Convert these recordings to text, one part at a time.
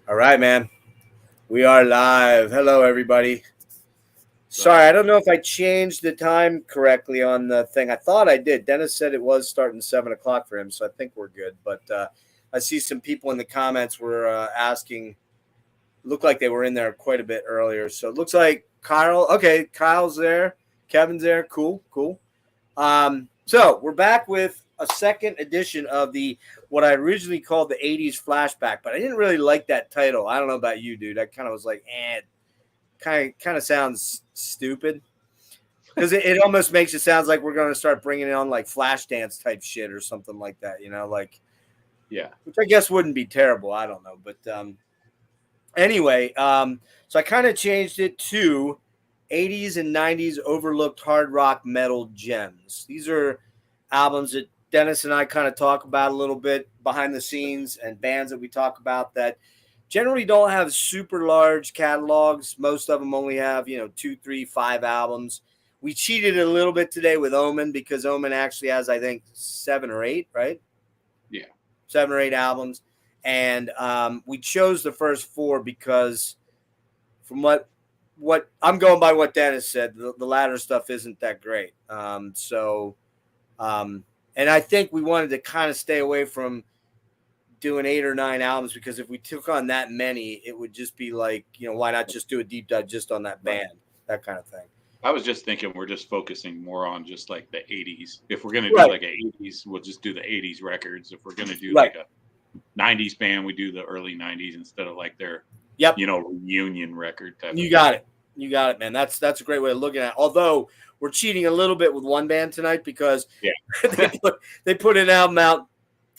All right, man. We are live. Hello, everybody. Sorry, I don't know if I changed the time correctly on the thing. I thought I did. Dennis said it was starting 7 o'clock for him, so I think we're good. But I see some people in the comments were asking. Looked like they were in there quite a bit earlier. So it looks like Kyle. Okay, Kyle's there. Kevin's there. Cool, cool. So we're back with a second edition of the what I originally called the '80s flashback, but I didn't really like that title. I don't know about you, dude. I kind of was like, kind of sounds stupid because it almost makes it sounds like we're going to start bringing on like Flashdance type shit or something like that, like yeah, which I guess wouldn't be terrible. I don't know, but anyway, so I kind of changed it to 80s and 90s overlooked hard rock metal gems. These are albums that Dennis and I kind of talk about a little bit behind the scenes and bands that we talk about that generally don't have super large catalogs. Most of them only have, 2, 3, 5 albums. We cheated a little bit today with Omen because Omen actually has, I think, 7 or 8, right? Yeah. 7 or 8 albums. And we chose the first 4 because from what I'm going by what Dennis said, the latter stuff isn't that great. And I think we wanted to kind of stay away from doing 8 or 9 albums because if we took on that many, it would just be like, why not just do a deep dive just on that band, that kind of thing. I was just thinking we're just focusing more on just like the 80s. If we're going to do like a 80s, we'll just do the 80s records. If we're going to do like a 90s band, we do the early 90s instead of like their, reunion record type. You got it. You got it, man. That's a great way of looking at it. Although we're cheating a little bit with one band tonight because they put an album out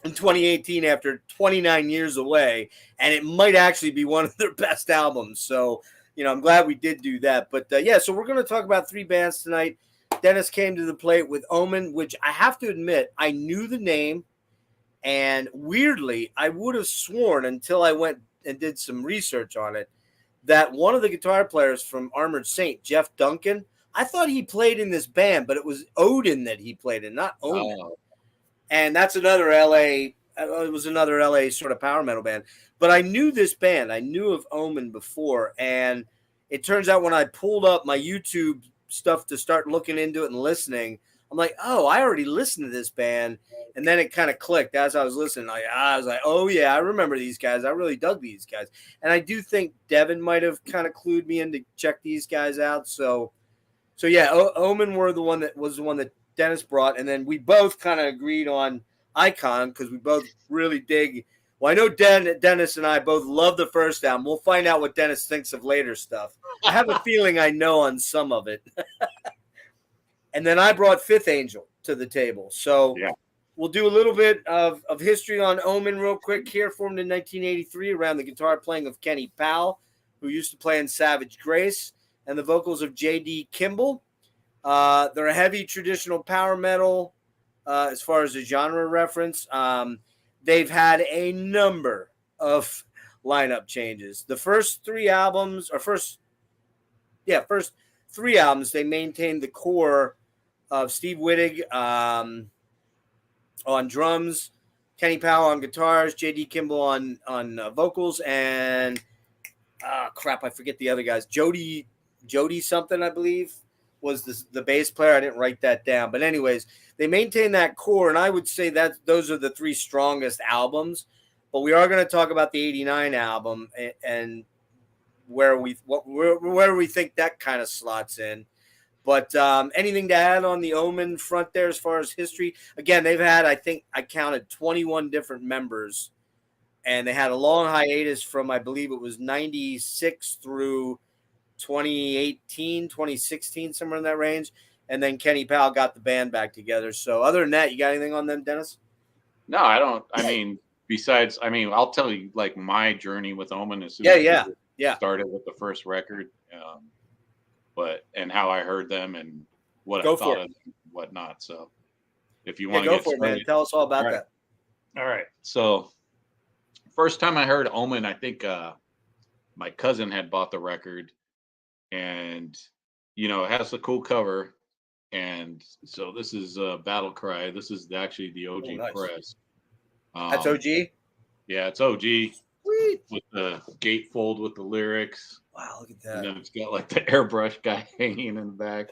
in 2018 after 29 years away, and it might actually be one of their best albums. So, I'm glad we did do that. But, so we're going to talk about 3 bands tonight. Dennis came to the plate with Omen, which I have to admit, I knew the name, and weirdly, I would have sworn until I went and did some research on it that one of the guitar players from Armored Saint, Jeff Duncan, I thought he played in this band, but it was Odin that he played in, not Omen. Oh. And that's another LA. It was another LA sort of power metal band. But I knew this band. I knew of Omen before. And it turns out when I pulled up my YouTube stuff to start looking into it and listening, I'm like, oh, I already listened to this band. And then it kind of clicked as I was listening. I was like, oh, yeah, I remember these guys. I really dug these guys. And I do think Devin might have kind of clued me in to check these guys out. So yeah, Omen was the one that Dennis brought, and then we both kind of agreed on Icon because we both really dig. Well, I know Dennis and I both love the first album. We'll find out what Dennis thinks of later stuff. I have a feeling I know on some of it. And then I brought Fifth Angel to the table. So we'll do a little bit of history on Omen real quick here. Formed in 1983 around the guitar playing of Kenny Powell, who used to play in Savage Grace, and the vocals of J.D. Kimball. They're a heavy traditional power metal as far as a genre reference. They've had a number of lineup changes. The first 3 albums, first 3 albums, they maintained the core of Steve Wittig on drums, Kenny Powell on guitars, J.D. Kimball on vocals, and I forget the other guys. Jody something, I believe, was the bass player. I didn't write that down. But anyways, they maintain that core, and I would say that those are the 3 strongest albums. But we are going to talk about the 89 album and where we think that kind of slots in. But anything to add on the Omen front there as far as history? Again, they've had, I think I counted 21 different members, and they had a long hiatus from, I believe it was 96 through 2018, 2016, somewhere in that range. And then Kenny Powell got the band back together. So other than that, you got anything on them, Dennis? No, I don't. I mean, I'll tell you like my journey with Omen as soon as started with the first record, and how I heard them and what I thought of them and whatnot. So if you want to go for it, man. Tell us all about that. All right. So first time I heard Omen, I think my cousin had bought the record. And, it has a cool cover. And so this is Battle Cry. This is actually the OG press. That's OG? Yeah, it's OG. Sweet. With the gatefold with the lyrics. Wow, look at that. And then it's got like the airbrush guy hanging in the back.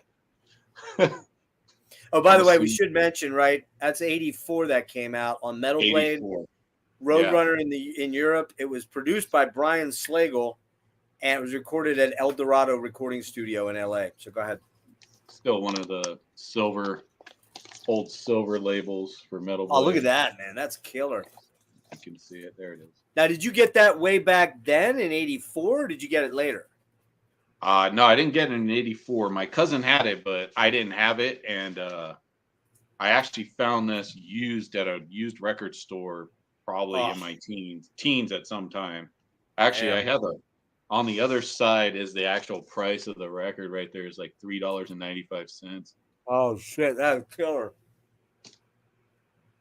Oh, by the way, we should mention, right? That's 84 that came out on Metal Blade, Roadrunner in Europe. It was produced by Brian Slagle, and it was recorded at El Dorado Recording Studio in LA. So go ahead. Still one of the old silver labels for Metal Blade. Oh, look at that, man. That's killer. You can see it. There it is. Now, did you get that way back then in 84, or did you get it later? No, I didn't get it in 84. My cousin had it, but I didn't have it. And I actually found this used at a used record store probably in my teens at some time. Actually, I have on the other side is the actual price of the record right there is like $3.95. Oh, shit. That's killer.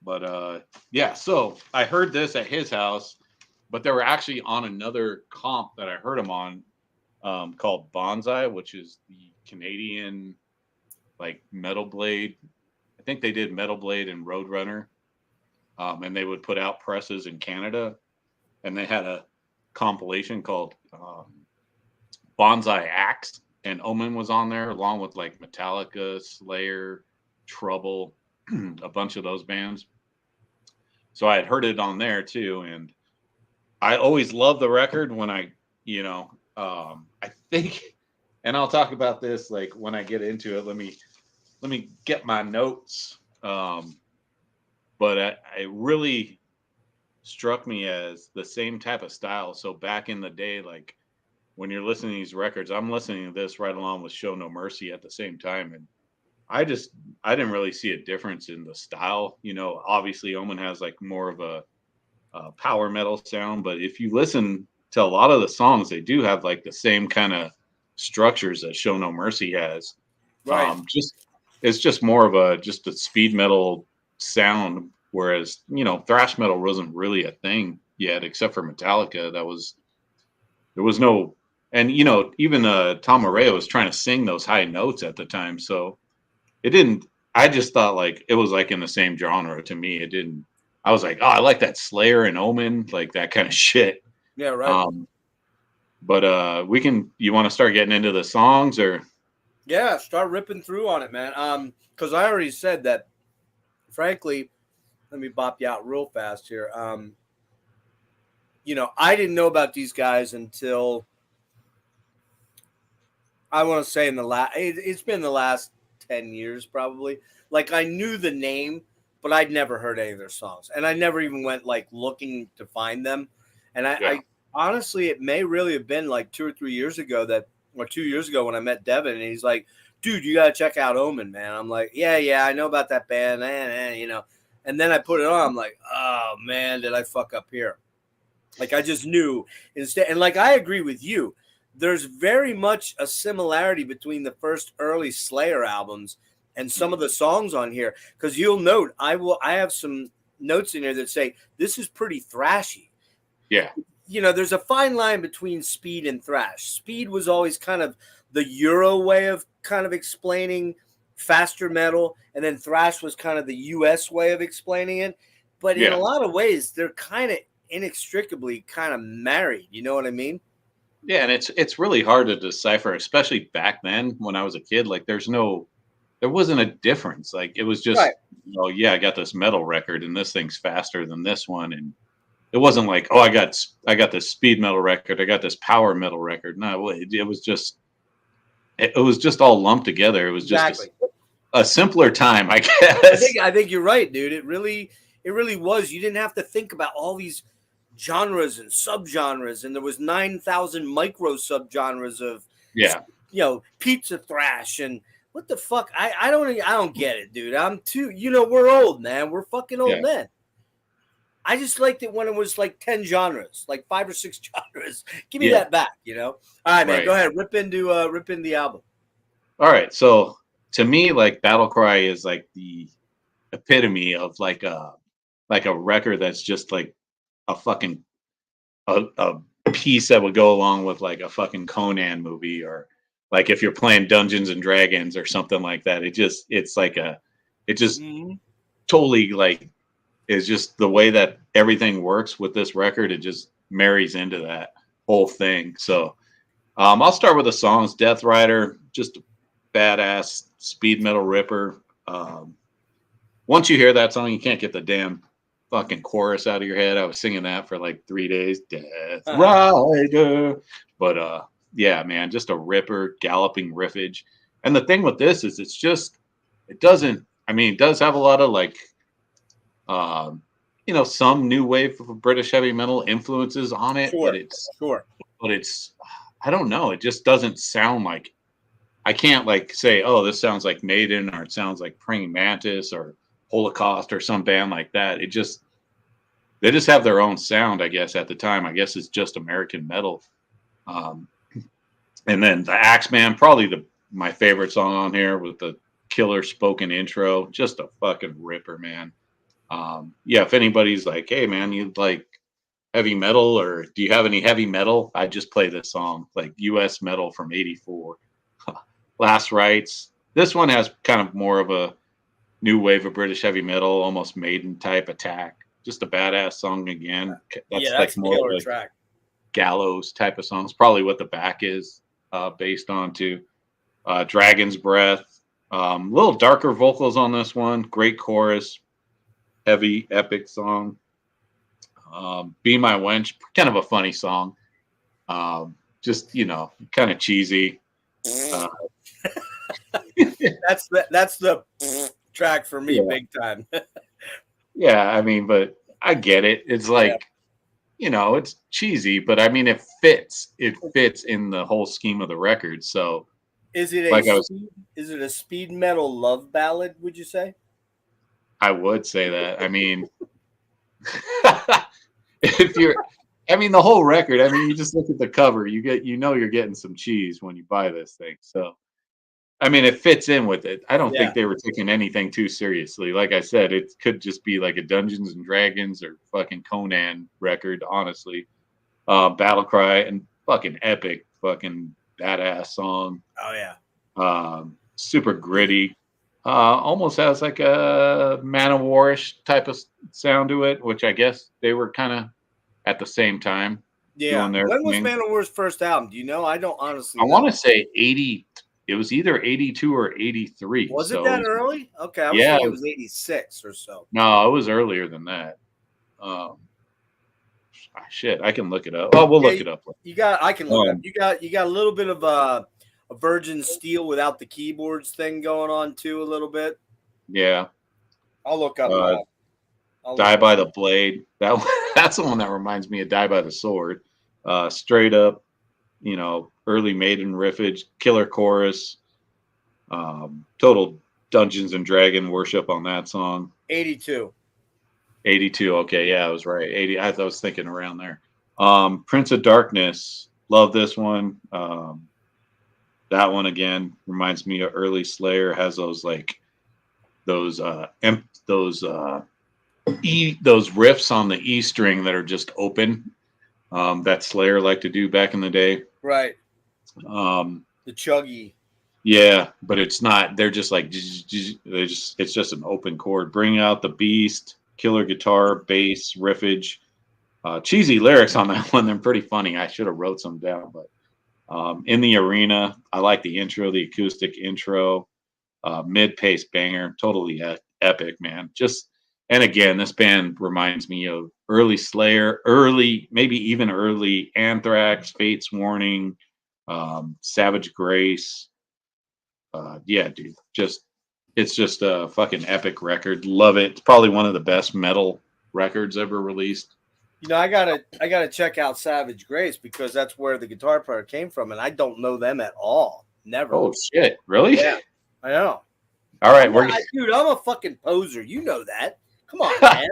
But yeah, so I heard this at his house, but they were actually on another comp that I heard him on called Bonsai, which is the Canadian like Metal Blade. I think they did Metal Blade and Roadrunner, and they would put out presses in Canada, and they had a compilation called Bonsai Axe, and Omen was on there along with like Metallica, Slayer, Trouble, a bunch of those bands. So I had heard it on there too, and I always love the record when I think, and I'll talk about this like when I get into it. Let me get my notes. But it really struck me as the same type of style. So back in the day, like when you're listening to these records, I'm listening to this right along with Show No Mercy at the same time, and I didn't really see a difference in the style. Obviously Omen has like more of a power metal sound, but if you listen to a lot of the songs, they do have like the same kind of structures that Show No Mercy has. Right. It's just more of a speed metal sound, whereas thrash metal wasn't really a thing yet, except for Metallica. There was no, and even Tom Araya was trying to sing those high notes at the time, so it didn't. I just thought like it was like in the same genre to me. It didn't. I was like, oh, I like that Slayer and Omen, like that kind of shit. Yeah, right. But you want to start getting into the songs, or? Yeah, start ripping through on it, man. Because I already said that, frankly, let me bop you out real fast here. I didn't know about these guys until I want to say it's been the last 10 years probably. Like I knew the name, but I'd never heard any of their songs, and I never even went like looking to find them. And I honestly, it may really have been like 2 or 3 years ago or 2 years ago when I met Devin, and he's like, dude, you got to check out Omen, man. I'm like, yeah, I know about that band, and then I put it on. I'm like, oh man, did I fuck up here? Like I just knew instead. And like, I agree with you. There's very much a similarity between the first early Slayer albums and some of the songs on here. Cause you'll note, I have some notes in here that say, this is pretty thrashy. Yeah. There's a fine line between speed and thrash. Speed was always kind of the Euro way of kind of explaining faster metal, and then thrash was kind of the US way of explaining it. But in a lot of ways, they're kind of inextricably kind of married. You know what I mean? Yeah, and it's really hard to decipher, especially back then when I was a kid. Like there wasn't a difference. Like it was just, I got this metal record and this thing's faster than this one, and it wasn't like, oh, I got this speed metal record, I got this power metal record. No, it was just all lumped together. It was just a simpler time, I guess. I think you're right, dude. It really was. You didn't have to think about all these genres and subgenres, and there was 9,000 micro subgenres of pizza thrash and what the fuck. I don't get it, dude. I'm too. We're old, man. We're fucking old men. I just liked it when it was like 10 genres, like 5 or 6 genres. Give me that back, All right, man. Go ahead. Rip into the album. All right. So to me, like Battle Cry is like the epitome of like a record that's just like a fucking a piece that would go along with like a fucking Conan movie, or like if you're playing Dungeons and Dragons or something like that. Totally like is just the way that everything works with this record. It just marries into that whole thing. So I'll start with the songs. Death Rider, just a badass speed metal ripper. Once you hear that song, you can't get the damn fucking chorus out of your head. I was singing that for like 3 days. Death Rider. But yeah, man, just a ripper, galloping riffage. And the thing with this is it does have a lot of like, some new wave of British heavy metal influences on it, but it's, I don't know. It just doesn't sound like, I can't like say, oh, this sounds like Maiden, or it sounds like Praying Mantis or Holocaust or some band like that. They just have their own sound, I guess, at the time. I guess it's just American metal. And then the Axeman, probably my favorite song on here with the killer spoken intro. Just a fucking ripper, man. Yeah, if anybody's like, hey, man, you'd like heavy metal, or do you have any heavy metal? I just play this song, like US metal from '84. Last Rites. This one has kind of more of a new wave of British heavy metal, almost Maiden type attack. Just a badass song again. That's like more of a track. Gallows type of songs. Probably what the back is based on too. Dragon's Breath. A little darker vocals on this one. Great chorus. Heavy, epic song. Be My Wench. Kind of a funny song. Just, kind of cheesy. That's the track for me, big time. Yeah, I mean, but I get it. It's like, it's cheesy, but I mean, it fits. It fits in the whole scheme of the record. So, is it a speed metal love ballad? Would you say? I would say that. I mean, the whole record. I mean, you just look at the cover. You're getting some cheese when you buy this thing. So, I mean, it fits in with it. I don't think they were taking anything too seriously. Like I said, it could just be like a Dungeons and Dragons or fucking Conan record, honestly. Battle Cry, and fucking epic, fucking badass song. Oh, yeah. Super gritty. Almost has like a Man-O-War-ish type of sound to it, which I guess they were kind of at the same time doing their thing. When was Man-O-War's first album? Do you know? I don't honestly know. I want to say 80. It was either 82 or 83. Was it that early? Okay, I was thinking it was 86 or so. No, it was earlier than that. Shit, I can look it up. Oh, we'll look it up. I can look it up. You got a little bit of a Virgin Steel without the keyboards thing going on too, a little bit. Yeah. I'll look up. Die by the Blade. That's the one that reminds me of Die by the Sword. Straight up, early Maiden riffage, killer chorus, total Dungeons and Dragon worship on that song. 82. Okay, yeah, I was right. 80. I was thinking around there. Prince of Darkness. Love this one. That one again reminds me of early Slayer. Has those those riffs on the E string that are just open. That Slayer liked to do back in the day. Right. The chuggy. Yeah, but it's not. They're just like it's just an open chord. Bring Out the Beast, killer guitar, bass, riffage. Cheesy lyrics on that one. They're pretty funny. I should have wrote some down, but In the Arena, I like the intro, the acoustic intro. Mid-pace banger, totally epic, man. And again, this band reminds me of early Slayer, maybe even early Anthrax, Fate's Warning, Savage Grace. Yeah, dude, it's just a fucking epic record. Love it. It's probably one of the best metal records ever released. I gotta check out Savage Grace because that's where the guitar player came from, and I don't know them at all. Never. Oh shit! Really? Yeah, I know. All right, dude, I'm a fucking poser. You know that. Come on, man.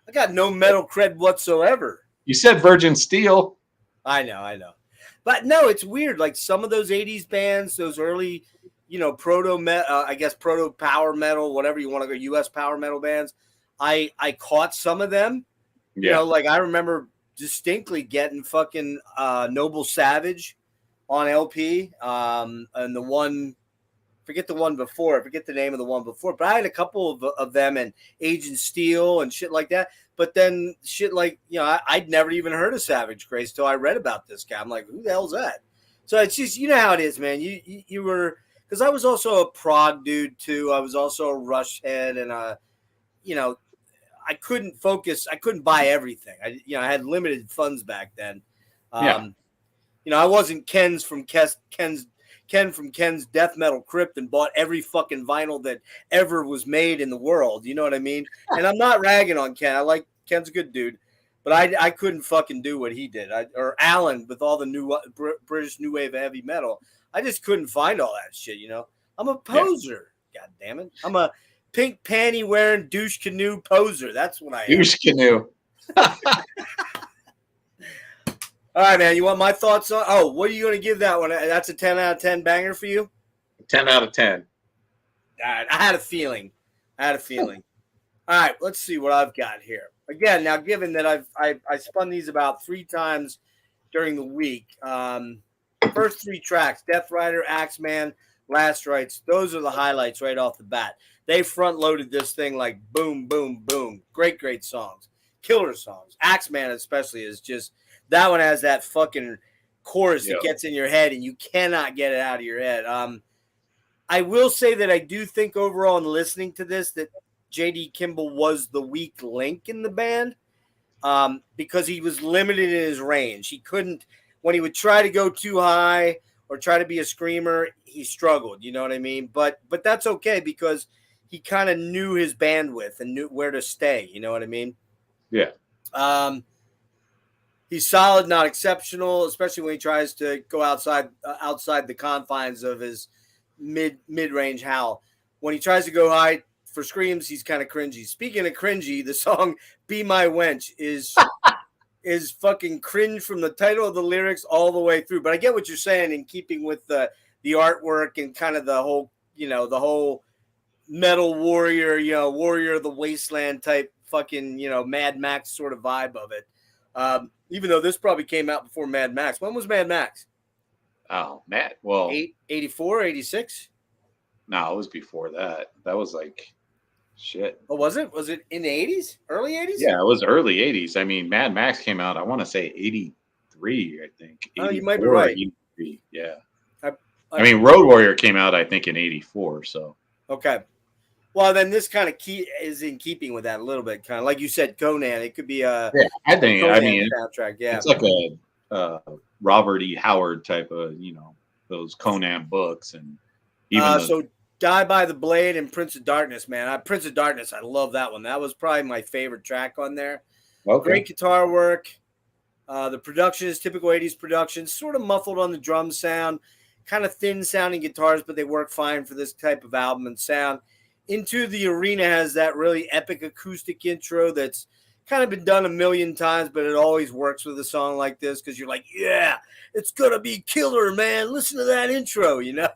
I got no metal cred whatsoever. You said Virgin Steel. I know. But no, it's weird. Like some of those 80s bands, those early, proto power metal, whatever you want to go, US power metal bands, I caught some of them. Yeah. I remember distinctly getting fucking Noble Savage on LP. And the one forget the one before. I forget the name of the one before. But I had a couple of them and Agent Steel and shit like that. But then shit like, I'd never even heard of Savage Grace till I read about this guy. I'm like, who the hell's that? So it's just, you know how it is, man. You were, because I was also a prog dude too. I was also a Rush head, and I couldn't focus. I couldn't buy everything. I had limited funds back then. I wasn't Ken from Ken's Death Metal Crypt and bought every fucking vinyl that ever was made in the world. You know what I mean? And I'm not ragging on Ken. I like Ken's a good dude. But I couldn't fucking do what he did. Or Alan with all the new British new wave of heavy metal. I just couldn't find all that shit, I'm a poser. Yeah. God damn it. I'm a pink panty wearing douche canoe poser. That's what I am. Douche canoe. All right, man. You want my thoughts on? Oh, what are you going to give that one? That's a 10 out of 10 banger for you? 10 out of 10. All right. I had a feeling. All right. Let's see what I've got here. Again, now given that I spun these about 3 times during the week, first 3 tracks, Death Rider, Axeman, Last Rites, those are the highlights right off the bat. They front loaded this thing like boom, boom, boom. Great songs, killer songs. Axeman especially is just, that one has that fucking chorus that gets in your head and you cannot get it out of your head. I will say that I do think overall in listening to this that J.D. Kimball was the weak link in the band because he was limited in his range. He couldn't, when he would try to go too high or try to be a screamer, he struggled, you know what I mean? But that's okay because he kind of knew his bandwidth and knew where to stay, you know what I mean? Yeah. He's solid, not exceptional, especially when he tries to go outside the confines of his mid-range howl. When he tries to go high, for screams, he's kind of cringy. Speaking of cringy, the song "Be My Wench" is fucking cringe from the title of the lyrics all the way through. But I get what you're saying in keeping with the artwork and kind of the whole metal warrior, warrior of the wasteland type fucking Mad Max sort of vibe of it. Even though this probably came out before Mad Max. When was Mad Max? Oh, Matt. Well, 84, 86? No, it was before that. That was like. Shit. Oh, was it? Was it in the 80s? Early 80s? Yeah, it was early 80s. I mean, Mad Max came out, I want to say 83, I think. Oh, you might be right. Yeah. I mean, Road Warrior came out, I think, in 84, so. Okay. Well, then this kind of is in keeping with that a little bit. Kind of like you said, Conan. It could be a soundtrack. Yeah. It's like a Robert E. Howard type of, those Conan books. And even so Die by the Blade and Prince of Darkness, man. Prince of Darkness, I love that one. That was probably my favorite track on there. Okay. Great guitar work. The production is typical 80s production, sort of muffled on the drum sound, kind of thin sounding guitars, but they work fine for this type of album and sound. Into the Arena has that really epic acoustic intro that's kind of been done a million times, but it always works with a song like this because you're like, yeah, it's going to be killer, man. Listen to that intro, Yeah.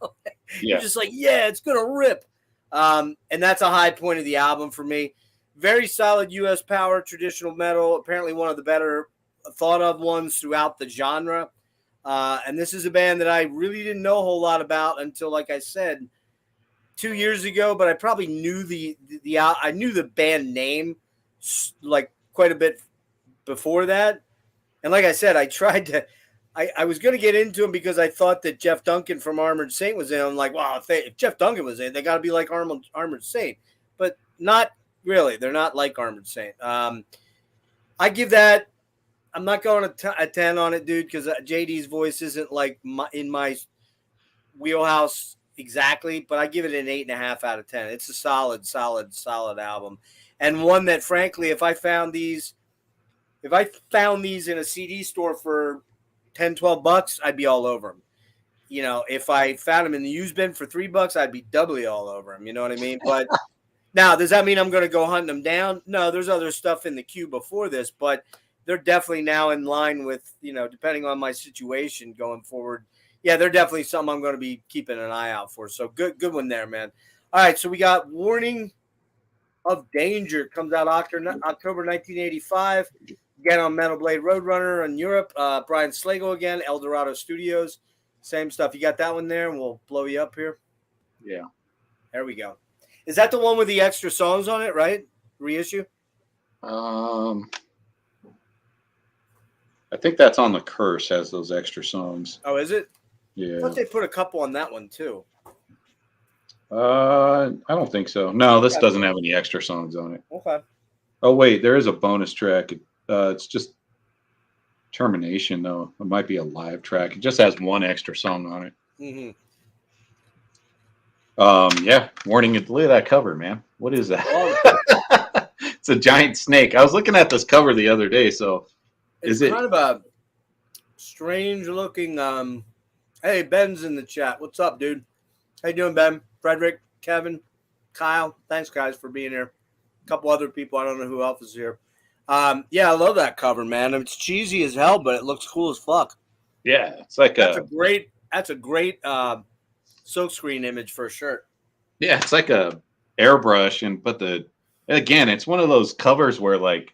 You're just like, yeah, it's going to rip. And that's a high point of the album for me. Very solid U.S. power, traditional metal, apparently one of the better thought of ones throughout the genre. And this is a band that I really didn't know a whole lot about until, like I said, 2 years ago, but I probably knew I knew the band name like quite a bit before that. And like I said, I was going to get into him because I thought that Jeff Duncan from Armored Saint was in. I'm like, wow, if Jeff Duncan was in, they got to be like Armored Saint, but not really. They're not like Armored Saint. I give that. I'm not going a 10 on it, dude, because JD's voice isn't like in my wheelhouse exactly, but I give it an 8.5 out of 10. It's a solid album, and one that, frankly, if I found these in a CD store for $10-12, I'd be all over them. If I found them in the used bin for $3, I'd be doubly all over them. You know what I mean? But now, does that mean I'm going to go hunting them down? No, there's other stuff in the queue before this, but they're definitely now in line with, depending on my situation going forward. Yeah, they're definitely something I'm going to be keeping an eye out for. So good one there, man. All right, so we got Warning of Danger. Comes out October 1985. Again on Metal Blade Roadrunner in Europe. Brian Slagle again, El Dorado Studios. Same stuff. You got that one there, and we'll blow you up here. Yeah. There we go. Is that the one with the extra songs on it, right? Reissue? I think that's on the Curse, has those extra songs. Oh, is it? Yeah. I thought they put a couple on that one too. I don't think so. No, this doesn't have any extra songs on it. Okay. Oh wait, there is a bonus track. It's just Termination though. It might be a live track. It just has one extra song on it. Mm-hmm. Yeah. Warning. Look at that cover, man. What is that? It's a giant snake. I was looking at this cover the other day. So, it's kind of a strange looking. Hey, Ben's in the chat. What's up, dude? How you doing, Ben? Frederick, Kevin, Kyle. Thanks, guys, for being here. A couple other people. I don't know who else is here. Yeah, I love that cover, man. It's cheesy as hell, but it looks cool as fuck. Yeah, it's like that's a great silkscreen image for a shirt. Yeah, it's like a airbrush, but again, it's one of those covers where like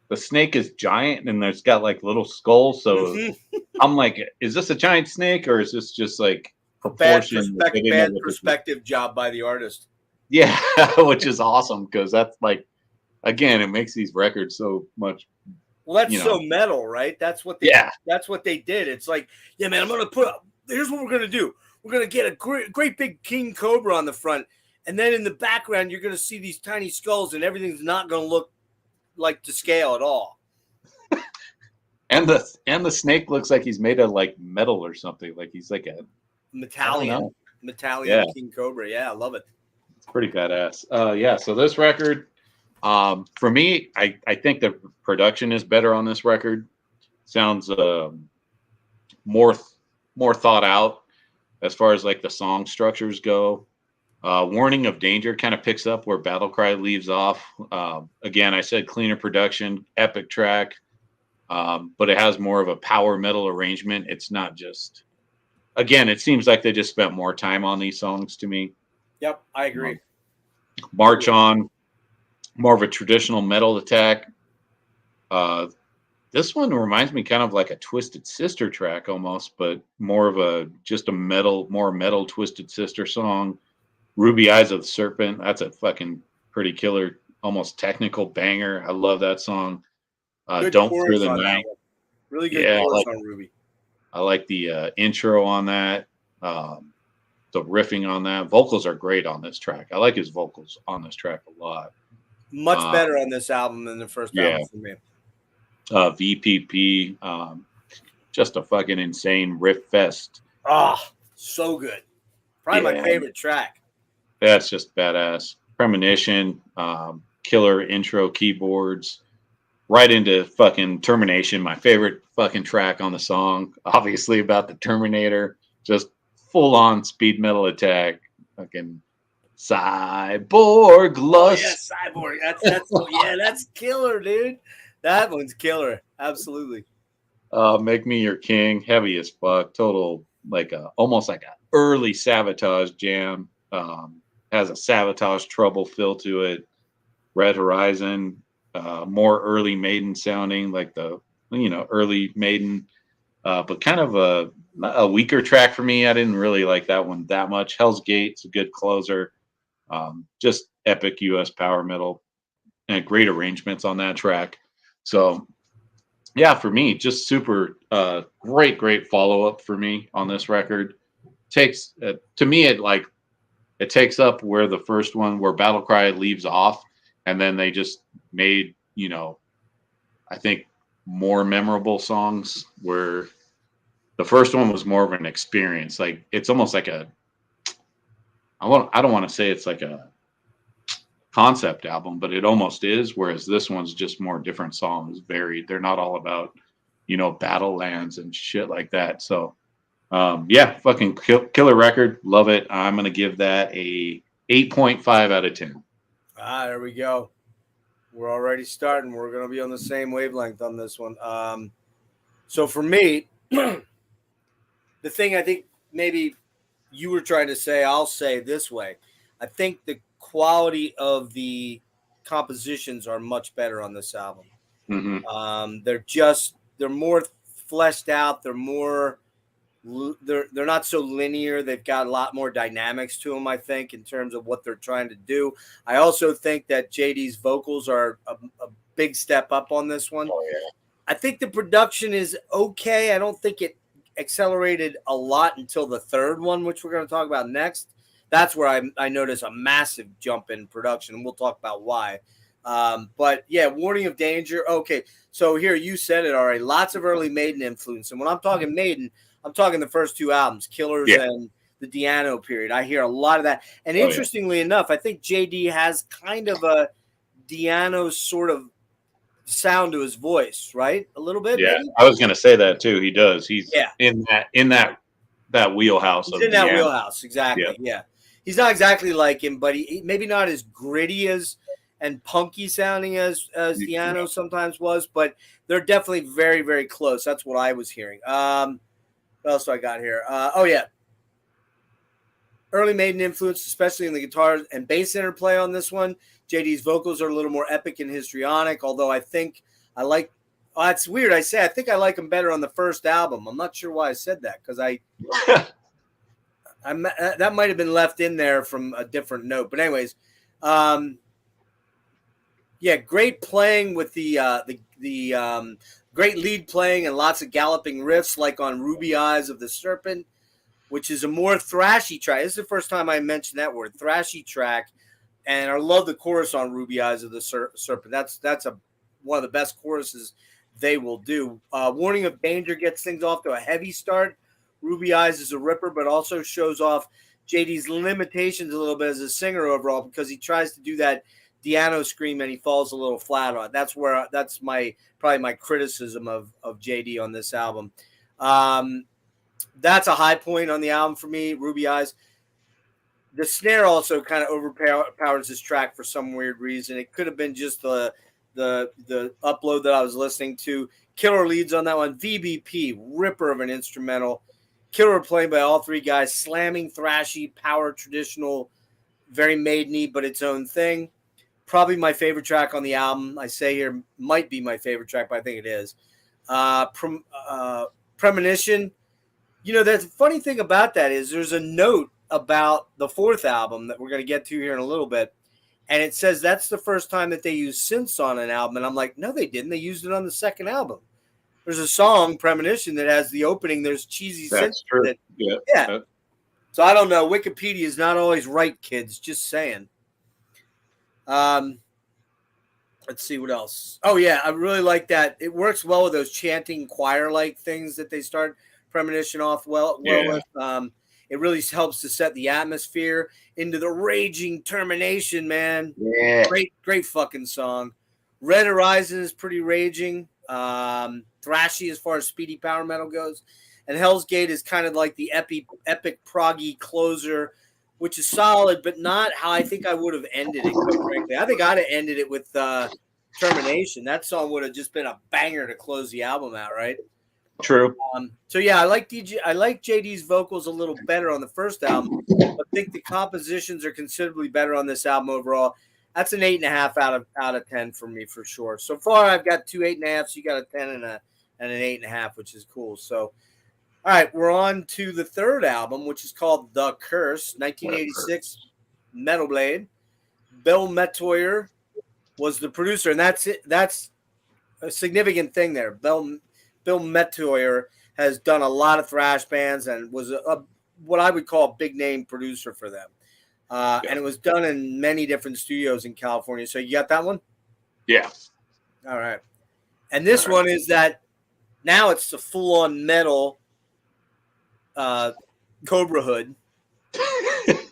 the snake is giant and there's got like little skulls. So I'm like, is this a giant snake or is this just like proportion? Bad perspective job by the artist. Yeah, which is awesome because that's like, again, it makes these records so much. Well, that's so metal, right? That's what they did. It's like, yeah, man, here's what we're gonna do. We're gonna get a great big king cobra on the front, and then in the background you're gonna see these tiny skulls, and everything's not gonna look like to scale at all. And the snake looks like he's made of like metal or something. Like he's like a metallic king cobra. Yeah, I love it. It's pretty badass. Yeah. So this record, for me, I think the production is better on this record. Sounds more thought out as far as like the song structures go. Warning of Danger kind of picks up where Battle Cry leaves off. Again, I said cleaner production, epic track, but it has more of a power metal arrangement. It's not just, again, it seems like they just spent more time on these songs to me. Yep, I agree. March On, more of a traditional metal attack. This one reminds me kind of like a Twisted Sister track almost, but more of more metal Twisted Sister song. Ruby Eyes of the Serpent. That's a fucking pretty killer, almost technical banger. I love that song. Don't Fear the Night. Really good chorus on Ruby. I like the intro on that. The riffing on that. Vocals are great on this track. I like his vocals on this track a lot. Much better on this album than the first album for me. VPP, just a fucking insane riff fest. Oh, so good. Probably my favorite track. That's just badass. Premonition, killer intro keyboards, right into fucking Termination, my favorite fucking track on the song. Obviously about the Terminator, just full on speed metal attack. Fucking Cyborg Lust. Oh, yeah, Cyborg. That's killer, dude. That one's killer. Absolutely. Make Me Your King, heavy as fuck. Total, like almost like an early Sabotage jam. Has a Sabotage Trouble feel to it. Red Horizon, more early Maiden sounding, like the early Maiden, but kind of a weaker track for me. I didn't really like that one that much. Hell's Gate's a good closer. Just epic US power metal and great arrangements on that track. So yeah, for me, just super great follow-up for me on this record. Takes to me it takes up where the first one, where Battle Cry leaves off, and then they just made, I think more memorable songs, where the first one was more of an experience. Like it's almost like I don't want to say it's like a concept album, but it almost is, whereas this one's just more different songs, varied. They're not all about battle lands and shit like that. So fucking killer record, love it. I'm gonna give that a 8.5 out of 10. There we go. We're already starting. We're gonna be on the same wavelength on this one. So for me, the thing I think maybe you were trying to say, I'll say this way. I think the quality of the compositions are much better on this album. Mm-hmm. They're more fleshed out. They're more they're not so linear. They've got a lot more dynamics to them, I think, in terms of what they're trying to do. I also think that JD's vocals are a big step up on this one. Oh, yeah. I think the production is okay. I don't think it accelerated a lot until the third one, which we're going to talk about next. That's where I noticed a massive jump in production, and we'll talk about why. But yeah, Warning of Danger. Okay, so here you said it already. Lots of early Maiden influence, and when I'm talking Maiden, I'm talking the first two albums, Killers and the Di'Anno period. I hear a lot of that, and interestingly enough, I think JD has kind of a Di'Anno sort of sound to his voice, right? A little bit. Yeah, maybe? I was going to say that too. He does. He's in that wheelhouse. He's in that wheelhouse, exactly. Yeah, he's not exactly like him, but he maybe not as gritty and punky sounding as Di'Anno sometimes was, but they're definitely very, very close. That's what I was hearing. What else do I got here? Early Maiden influence, especially in the guitar and bass interplay on this one. JD's vocals are a little more epic and histrionic, although I think I like – it's weird. I think I like them better on the first album. I'm not sure why I said that because that might have been left in there from a different note. But anyways, great playing with the great lead playing and lots of galloping riffs like on Ruby Eyes of the Serpent, which is a more thrashy track. This is the first time I mentioned that word, thrashy track. And I love the chorus on Ruby Eyes of the Serpent. That's one of the best choruses they will do. Warning of Danger gets things off to a heavy start. Ruby Eyes is a ripper, but also shows off JD's limitations a little bit as a singer overall because he tries to do that Di'Anno scream and he falls a little flat on it. That's probably my criticism of JD on this album. That's a high point on the album for me, Ruby Eyes. The snare also kind of overpowers this track for some weird reason. It could have been just the upload that I was listening to. Killer leads on that one. VBP, ripper of an instrumental. Killer played by all three guys. Slamming, thrashy, power, traditional, very maideny, but its own thing. Probably my favorite track on the album. I say here might be my favorite track, but I think it is. Premonition. You know, the funny thing about that is there's a note about the fourth album that we're going to get to here in a little bit. And it says that's the first time that they used synths on an album. And I'm like, no, they didn't. They used it on the second album. There's a song, Premonition, that has the opening. There's cheesy synths. That's true. Yeah. So I don't know. Wikipedia is not always right, kids. Just saying. Let's see what else. Oh, yeah. I really like that. It works well with those chanting choir-like things that they start Premonition off well with. It really helps to set the atmosphere into the raging termination, man. Yeah. Great fucking song. Red Horizon is pretty raging. Thrashy as far as speedy power metal goes. And Hell's Gate is kind of like the epic proggy closer, which is solid, but not how I think I would have ended it, quite frankly. I think I'd have ended it with Termination. That song would have just been a banger to close the album out, right? True. So yeah, I like JD's vocals a little better on the first album, but think the compositions are considerably better on this album overall. That's an 8.5 out of 10 for me for sure. So far, I've got 2 8.5s. You got a 10 and an 8.5, which is cool. So, all right, we're on to the third album, which is called The Curse, 1986, Metal Blade. Bill Metoyer was the producer, and that's it. That's a significant thing there. Bill Metoyer has done a lot of thrash bands and was what I would call a big name producer for them. And it was done in many different studios in California. So you got that one? Yeah. All right. And this one is that now it's a full-on metal Cobra hood.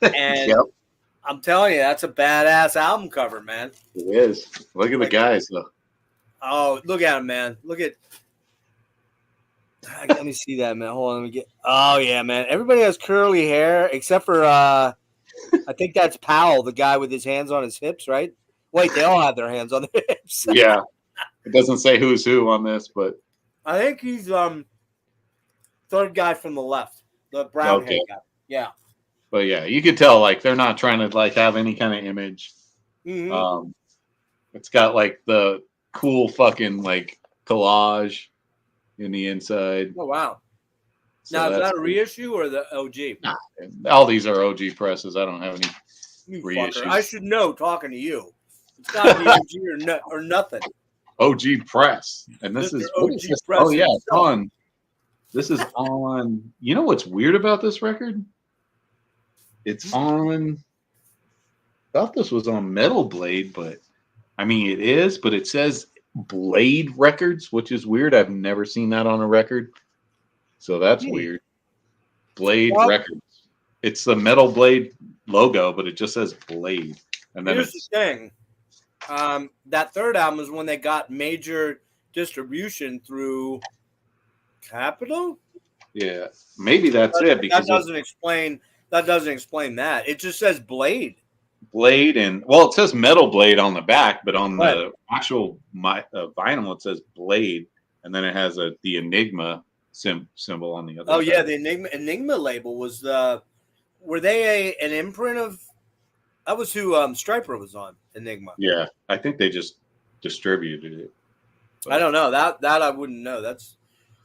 And I'm telling you, that's a badass album cover, man. It is. Look at the guys, though. Oh, look at him, man. Look at. Let me see that, man. Hold on. Let me get. Oh, yeah, man. Everybody has curly hair except for, I think that's Powell, the guy with his hands on his hips, right? Wait, they all have their hands on their hips. Yeah. It doesn't say who's who on this, but. I think he's third guy from the left, the brown hair guy. Yeah. But, yeah, you could tell, like, they're not trying to, like, have any kind of image. Mm-hmm. It's got, like, the cool fucking, like, collage in the inside. Oh, wow. So now, is that a reissue or the OG? Nah, all these are OG presses. I don't have any reissues. I should know talking to you. It's got to be OG or nothing. OG press. And this Mr. is OG what is this? press Oh yeah, himself. it's on. This is on. You know what's weird about this record? It's on. I thought this was on Metal Blade, but I mean it is, but it says Blade Records, which is weird. I've never seen that on a record. So that's weird. Blade Records. It's the Metal Blade logo, but it just says Blade. And then here's the thing. That third album is when they got major distribution through Capitol. Yeah, maybe that's it. Because that doesn't explain that. It just says Blade. Blade, and well, it says Metal Blade on the back, but on the actual vinyl it says Blade, and then it has the Enigma symbol on the other. Oh yeah, the Enigma label was were they an imprint of? That was who Stryper was on, Enigma. Yeah, I think they just distributed it. But I don't know that I wouldn't know.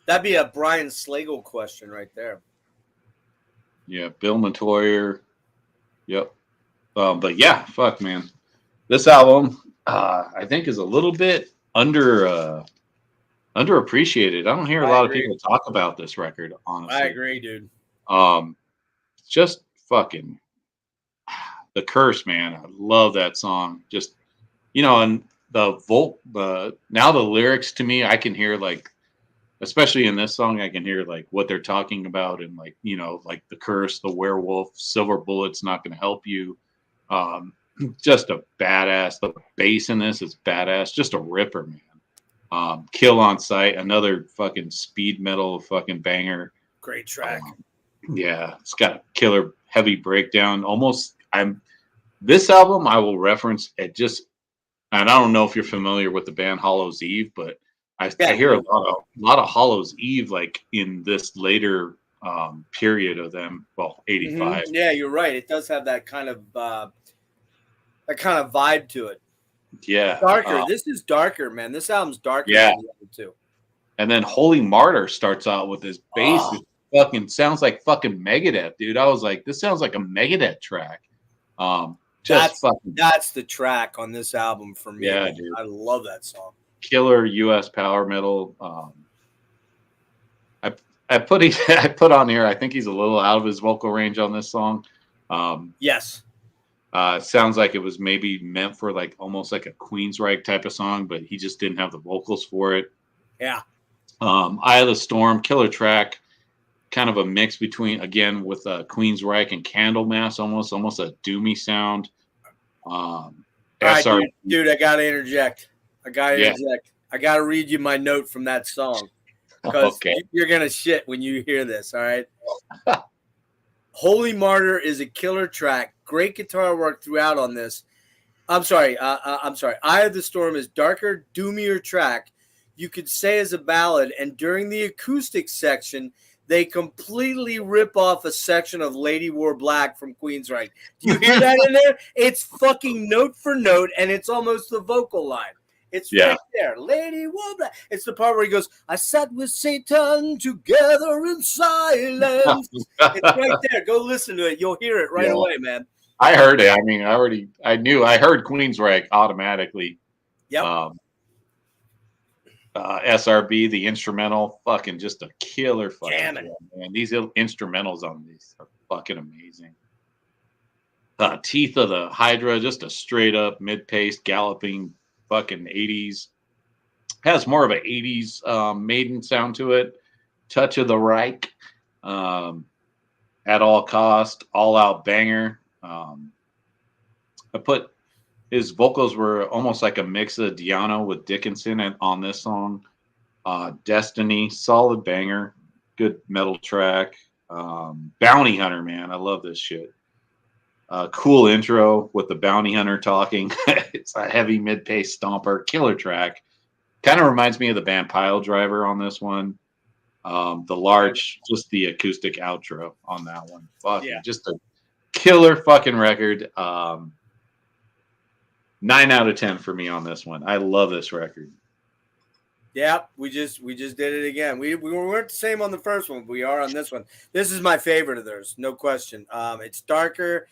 That'd be a Brian Slagle question right there. Yeah, Bill Matoyer. Yep. But yeah, fuck, man. This album, I think, is a little bit underappreciated. I don't hear a lot of people talk about this record, honestly. I agree, dude. Just fucking The Curse, man. I love that song. Just, and now the lyrics to me, I can hear, like, especially in this song, I can hear like what they're talking about, and like, like the curse, the werewolf, silver bullet's not going to help you. Just a badass. The bass in this is badass. Just a ripper, man. Kill on Sight, another fucking speed metal fucking banger. Great track. Yeah, it's got a killer heavy breakdown. This album I will reference it just, and I don't know if you're familiar with the band Hollow's Eve, but I hear a lot of Hollow's Eve like in this later period of them. Well, 85. Mm-hmm. Yeah, you're right. It does have that kind of vibe to it. Yeah, darker. This is darker, man. This album's darker than the other two. And then Holy Martyr starts out with his bass. It fucking sounds like fucking Megadeth, dude. I was like, this sounds like a Megadeth track. That's the track on this album for me. Yeah, dude. I love that song. Killer U.S. power metal. I put on here. I think he's a little out of his vocal range on this song. Yes. Sounds like it was maybe meant for like almost like a Queensryche type of song, but he just didn't have the vocals for it. Yeah. Eye of the Storm, killer track. Kind of a mix between, again, with Queensryche and Candlemass, almost a doomy sound. Dude, I gotta interject. I gotta read you my note from that song, because you're gonna shit when you hear this. All right. Holy Martyr is a killer track. Great guitar work throughout on this. I'm sorry. Eye of the Storm is darker, doomier track. You could say as a ballad, and during the acoustic section, they completely rip off a section of Lady Wore Black from Queensryche. Do you hear that in there? It's fucking note for note, and it's almost the vocal line. It's right there. Lady Wore Black. It's the part where he goes, I sat with Satan together in silence. It's right there. Go listen to it. You'll hear it right away, man. I heard it. I mean, I heard Queensryche automatically. Yep. SRB, the instrumental, fucking just a killer fucking jamming. Man. These instrumentals on these are fucking amazing. Teeth of the Hydra, just a straight up mid-paced galloping fucking 80s. Has more of an 80s Maiden sound to it. Touch of the Reich. At all cost, all out banger. His vocals were almost like a mix of Diano with Dickinson on this song. Destiny, solid banger, good metal track. Bounty Hunter, man, I love this shit. Cool intro with the Bounty Hunter talking. It's a heavy mid-pace stomper, killer track. Kind of reminds me of the band Pile Driver on this one. Just the acoustic outro on that one. Just a killer fucking record. 9 out of 10 for me on this one. I love this record. Yeah, we just did it again. We weren't the same on the first one. But we are on this one. This is my favorite of theirs, no question. It's darker,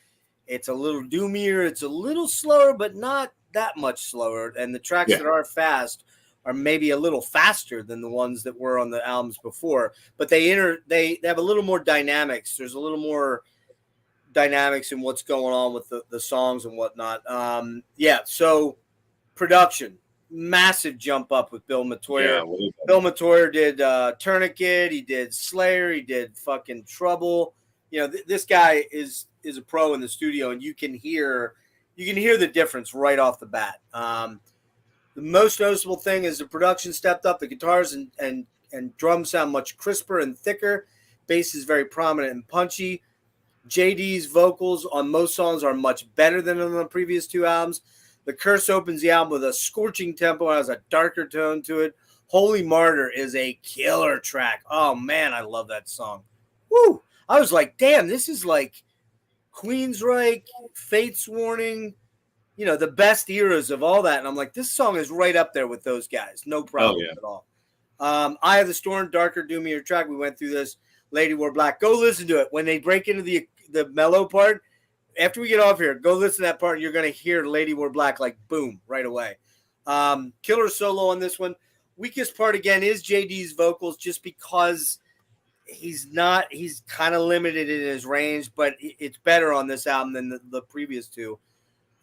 it's a little doomier, it's a little slower, but not that much slower. And the tracks that are fast are maybe a little faster than the ones that were on the albums before. But they have a little more dynamics. There's a little more dynamics in what's going on with the songs and whatnot. So production, massive jump up with Bill Metoyer. Yeah, Bill Metoyer did Tourniquet, he did Slayer, he did fucking Trouble. You know, this guy is a pro in the studio, and you can hear the difference right off the bat. The most noticeable thing is the production stepped up. The guitars and drums sound much crisper and thicker. Bass is very prominent and punchy. JD's vocals on most songs are much better than on the previous two albums. The Curse opens the album with a scorching tempo and has a darker tone to it. Holy Martyr is a killer track. Oh, man, I love that song. Woo! I was like, damn, this is like Queensryche, Fate's Warning, you know, the best eras of all that. And I'm like, this song is right up there with those guys. No problem at all. Eye of the Storm, darker, doomier track. We went through this. Lady Wore Black. Go listen to it. When they break into the mellow part, after we get off here, go listen to that part. And you're going to hear Lady Wore Black like boom right away. Killer solo on this one. Weakest part again is JD's vocals, just because he's kind of limited in his range, but it's better on this album than the previous two.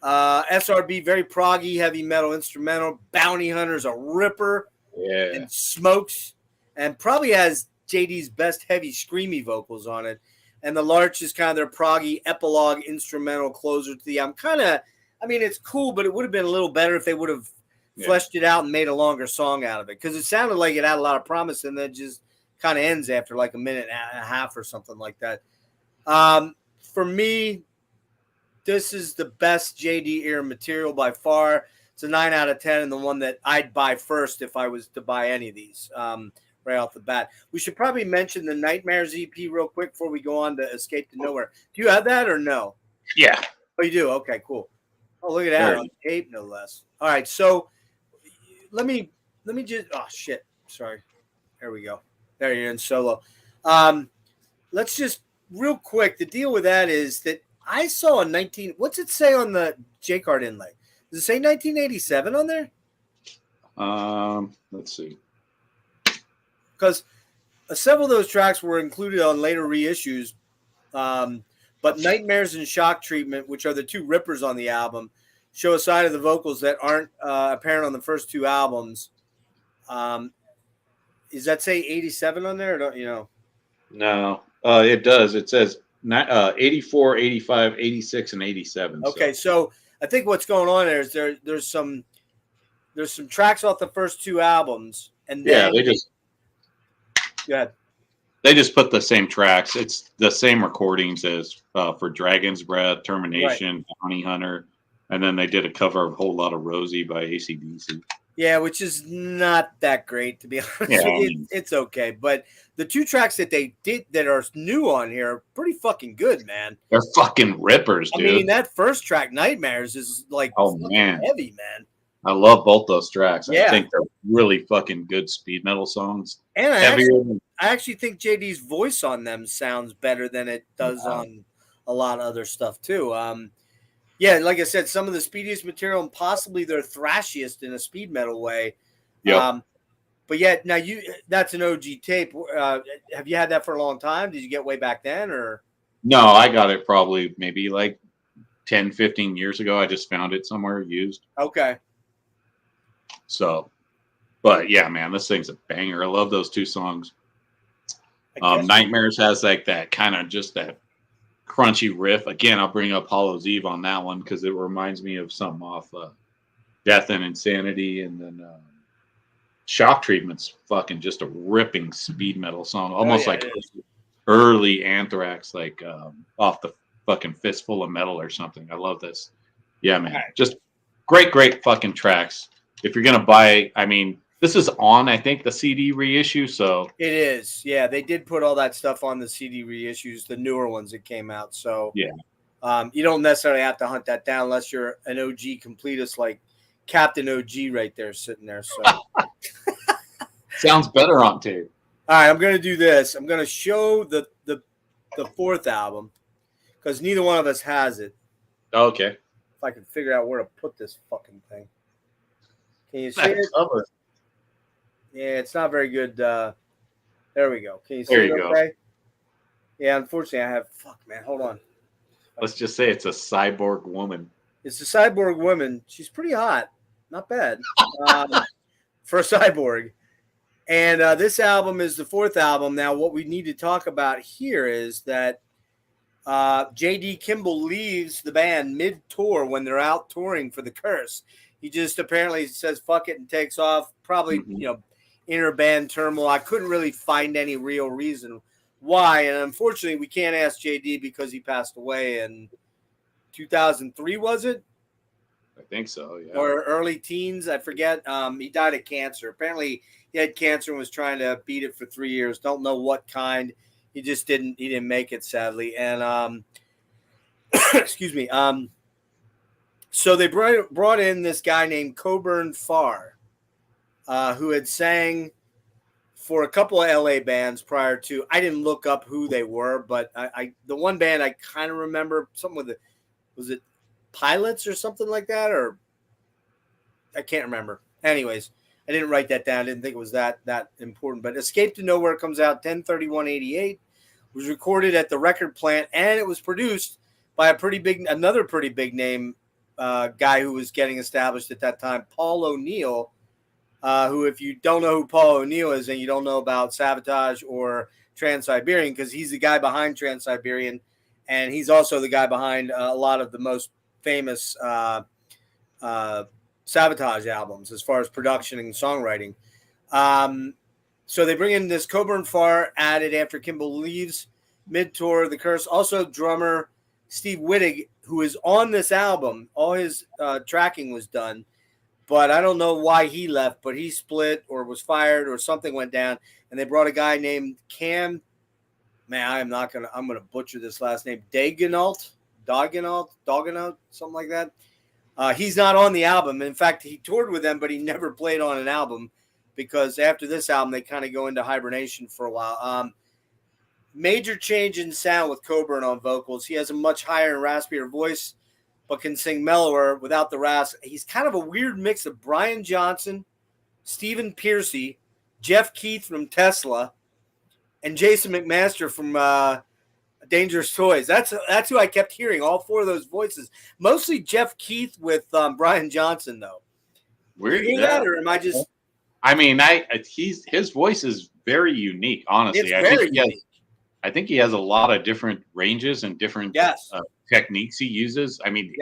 SRB, very proggy, heavy metal instrumental. Bounty Hunter's a ripper. Yeah. And Smokes, and probably has JD's best heavy screamy vocals on it. And the Larch is kind of their proggy epilogue instrumental closer to the album. It's cool, but it would have been a little better if they would have fleshed it out and made a longer song out of it, because it sounded like it had a lot of promise, and then just kind of ends after like a minute and a half or something like that. For me, this is the best JD era material by far. It's a 9 out of 10, and the one that I'd buy first if I was to buy any of these right off the bat. We should probably mention the Nightmares EP real quick before we go on to Escape to Nowhere. Do you have that or no? Yeah. Oh, you do? Okay, cool. Oh, look at that. On tape, no less. All right, so let me just – oh, shit. Sorry. There we go. There you're in solo. Let's just real quick. The deal with that is that I saw a what's it say on the J-Card inlay? Does it say 1987 on there? Let's see. Because several of those tracks were included on later reissues, but Nightmares and Shock Treatment, which are the two rippers on the album, show a side of the vocals that aren't apparent on the first two albums. Does that say 87 on there? Or don't you know? No, it does. It says 84, 85, 86, and 87. Okay, so I think what's going on there is there's some tracks off the first two albums, and then they just put the same tracks. It's the same recordings as for Dragon's Breath, Termination, Bounty Hunter, and then they did a cover of a whole lot of Rosie by AC/DC. Yeah, which is not that great, to be honest with you. It's okay. But the two tracks that they did that are new on here are pretty fucking good, man. They're fucking rippers, dude. I mean, that first track, Nightmares, is like heavy, man. I love both those tracks. I think they're really fucking good speed metal songs. And I actually think JD's voice on them sounds better than it does on a lot of other stuff, too. Yeah, like I said, some of the speediest material and possibly their thrashiest in a speed metal way. Yeah. But yeah, now that's an OG tape. Have you had that for a long time? Did you get way back then, or? No, I got it probably maybe like 10, 15 years ago. I just found it somewhere used. Okay. So, but yeah, man, this thing's a banger. I love those two songs. Nightmares has like that kind of just that crunchy riff. Again, I'll bring up Hollow's Eve on that one because it reminds me of something off Death and Insanity, and then Shock Treatment's fucking just a ripping speed metal song, almost like early Anthrax, like off the fucking Fistful of Metal or something. I love this. Yeah, man, just great fucking tracks. If you're gonna buy, I mean, this is on, I think, the CD reissue. So it is. Yeah, they did put all that stuff on the CD reissues, the newer ones that came out. So yeah, you don't necessarily have to hunt that down unless you're an OG completist like Captain OG right there sitting there. So Sounds better on tape. All right, I'm going to do this. I'm going to show the fourth album because neither one of us has it. Okay. If I can figure out where to put this fucking thing. Can you see it? Cover. Yeah, it's not very good. There we go. Can you see There it you okay? Go. Yeah, unfortunately, I have. Fuck, man. Hold on. Let's just say it's a cyborg woman. It's a cyborg woman. She's pretty hot. Not bad for a cyborg. And this album is the fourth album. Now, what we need to talk about here is that J.D. Kimball leaves the band mid-tour when they're out touring for The Curse. He just apparently says fuck it and takes off. Probably, inner band turmoil. I couldn't really find any real reason why. And unfortunately, we can't ask J.D. because he passed away in 2003, was it? I think so, yeah. Or early teens, I forget. He died of cancer. Apparently, he had cancer and was trying to beat it for 3 years. Don't know what kind. He just didn't make it, sadly. And excuse me. So they brought in this guy named Coburn Farr, who had sang for a couple of LA bands prior to. I didn't look up who they were, but the one band I kind of remember, something with was it Pilots or something like that, or I can't remember. Anyways, I didn't write that down. I didn't think it was that important. But Escape to Nowhere comes out 10/31/88. Was recorded at the record plant, and it was produced by another pretty big name guy who was getting established at that time, Paul O'Neill. Who, if you don't know who Paul O'Neill is, and you don't know about Sabotage or Trans-Siberian, because he's the guy behind Trans-Siberian, and he's also the guy behind a lot of the most famous Sabotage albums as far as production and songwriting. So they bring in this Coburn Farr, added after Kimball leaves mid-tour, The Curse. Also drummer Steve Wittig, who is on this album. All his tracking was done, but I don't know why he left, but he split or was fired or something went down, and they brought a guy named Cam. Man, I'm going to butcher this last name. Dagenalt, something like that. He's not on the album. In fact, he toured with them, but he never played on an album because after this album, they kind of go into hibernation for a while. Major change in sound with Coburn on vocals. He has a much higher and raspier voice, but can sing mellower without the rasp. He's kind of a weird mix of Brian Johnson, Stephen Pearcy, Jeff Keith from Tesla, and Jason McMaster from Dangerous Toys. That's who I kept hearing, all four of those voices. Mostly Jeff Keith with Brian Johnson, though. Weird. You hear that, or am I just... I mean, his voice is very unique, honestly. I think he has a lot of different ranges and different techniques he uses. I mean,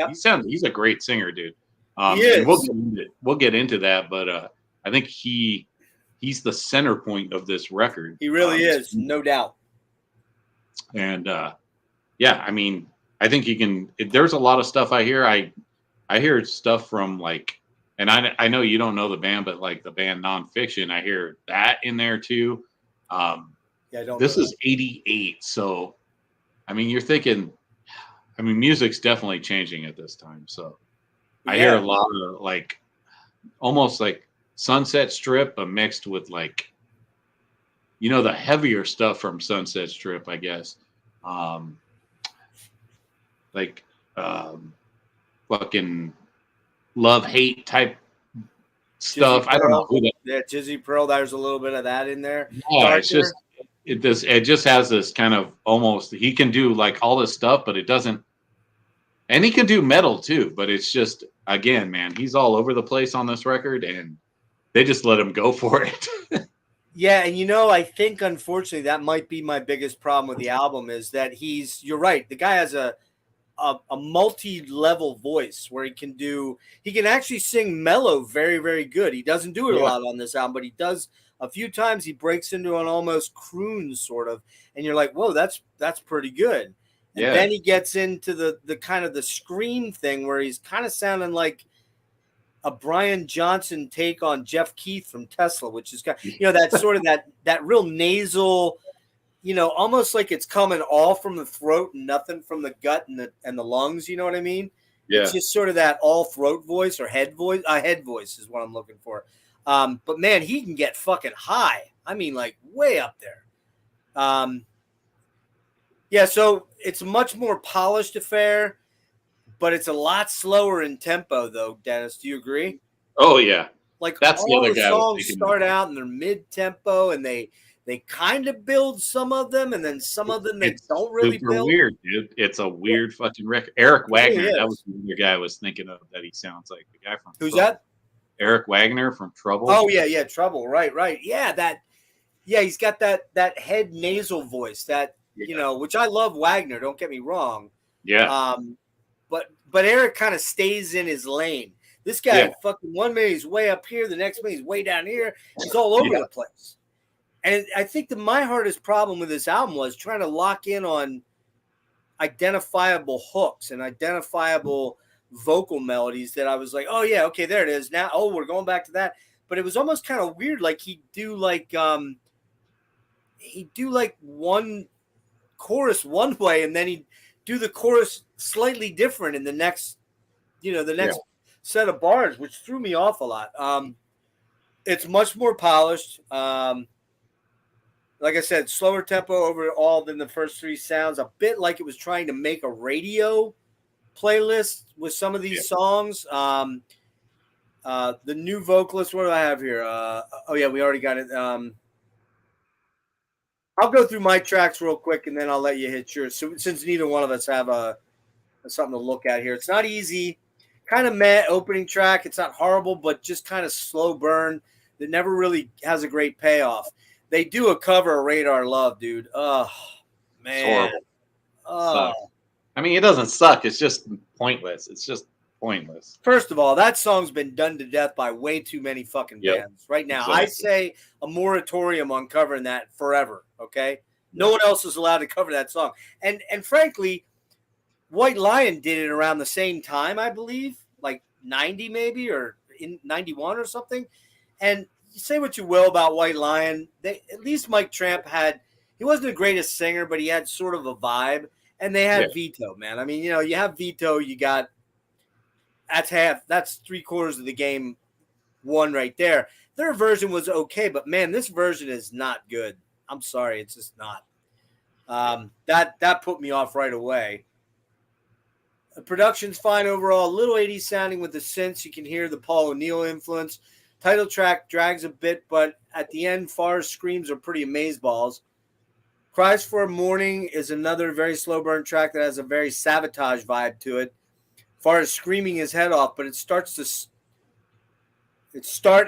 he's a great singer, dude. He is. And we'll get into that, but I think he's the center point of this record. He really is, no doubt. And I mean, I think he can. There's a lot of stuff I hear. I hear stuff from like, and I know you don't know the band, but like the band Nonfiction, I hear that in there too. This is 88, so I mean, you're thinking. I mean, music's definitely changing at this time. So I hear a lot of like, almost like Sunset Strip, but mixed with like, the heavier stuff from Sunset Strip, I guess. Fucking love-hate type stuff. I don't know who that. Yeah, Jizzy Pearl. There's a little bit of that in there. Yeah, it's just it just has this kind of almost. He can do like all this stuff, but it doesn't. And he can do metal too, but it's just, again, man, he's all over the place on this record, and they just let him go for it. Yeah, and I think unfortunately that might be my biggest problem with the album is that you're right, the guy has a multi-level voice where he can actually sing mellow very, very good. He doesn't do it a lot on this album, but he does a few times. He breaks into an almost croon sort of, and you're like, whoa, that's pretty good. And then he gets into the kind of the scream thing where he's kind of sounding like a Brian Johnson take on Jeff Keith from Tesla, which is kind of, that sort of that real nasal, almost like it's coming all from the throat and nothing from the gut and the lungs. You know what I mean? Yeah. It's just sort of that all throat voice or head voice. Head voice is what I'm looking for. But man, he can get fucking high. I mean, like way up there. Yeah, so it's a much more polished affair, but it's a lot slower in tempo, though. Dennis, do you agree? Oh yeah, like that's all the other the guy. songs start out and they're mid-tempo, and they kind of build some of them, and then some of them they don't really super build. Weird, dude. It's a weird fucking record. Eric Wagner, that was the other guy I was thinking of that he sounds like. The guy from Who's Trouble. that? Eric Wagner from Trouble. Oh yeah, Trouble. Right. Yeah, he's got that head nasal voice that which I love Wagner. Don't get me wrong. Yeah. But Eric kind of stays in his lane. This guy, fucking 1 minute he's way up here, the next minute he's way down here. He's all over the place. And I think that my hardest problem with this album was trying to lock in on identifiable hooks and identifiable vocal melodies that I was like, oh yeah, okay, there it is. Now, we're going back to that. But it was almost kind of weird. Like he'd do like one chorus one way, and then he'd do the chorus slightly different in the next, set of bars, which threw me off a lot. It's much more polished. Like I said, slower tempo overall than the first three sounds. A bit like it was trying to make a radio playlist with some of these songs. The new vocalist, what do I have here? We already got it. I'll go through my tracks real quick, and then I'll let you hit yours. So, since neither one of us have something to look at here, it's not easy. Kind of meh opening track. It's not horrible, but just kind of slow burn that never really has a great payoff. They do a cover of Radar Love, dude. Oh, man. Oh. I mean, it doesn't suck. It's just pointless. It's just pointless. First of all, that song's been done to death by way too many fucking bands right now. Exactly. I say a moratorium on covering that forever, okay? No one else is allowed to cover that song. And frankly, White Lion did it around the same time, I believe, like 90 maybe, or in 91 or something. And you say what you will about White Lion, at least Mike Tramp he wasn't the greatest singer, but he had sort of a vibe. And they had Vito, man. I mean, you have Vito, you got that's 3/4 of the game won right there. Their version was okay, but man, this version is not good. I'm sorry, it's just not. That put me off right away. The production's fine overall, a little 80s sounding with the synths. You can hear the Paul O'Neill influence. Title track drags a bit, but at the end, Farr's screams are pretty amazeballs. Cries for a Morning is another very slow burn track that has a very Sabotage vibe to it. Farr is screaming his head off, but it's start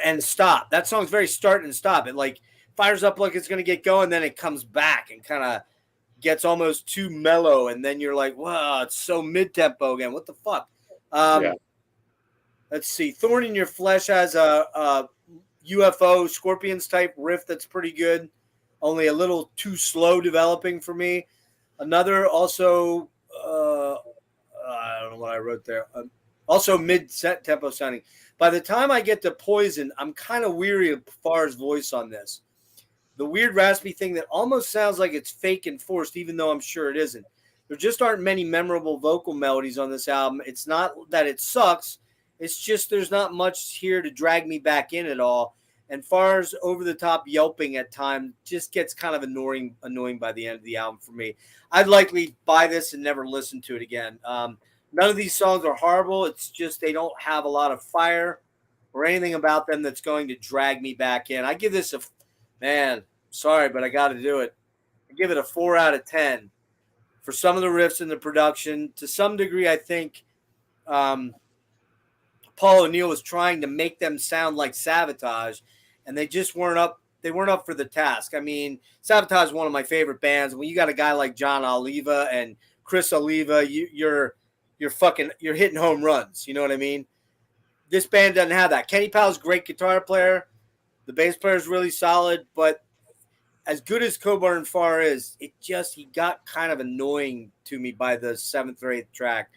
and stop. That song's very start and stop. It like fires up like it's going to get going, then it comes back and kind of gets almost too mellow, and then you're like, wow, it's so mid-tempo again. What the fuck? Let's see. Thorn in Your Flesh has a UFO Scorpions type riff that's pretty good, only a little too slow developing for me. Another also, I don't know what I wrote there. Also mid-tempo sounding. By the time I get to Poison, I'm kind of weary of Farr's voice on this. The weird raspy thing that almost sounds like it's fake and forced, even though I'm sure it isn't. There just aren't many memorable vocal melodies on this album. It's not that it sucks. It's just there's not much here to drag me back in at all. And Farr's over-the-top yelping at times just gets kind of annoying by the end of the album for me. I'd likely buy this and never listen to it again. None of these songs are horrible. It's just they don't have a lot of fire or anything about them that's going to drag me back in. I give this sorry, but I got to do it. I give it a 4 out of 10 for some of the riffs in the production. To some degree, I think Paul O'Neill was trying to make them sound like Sabotage, and they just weren't up. They weren't up for the task. I mean, Sabotage is one of my favorite bands. When you got a guy like John Oliva and Chris Oliva, you're hitting home runs. You know what I mean? This band doesn't have that. Kenny Powell's a great guitar player. The bass player is really solid, but as good as Coburn Farr is, he got kind of annoying to me by the 7th or 8th track.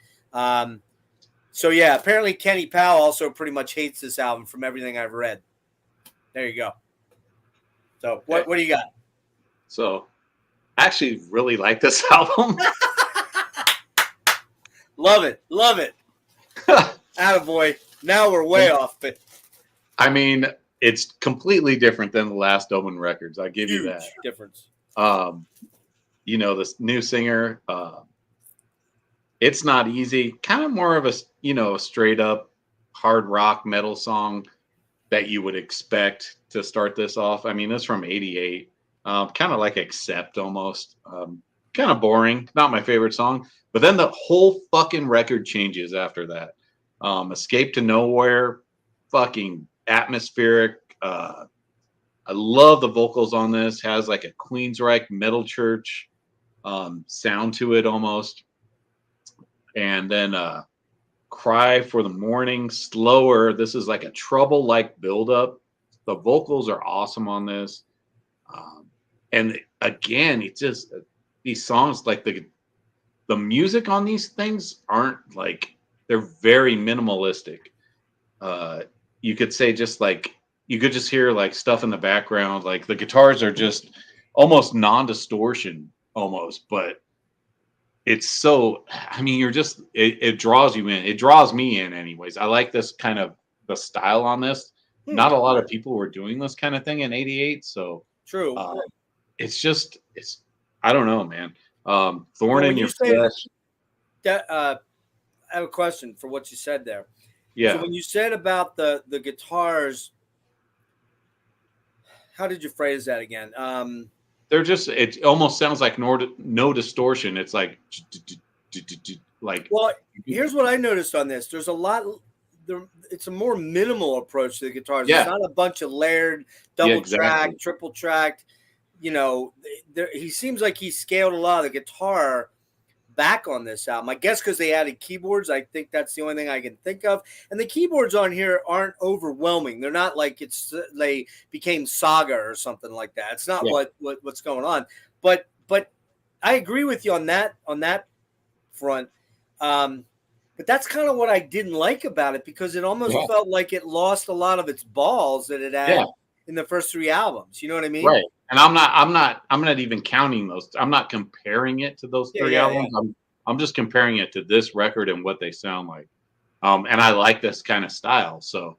So yeah, apparently Kenny Powell also pretty much hates this album from everything I've read. There you go. So what do you got? So I actually really like this album. Love it. Attaboy. Now we're way off. But I mean, it's completely different than the last Omen records. I give you that difference. You know, this new singer, it's not easy. Kind of more of a, you know, a straight up hard rock metal song that you would expect to start this off. I mean, it's from '88, kind of like Accept almost. Kind of boring, not my favorite song. But then the whole fucking record changes after that. Escape to Nowhere, fucking atmospheric. I love the vocals on this. Has like a Queensryche Metal Church sound to it almost. And then Cry for the Morning, slower. This is like a Trouble-like buildup. The vocals are awesome on this. And again, it's just these songs, like the music on these things aren't like, they're very minimalistic. You could say just like, you could just hear like stuff in the background. Like the guitars are just almost non-distortion almost, but it's so, I mean, you're just, it draws you in. It draws me in anyways. I like this kind of the style on this. Not a lot of people were doing this kind of thing in '88. So true. It's just, I don't know, man. Thorn in Your Flesh. I have a question for what you said there. Yeah. So when you said about the guitars, how did you phrase that again? They're just, it almost sounds like no distortion. It's like, well, here's what I noticed on this. There's a lot, it's a more minimal approach to the guitars. Yeah. It's not a bunch of layered, double track, triple tracked. You know, he seems like he scaled a lot of the guitar back on this album. I guess because they added keyboards. I think that's the only thing I can think of. And the keyboards on here aren't overwhelming. They're not like they became Saga or something like that. It's not what's going on. But I agree with you on that front. But that's kind of what I didn't like about it, because it almost felt like it lost a lot of its balls that it had in the first three albums. You know what I mean? Right. And I'm not even counting those. I'm not comparing it to those three albums. Yeah. I'm just comparing it to this record and what they sound like. And I like this kind of style. So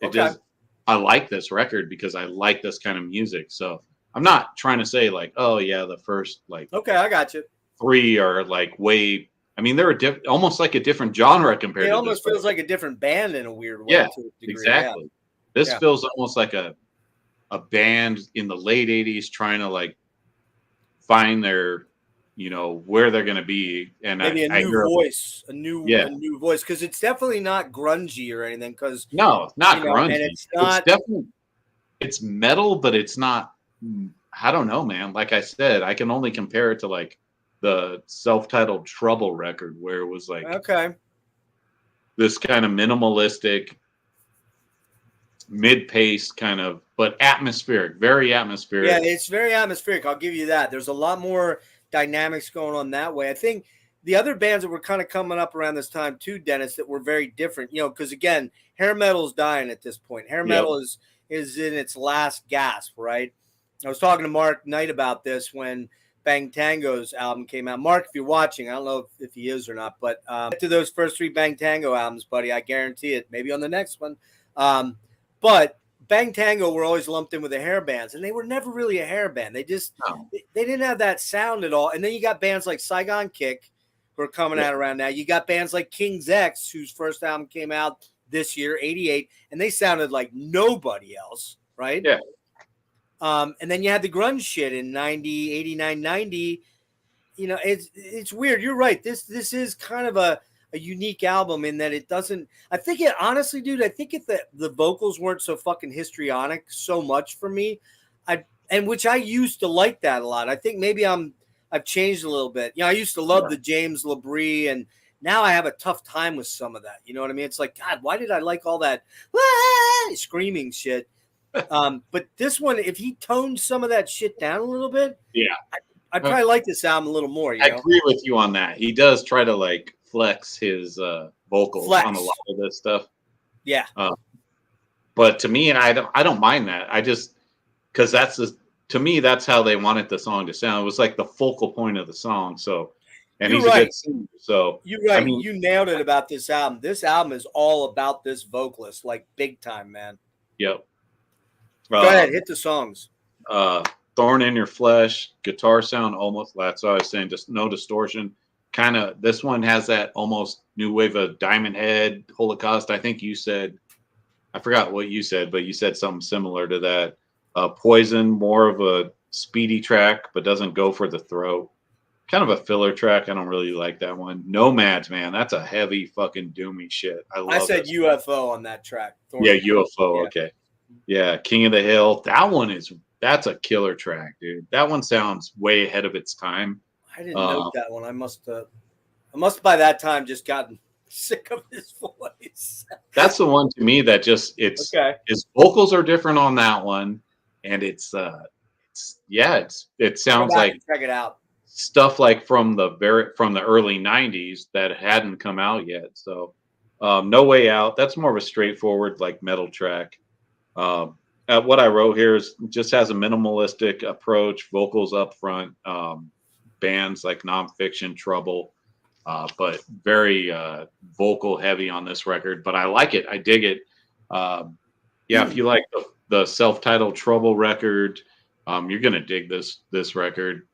I like this record because I like this kind of music. So I'm not trying to say like, oh yeah, the first like, I got you. Three are like way, I mean, they're almost like a different genre compared to this. It almost feels like a different band in a weird way. Yeah, exactly. Yeah. This feels almost like a band in the late '80s trying to like find their, you know, where they're going to be. And maybe a new voice, a new voice. Cause it's definitely not grungy or anything. Cause no, it's not grungy. And it's definitely, it's metal, but it's not, I don't know, man. Like I said, I can only compare it to like the self-titled Trouble record, where it was like, this kind of minimalistic, mid-paced kind of, but atmospheric, very atmospheric. Yeah, it's very atmospheric. I'll give you that. There's a lot more dynamics going on that way. I think the other bands that were kind of coming up around this time too, Dennis, that were very different, you know, because again, hair metal is dying at this point. Hair metal is in its last gasp, right? I was talking to Mark Knight about this when Bang Tango's album came out. Mark, if you're watching, I don't know if he is or not, but to those first three Bang Tango albums, buddy, I guarantee it. Maybe on the next one. But Bang Tango were always lumped in with the hair bands, and they were never really a hair band. They just they didn't have that sound at all. And then you got bands like Saigon Kick who are coming out around now. You got bands like King's X, whose first album came out this year, '88, and they sounded like nobody else, right? Yeah. And then you had the grunge shit in 90, 89, 90. You know, it's weird. You're right. This is kind of a unique album in that it doesn't, I think it honestly, dude, I think if the vocals weren't so fucking histrionic so much for me, which I used to like that a lot. I think maybe I've changed a little bit. You know, I used to love the James LaBrie, and now I have a tough time with some of that. You know what I mean? It's like, God, why did I like all that screaming shit? But this one, if he toned some of that shit down a little bit, I'd probably like this album a little more. I agree with you on that. He does try to like flex his vocals on a lot of this stuff. Yeah. But to me, I don't mind that. I just, because to me, that's how they wanted the song to sound. It was like the focal point of the song. So, and he's a good singer. So you're right. I mean, you nailed it about this album. This album is all about this vocalist, like big time, man. Yep. Go ahead, hit the songs. Thorn in Your Flesh, guitar sound almost. That's what I was saying. Just no distortion. Kind of. This one has that almost new wave of Diamond Head, Holocaust. I think you said. I forgot what you said, but you said something similar to that. Poison, more of a speedy track, but doesn't go for the throat. Kind of a filler track. I don't really like that one. Nomads, man, that's a heavy fucking doomy shit. I said UFO on that track. Yeah, UFO. Yeah. Okay. Yeah, King of the Hill. That's a killer track, dude. That one sounds way ahead of its time. I didn't know that one. I must by that time just gotten sick of his voice. That's the one to me that just his vocals are different on that one, and it sounds like check it out. Stuff like from the early 90s that hadn't come out yet. So No Way Out, that's more of a straightforward like metal track. What I wrote here is just has a minimalistic approach, vocals up front, bands like Nonfiction, Trouble, but very vocal heavy on this record. But I like it. I dig it. If you like the self-titled Trouble record, you're gonna dig this record.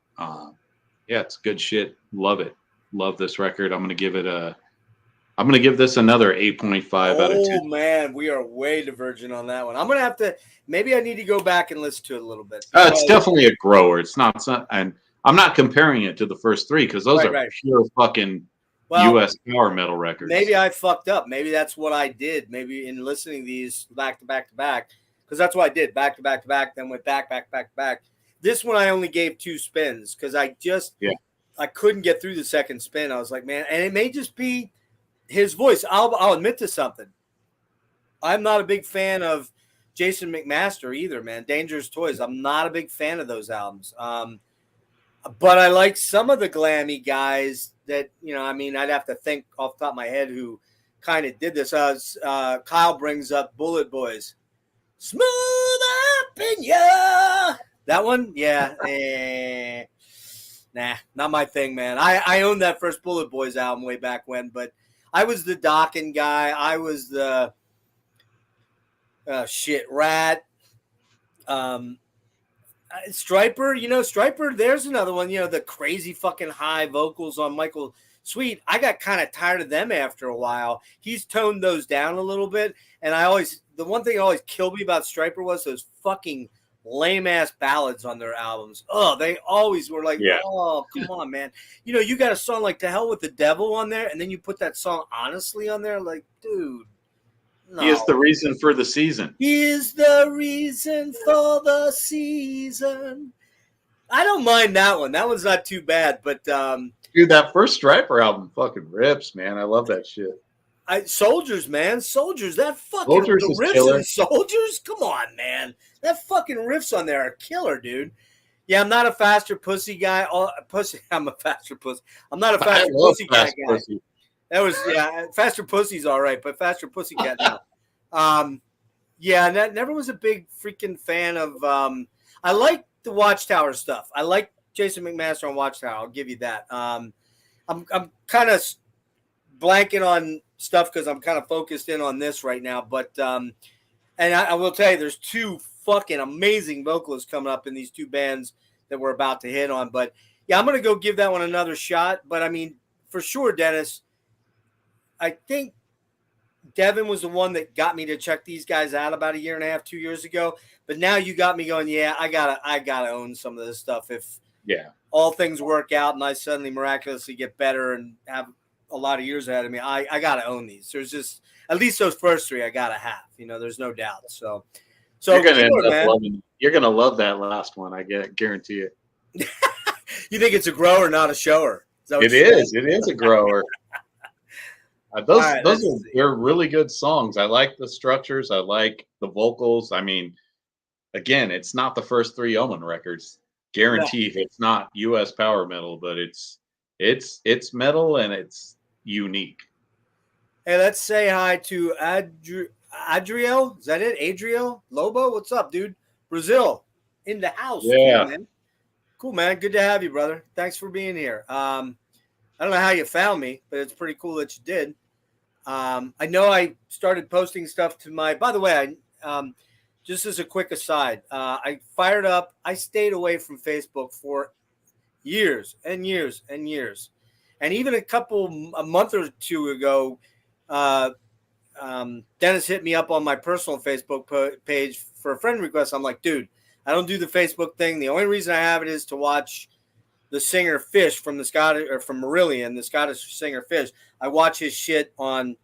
It's good shit. Love it. Love this record. I'm gonna give this another 8.5 out of 10. Oh man, we are way divergent on that one. I'm gonna have to. Maybe I need to go back and listen to it a little bit. It's definitely a grower. It's not, and I'm not comparing it to the first three because those are pure fucking U.S. power metal records. Maybe I fucked up. Maybe that's what I did. Maybe in listening to these back to back to back, because that's what I did. Back to back to back, then went back to back. This one I only gave 2 spins because I couldn't get through the second spin. I was like, man, and it may just be his voice. I'll admit to something. I'm not a big fan of Jason McMaster either, man. Dangerous Toys. I'm not a big fan of those albums. But I like some of the glammy guys that, I'd have to think off the top of my head who kind of did this. Kyle brings up Bullet Boys. Smooth up in ya. That one? Yeah. Nah, not my thing, man. I owned that first Bullet Boys album way back when, but I was the Dokken guy. I was the Rat. Striper, Striper, there's another one, the crazy fucking high vocals on Michael Sweet. I got kind of tired of them after a while. He's toned those down a little bit. And the one thing that always killed me about Striper was those fucking lame ass ballads on their albums. Oh, they always were like, oh, come on, man. You got a song like To Hell with the Devil on there, and then you put that song Honestly on there. Like, dude. No. He is the reason for the season. He is the reason for the season. I don't mind that one. That one's not too bad, but dude, that first Striper album fucking rips, man. I love that shit. Soldiers, man. Soldiers. That fucking Soldiers the riffs in Soldiers. Come on, man. That fucking riffs on there are killer, dude. Yeah, I'm not a faster pussy guy. I'm a faster pussy. I'm not a faster pussy guy. Pussy. That was faster pussy's all right, but faster pussycat now. Never was a big freaking fan of. I like the Watchtower stuff. I like Jason McMaster on Watchtower. I'll give you that. I'm kind of blanking on stuff because I'm kind of focused in on this right now. But and I will tell you, there's 2 fucking amazing vocalists coming up in these 2 bands that we're about to hit on. But yeah, I'm gonna go give that one another shot. But I mean, for sure, Dennis. I think Devin was the one that got me to check these guys out about 1.5 years, 2 years ago. But now you got me going, I gotta own some of this stuff. If all things work out and I suddenly miraculously get better and have a lot of years ahead of me, I gotta own these. There's just at least those first 3 I gotta have. There's no doubt. So you're gonna love that last one. I guarantee it. You think it's a grower, not a shower? It is a grower. They're really good songs. I like the structures. I like the vocals. I mean, again, it's not the first 3 Omen records. Guaranteed, it's not U.S. power metal, but it's metal and it's unique. Hey, let's say hi to Adriel. Is that it? Adriel Lobo. What's up, dude? Brazil in the house. Yeah, man. Cool, man. Good to have you, brother. Thanks for being here. I don't know how you found me, but it's pretty cool that you did. I know I started posting stuff to by the way, just as a quick aside, I fired up. I stayed away from Facebook for years and years and years. And even a month or two ago, Dennis hit me up on my personal Facebook page for a friend request. I'm like, dude, I don't do the Facebook thing. The only reason I have it is to watch the singer Fish from the Scottish, or from Marillion, the Scottish singer Fish. I watch his shit on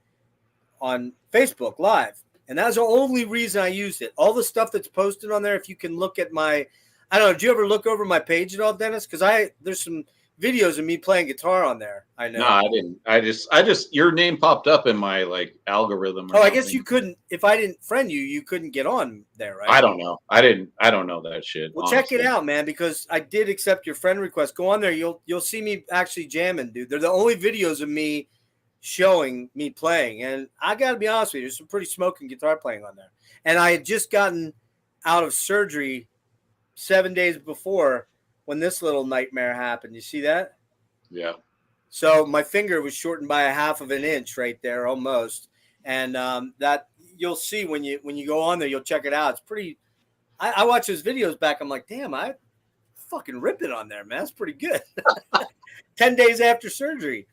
Facebook Live. And that's the only reason I used it. All the stuff that's posted on there, if you can look at my, I don't know, did you ever look over my page at all, Dennis? Because there's some videos of me playing guitar on there. I know. No, I didn't. I just your name popped up in my like algorithm. I guess you couldn't, if I didn't friend you, you couldn't get on there, right? I don't know. I don't know that shit. Well, honestly. Check it out, man, because I did accept your friend request. Go on there. You'll see me actually jamming, dude. They're the only videos of me showing me playing. And I got to be honest with you, there's some pretty smoking guitar playing on there. And I had just gotten out of surgery 7 days before when this little nightmare happened. You see that? Yeah. So my finger was shortened by 1/2 of an inch right there, almost. And that you'll see when you go on there, you'll check it out. It's pretty. I watch those videos back. I'm like, damn, I fucking rip it on there, man. That's pretty good. 10 days after surgery.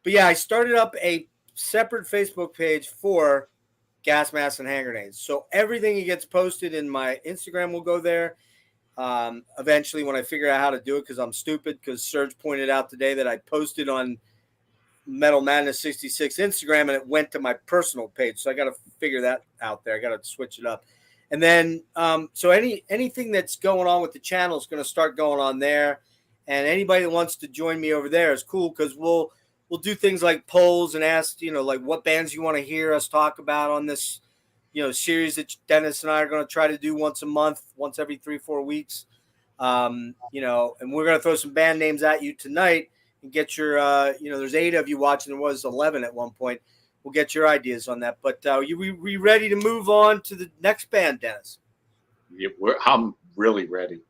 But yeah, I started up a separate Facebook page for Gas Masks and Hand Grenades. So everything that gets posted in my Instagram will go there. Eventually, when I figure out how to do it, because I'm stupid, because Serge pointed out today that I posted on Metal Madness 66 Instagram and it went to my personal page. So I got to figure that out there. I got to switch it up. And then, so anything that's going on with the channel is going to start going on there. And anybody that wants to join me over there is cool, because we'll do things like polls and ask, like what bands you want to hear us talk about on this, series that Dennis and I are going to try to do once a month, once every 3-4 weeks. And we're going to throw some band names at you tonight and get your, there's 8 of you watching. There was 11 at one point. We'll get your ideas on that. But we ready to move on to the next band, Dennis? Yeah, I'm really ready.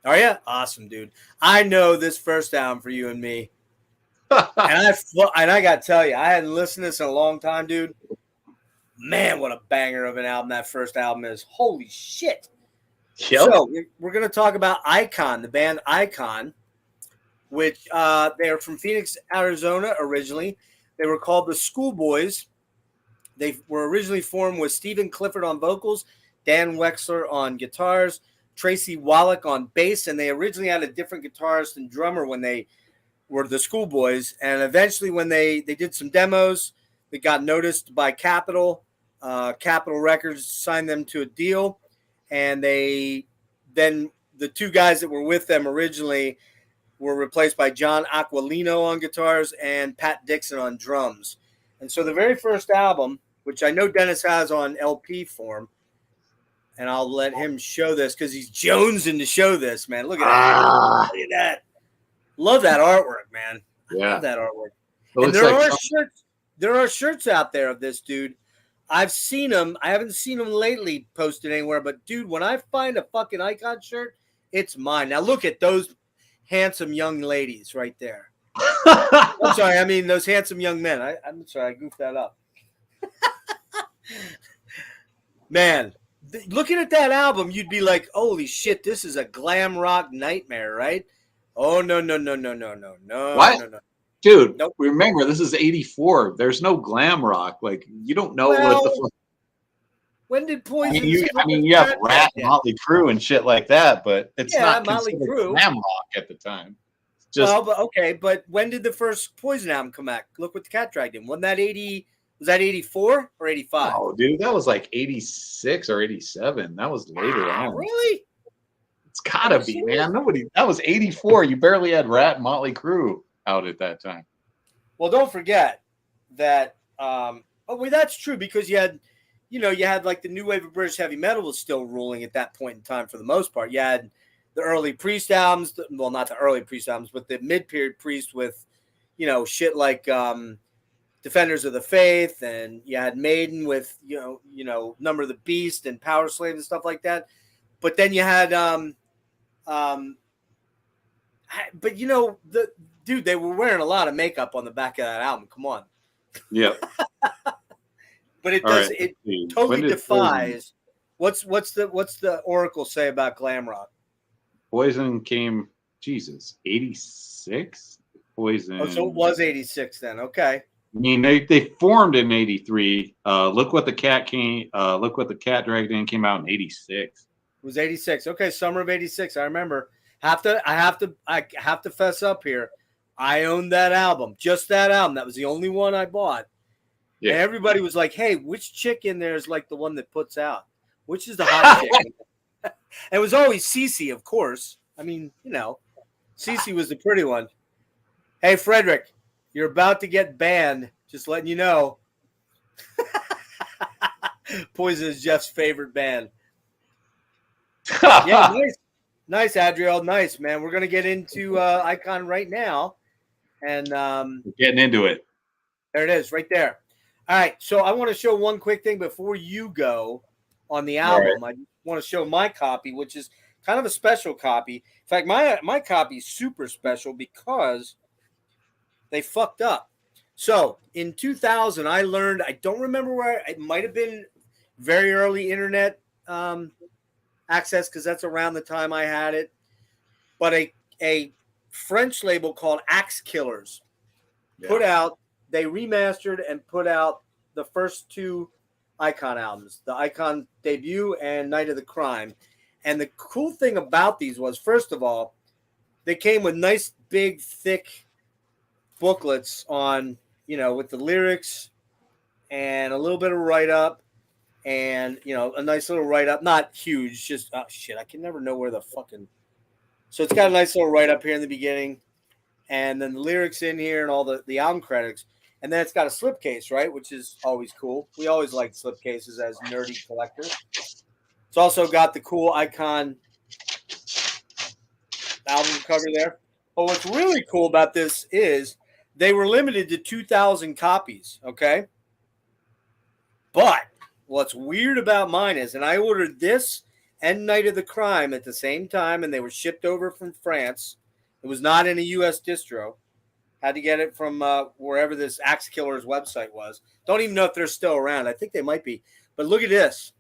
Are you? Awesome, dude. I know this first album for you and me. And I got to tell you, I hadn't listened to this in a long time, dude. Man, what a banger of an album that first album is. Holy shit. Yep. So we're going to talk about Icon, the band Icon, which they are from Phoenix, Arizona originally. They were called the Schoolboys. They were originally formed with Stephen Clifford on vocals, Dan Wexler on guitars, Tracy Wallach on bass, and they originally had a different guitarist and drummer when they were the Schoolboys. And eventually when they did some demos, they got noticed by Capitol. Capitol Records signed them to a deal. And then the 2 guys that were with them originally were replaced by John Aquilino on guitars and Pat Dixon on drums. And so the very first album, which I know Dennis has on LP form, and I'll let him show this because he's jonesing to show this, man. Look at that. Look at that. Love that artwork, man. Yeah. I love that artwork. And there are shirts out there of this dude. I've seen them. I haven't seen them lately posted anywhere, but dude, when I find a fucking Icon shirt, it's mine. Now look at those handsome young ladies right there. I'm sorry. I mean, those handsome young men. I'm sorry. I goofed that up. Man, looking at that album, you'd be like, holy shit, this is a glam rock nightmare, right? Oh, no. What? No. Dude, nope. Remember, this is 84. There's no glam rock. Like, you don't know what the fuck. When did Poison? I mean, you have Rat, Motley Crue, and shit like that, but it's not considered glam rock at the time. But when did the first Poison album come out? Look what the Cat Dragged in. Wasn't that 80? Was that 84 or 85? Oh, dude, that was like 86 or 87. That was later on. Really? It's gotta be, man. That was 84. You barely had Rat and Motley Crue out at that time. Well, don't forget that. That's true, because you had like the new wave of British heavy metal was still ruling at that point in time for the most part. You had the early Priest albums, well, not the early Priest albums, but the mid-period Priest with, shit like Defenders of the Faith, and you had Maiden with, Number of the Beast and Power Slave and stuff like that. But then you had, dude, they were wearing a lot of makeup on the back of that album. Come on. Yeah. But it does. Right. It totally defies What's the Oracle say about glam rock? Poison came, Jesus, 86? Poison. Oh, so it was 86 then. Okay. I mean, they formed in 83. Look what the cat dragged in came out in 86. It was 86. Okay, summer of 86. I remember. I have to fess up here. I owned that album. Just that album. That was the only one I bought. Yeah. And everybody was like, "Hey, which chick in there is like the one that puts out? Which is the hot chick?" And it was always Cece, of course. I mean, Cece was the pretty one. Hey, Frederick, you're about to get banned. Just letting you know. Poison is Jeff's favorite band. Yeah, nice, Adriel. Nice, man. We're gonna get into Icon right now, and we're getting into it. There it is, right there. All right, so I want to show one quick thing before you go on the album. Right. I want to show my copy, which is kind of a special copy. In fact, my copy is super special because they fucked up. So in 2000, I learned. I don't remember where. It might have been very early internet access because that's around the time I had it. But a French label called Axe Killers put out. They remastered and put out the first two Icon albums, the Icon Debut and Night of the Crime. And the cool thing about these was, first of all, they came with nice, big, thick booklets on, with the lyrics and a little bit of write-up and, a nice little write-up. Not huge, just, oh, shit, I can never know where the fucking... So it's got a nice little write-up here in the beginning and then the lyrics in here and all the album credits. And then it's got a slipcase, right, which is always cool. We always like slipcases as nerdy collectors. It's also got the cool Icon album cover there. But what's really cool about this is they were limited to 2,000 copies, okay? But what's weird about mine is, and I ordered this and Night of the Crime at the same time, and they were shipped over from France. It was not in a U.S. distro. Had to get it from wherever this Axe Killers website was. Don't even know if they're still around. I think they might be. But look at this.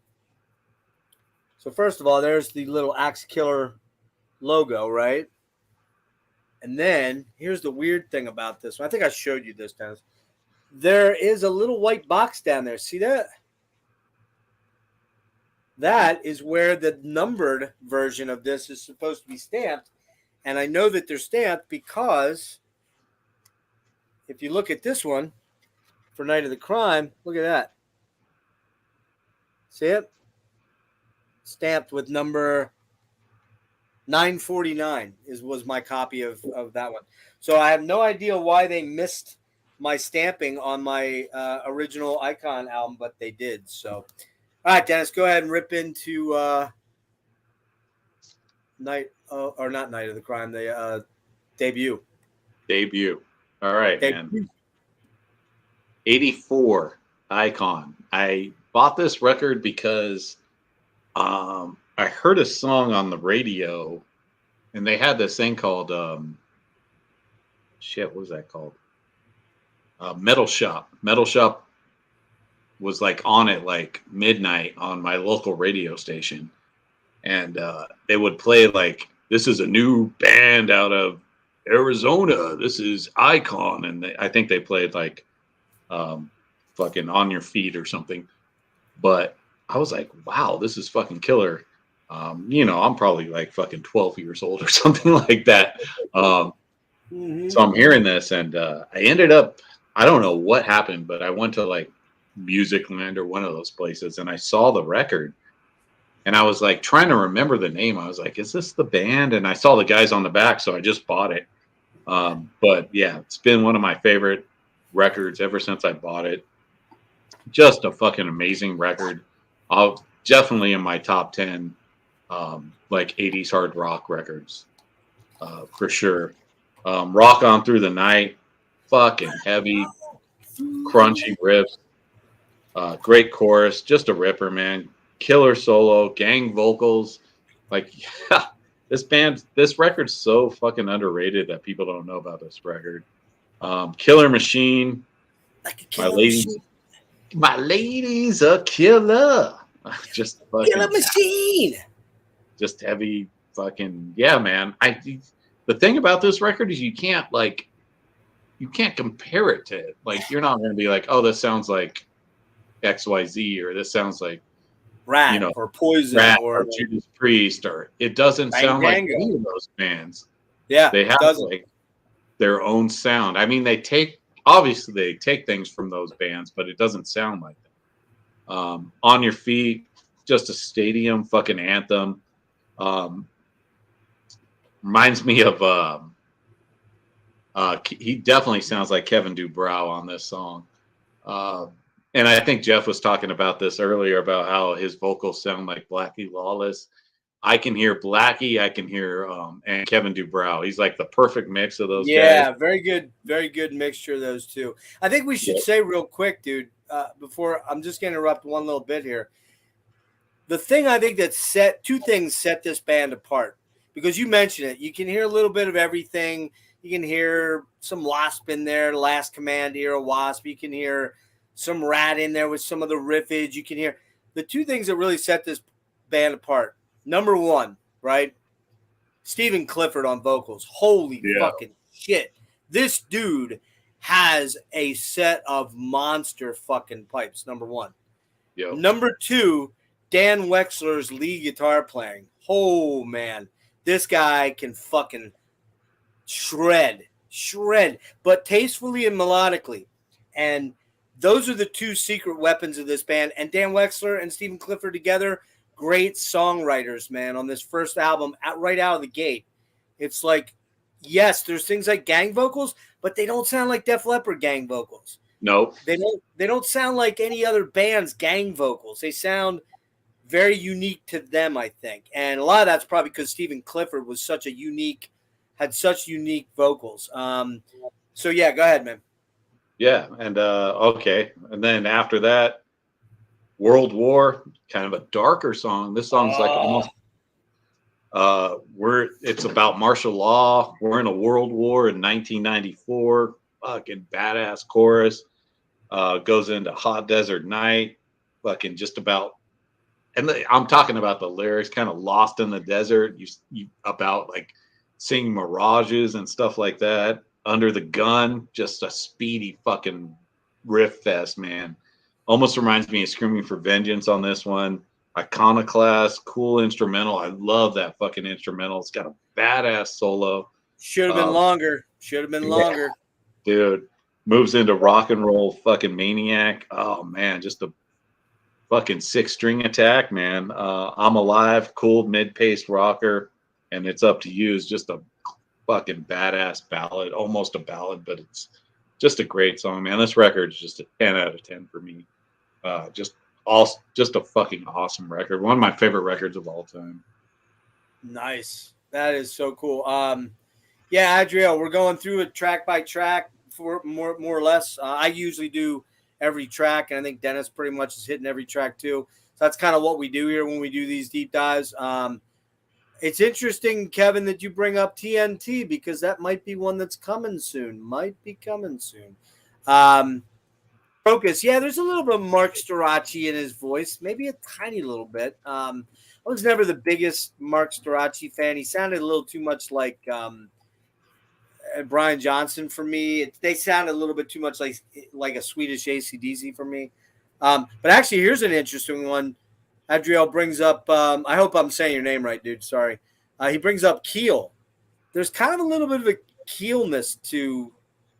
So first of all, there's the little Axe Killer logo, right? And then here's the weird thing about this one. I think I showed you this, Dennis. There is a little white box down there. See that? That is where the numbered version of this is supposed to be stamped. And I know that they're stamped because... if you look at this one for Night of the Crime, look at that. See it? Stamped with number 949 was my copy of that one. So I have no idea why they missed my stamping on my original Icon album, but they did. So, all right, Dennis, go ahead and rip into Night or not Night of the Crime, the debut. Debut. All right, man. 84 Icon. I bought this record because I heard a song on the radio, and they had this thing called what was that called? Metal Shop. Metal Shop was like on at like midnight on my local radio station, and they would play like, this is a new band out of Arizona, this is Icon, and I think they played like fucking On Your Feet or something. But I was like, wow, this is fucking killer. I'm probably like fucking 12 years old or something like that. So I'm hearing this, and I ended up, I don't know what happened, but I went to like Musicland or one of those places, and I saw the record, and I was like trying to remember the name. I was like, is this the band? And I saw the guys on the back, so I just bought it. But yeah, it's been one of my favorite records ever since I bought it. Just a fucking amazing record. Definitely in my top 10 like 80s hard rock records for sure. Rock On Through the Night, fucking heavy, crunchy riffs, great chorus, just a ripper, man. Killer solo, gang vocals, like yeah. This record's so fucking underrated that people don't know about this record. Killer Machine. Like a killer machine. My lady's a killer. Just fucking Killer Machine. Just heavy fucking man. The thing about this record is you can't compare it to it. Like you're not going to be like, oh, this sounds like XYZ or this sounds like Rat or Poison Rat or Judas Priest, or it doesn't sound like any of those bands. Yeah, they have like their own sound. I mean, they take things from those bands, but it doesn't sound like them. On Your Feet, just a stadium fucking anthem. Reminds me of he definitely sounds like Kevin Dubrow on this song. And I think Jeff was talking about this earlier about how his vocals sound like Blackie Lawless. I can hear Blackie, I can hear and Kevin Dubrow. He's like the perfect mix of those guys. Yeah, very good mixture of those two. I think we should say real quick, dude, before I'm just going to interrupt one little bit here. The thing I think two things set this band apart, because you mentioned it. You can hear a little bit of everything. You can hear some Wasp in there, Last Command era Wasp. You can hear some Rat in there with some of the riffage. You can hear the two things that really set this band apart. Number one, right? Stephen Clifford on vocals. Holy fucking shit. This dude has a set of monster fucking pipes, number one. Yo. Number two, Dan Wexler's lead guitar playing. Oh, man. This guy can fucking shred, but tastefully and melodically. And those are the two secret weapons of this band. And Dan Wexler and Stephen Clifford together, great songwriters, man, on this first album, right out of the gate. It's like, yes, there's things like gang vocals, but they don't sound like Def Leppard gang vocals. No. They don't sound like any other band's gang vocals. They sound very unique to them, I think. And a lot of that's probably because Stephen Clifford was had such unique vocals. So yeah, go ahead, man. Yeah, and okay. And then after that, World War, kind of a darker song. This song's like almost it's about martial law. We're in a world war in 1994. Fucking badass chorus. Goes into Hot Desert Night. Fucking just about, and I'm talking about the lyrics, kind of lost in the desert. You about like seeing mirages and stuff like that. Under the Gun, just a speedy fucking riff fest, man. Almost reminds me of Screaming for Vengeance on this one. Iconoclast, cool instrumental. I love that fucking instrumental. It's got a badass solo. Should have been longer. Dude, moves into Rock and Roll fucking Maniac. Oh, man, just a fucking 6-string attack, man. I'm Alive, cool mid-paced rocker, and It's Up to You is just a fucking badass ballad, almost a ballad, but it's just a great song, man. This record's just a 10 out of 10 for me. Just a fucking awesome record. One of my favorite records of all time. Nice. That is so cool. Yeah, Adriel, we're going through it track by track for more or less. I usually do every track, and I think Dennis pretty much is hitting every track too. So that's kind of what we do here when we do these deep dives. It's interesting, Kevin, that you bring up TNT, because that might be one that's coming soon. Focus. Yeah, there's a little bit of Mark Storace in his voice, maybe a tiny little bit. I was never the biggest Mark Storace fan. He sounded a little too much like Brian Johnson for me. They sounded a little bit too much like a Swedish AC/DC for me. But actually, here's an interesting one. Adriel brings up, I hope I'm saying your name right, dude. Sorry. He brings up Keel. There's kind of a little bit of a Keelness to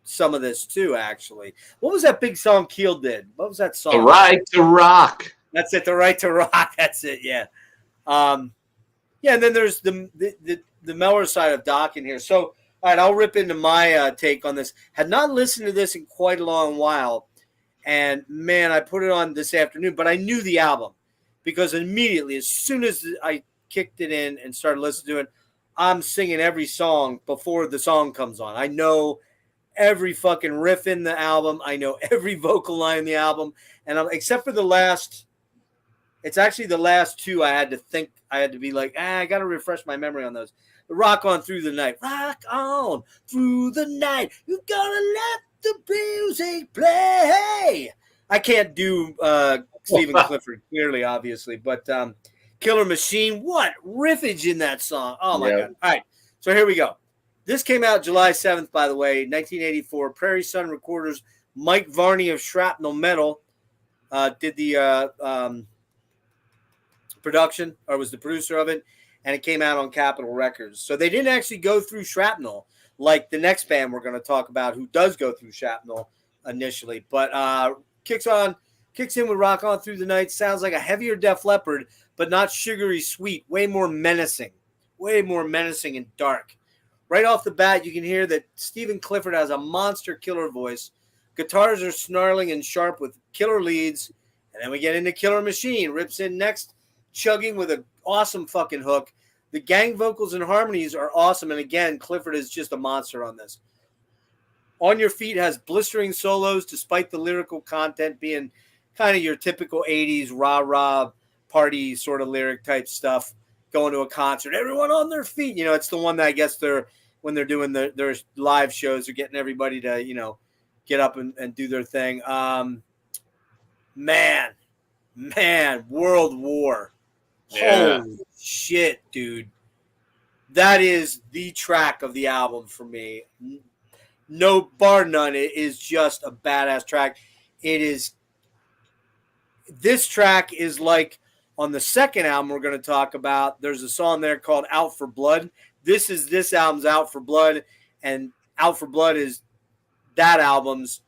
some of this too, actually. What was that big song Keel did? What was that song? The Right to Rock. That's it. The Right to Rock. That's it. Yeah. Yeah. And then there's the Mellor side of Doc in here. So, all right, I'll rip into my take on this. Had not listened to this in quite a long while. And man, I put it on this afternoon, but I knew the album. Because immediately, as soon as I kicked it in and started listening to it, I'm singing every song before the song comes on. I know every fucking riff in the album. I know every vocal line in the album. And except for it's actually the last two I had to be like, I got to refresh my memory on those. Rock On Through the Night. Rock on through the night. You gotta let the music play. I can't do Stephen Clifford, clearly, obviously. But Killer Machine, what riffage in that song. Oh, my God. All right, so here we go. This came out July 7th, by the way, 1984. Prairie Sun Recorders. Mike Varney of Shrapnel Metal did the production, or was the producer of it, and it came out on Capitol Records. So they didn't actually go through Shrapnel like the next band we're going to talk about, who does go through Shrapnel initially. But kicks in with Rock On Through the Night. Sounds like a heavier Def Leppard, but not sugary sweet. Way more menacing and dark. Right off the bat, you can hear that Stephen Clifford has a monster killer voice. Guitars are snarling and sharp with killer leads. And then we get into Killer Machine. Rips in next, chugging with an awesome fucking hook. The gang vocals and harmonies are awesome. And again, Clifford is just a monster on this. On Your Feet has blistering solos, despite the lyrical content being kind of your typical 80s rah-rah party sort of lyric type stuff. Going to a concert, everyone on their feet. You know, it's the one that I guess when they're doing their live shows, they're getting everybody to, you know, get up and do their thing. Man, World War. Yeah. Holy shit, dude. That is the track of the album for me. No, bar none. It is just a badass track. This track is like on the second album we're going to talk about. There's a song there called Out for Blood. This album's Out for Blood, and Out for Blood is that album's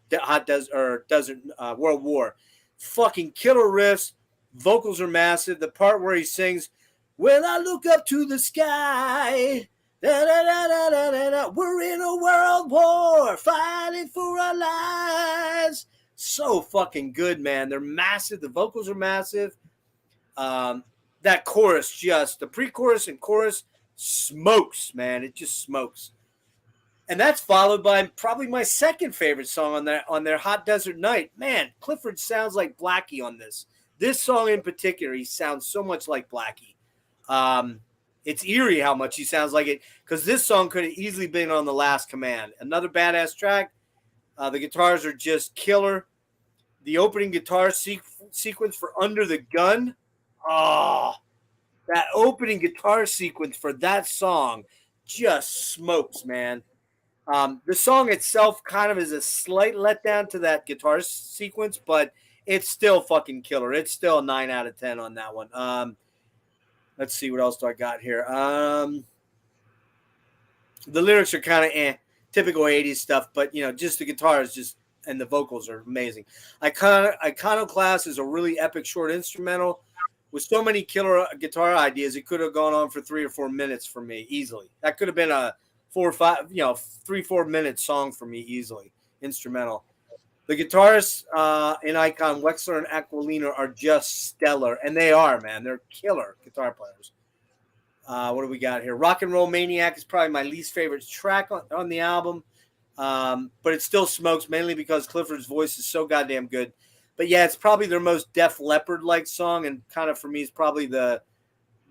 World War. Fucking killer riffs. Vocals are massive. The part where he sings, "When I look up to the sky, da, da, da, da, da, da, da, we're in a world war, fighting for our lives." So fucking good, man. They're massive. The vocals are massive. That chorus, just the pre-chorus and chorus, smokes, man. It just smokes. And that's followed by probably my second favorite song on their Hot Desert Night. Man, Clifford sounds like Blackie on this. This song in particular, he sounds so much like Blackie. It's eerie how much he sounds like it, because this song could have easily been on The Last Command. Another badass track. The guitars are just killer. The opening guitar sequence for Under the Gun. Oh, that opening guitar sequence for that song just smokes, man. The song itself kind of is a slight letdown to that guitar sequence, but it's still fucking killer. It's still a 9 out of 10 on that one. Let's see, what else do I got here? The lyrics are kind of typical 80s stuff, but, you know, just the guitars and the vocals are amazing. Iconoclast is a really epic short instrumental with so many killer guitar ideas. It could have gone on for 3 or 4 minutes for me easily. That could have been a 4 or 5, 3-4 minute song for me easily, instrumental. The guitarists in Icon, Wexler and Aquilina, are just stellar, and they are, man. They're killer guitar players. What do we got here? Rock and Roll Maniac is probably my least favorite track on the album, but it still smokes, mainly because Clifford's voice is so goddamn good. But yeah, it's probably their most Def Leppard-like song, and kind of for me, it's probably the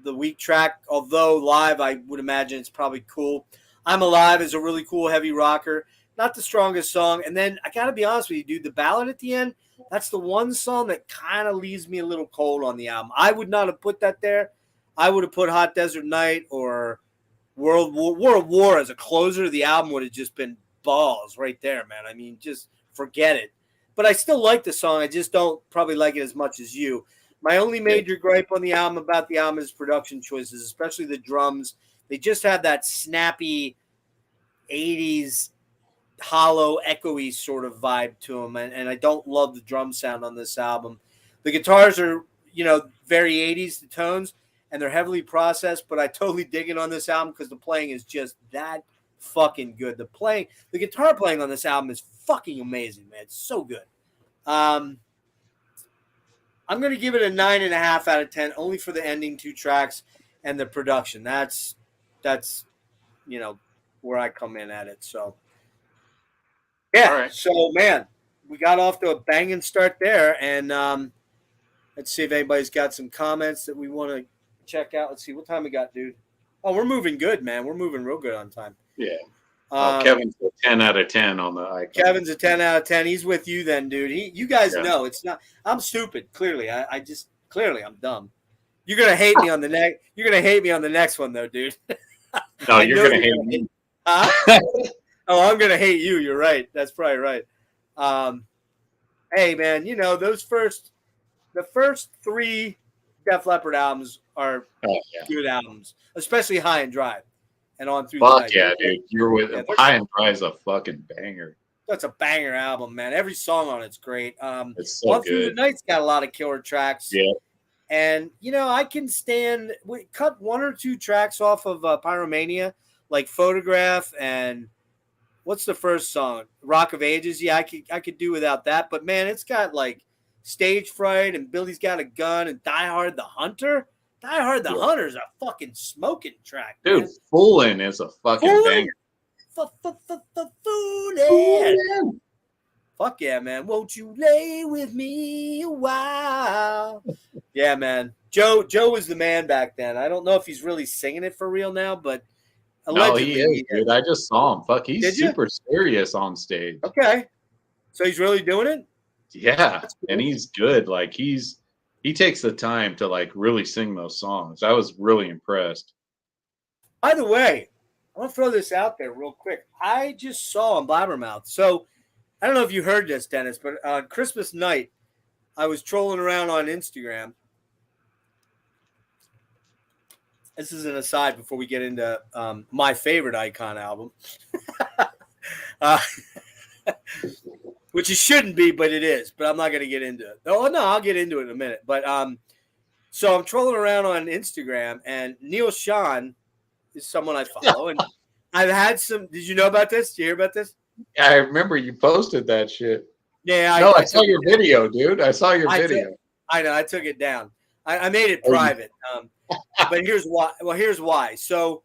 weak track. Although live, I would imagine it's probably cool. I'm Alive is a really cool heavy rocker. Not the strongest song. And then I got to be honest with you, dude, the ballad at the end, that's the one song that kind of leaves me a little cold on the album. I would not have put that there. I would have put Hot Desert Night or World War as a closer. The album would have just been balls right there, man. I mean, just forget it. But I still like the song. I just don't probably like it as much as you. My only major gripe on the album about the album is production choices, especially the drums. They just have that snappy 80s hollow, echoey sort of vibe to them, and I don't love the drum sound on this album. The guitars are, very 80s, the tones, and they're heavily processed, but I totally dig it on this album because the playing is just that fucking good. The guitar playing on this album is fucking amazing, man. It's so good. I'm going to give it a 9.5 out of 10, only for the ending 2 tracks and the production. That's where I come in at it. So, yeah. Right. So, man, we got off to a banging start there. And let's see if anybody's got some comments that we want to check out. Let's see what time we got, dude. Oh, we're moving good, man. We're moving real good on time. Yeah. Kevin's a 10 out of 10 on the icon. Kevin's a 10 out of 10. He's with you then, dude. You guys know it's not. I'm stupid. Clearly, clearly I'm dumb. You're gonna hate me on the next. You're gonna hate me on the next one, though, dude. No, you're gonna hate me. Oh, I'm gonna hate you. You're right. That's probably right. Hey, man, the first 3 Def Leppard albums are good albums, especially High and Dry, and on through the night. Yeah, dude. You're with High and Dry is a fucking banger. That's a banger album, man. Every song on it's great. It's so on through the night's got a lot of killer tracks. Yeah. And I can stand. We cut 1 or 2 tracks off of Pyromania, like Photograph and what's the first song? Rock of Ages. Yeah, I could do without that. But man, it's got like Stage Fright and Billy's Got a Gun and Die Hard the Hunter. Die Hard the Hunter is a fucking smoking track, dude. Foolin' is a fucking banger. Foolin'. Fuck yeah, man. Won't you lay with me a while? Yeah, man. Joe was the man back then. I don't know if he's really singing it for real now, but allegedly. No, he is, dude. I just saw him. Fuck, he's super serious on stage. Okay. So he's really doing it? Yeah. And he's good. Like he takes the time to like really sing those songs. I was really impressed. By the way, I want to throw this out there real quick. I just saw on Blabbermouth. So I don't know if you heard this, Dennis, but on Christmas night, I was trolling around on Instagram. This is an aside before we get into my favorite Icon album, which it shouldn't be, but it is. But I'm not going to get into it. Oh, no, I'll get into it in a minute. But so I'm trolling around on Instagram, and Neil Sean is someone I follow. And I've had some – did you know about this? Did you hear about this? I remember you posted that shit. Yeah, I saw your video, dude. I saw your video. I know. I took it down. I made it private. But here's why. Well, here's why. So,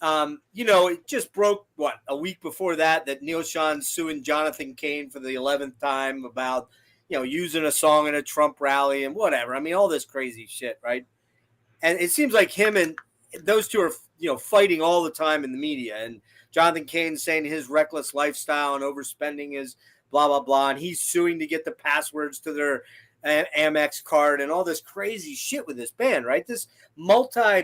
it just broke a week before that Neil Sean's suing Jonathan Cain for the 11th time about using a song in a Trump rally and whatever. I mean, all this crazy shit, right? And it seems like him and those two are fighting all the time in the media, and Jonathan Cain saying his reckless lifestyle and overspending is blah, blah, blah. And he's suing to get the passwords to their Amex card and all this crazy shit with this band, right? This multi,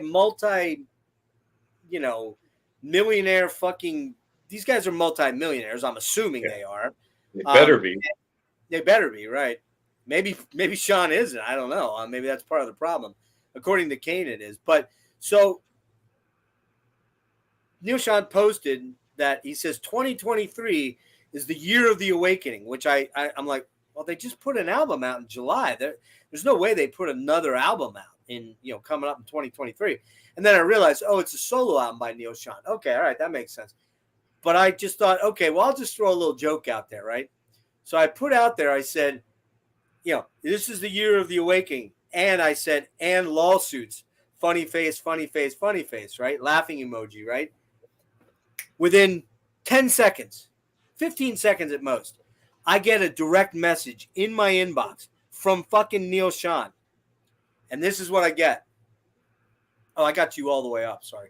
millionaire fucking – these guys are multi-millionaires. I'm assuming they are. They better be. They better be, right. Maybe Sean isn't. I don't know. Maybe that's part of the problem. According to Cain, it is. But so – Neil Sean posted that he says 2023 is the year of the awakening, which I'm like, well, they just put an album out in July. There's no way they put another album out in coming up in 2023. And then I realized, it's a solo album by Neil Sean. Okay, all right, that makes sense. But I just thought, okay, well, I'll just throw a little joke out there, right? So I put out there, I said, this is the year of the awakening, and I said, and lawsuits, funny face, funny face, funny face, right? Laughing emoji, right? Within 10 seconds, 15 seconds at most, I get a direct message in my inbox from fucking Neil Sean. And this is what I get. Oh, I got you all the way up. Sorry.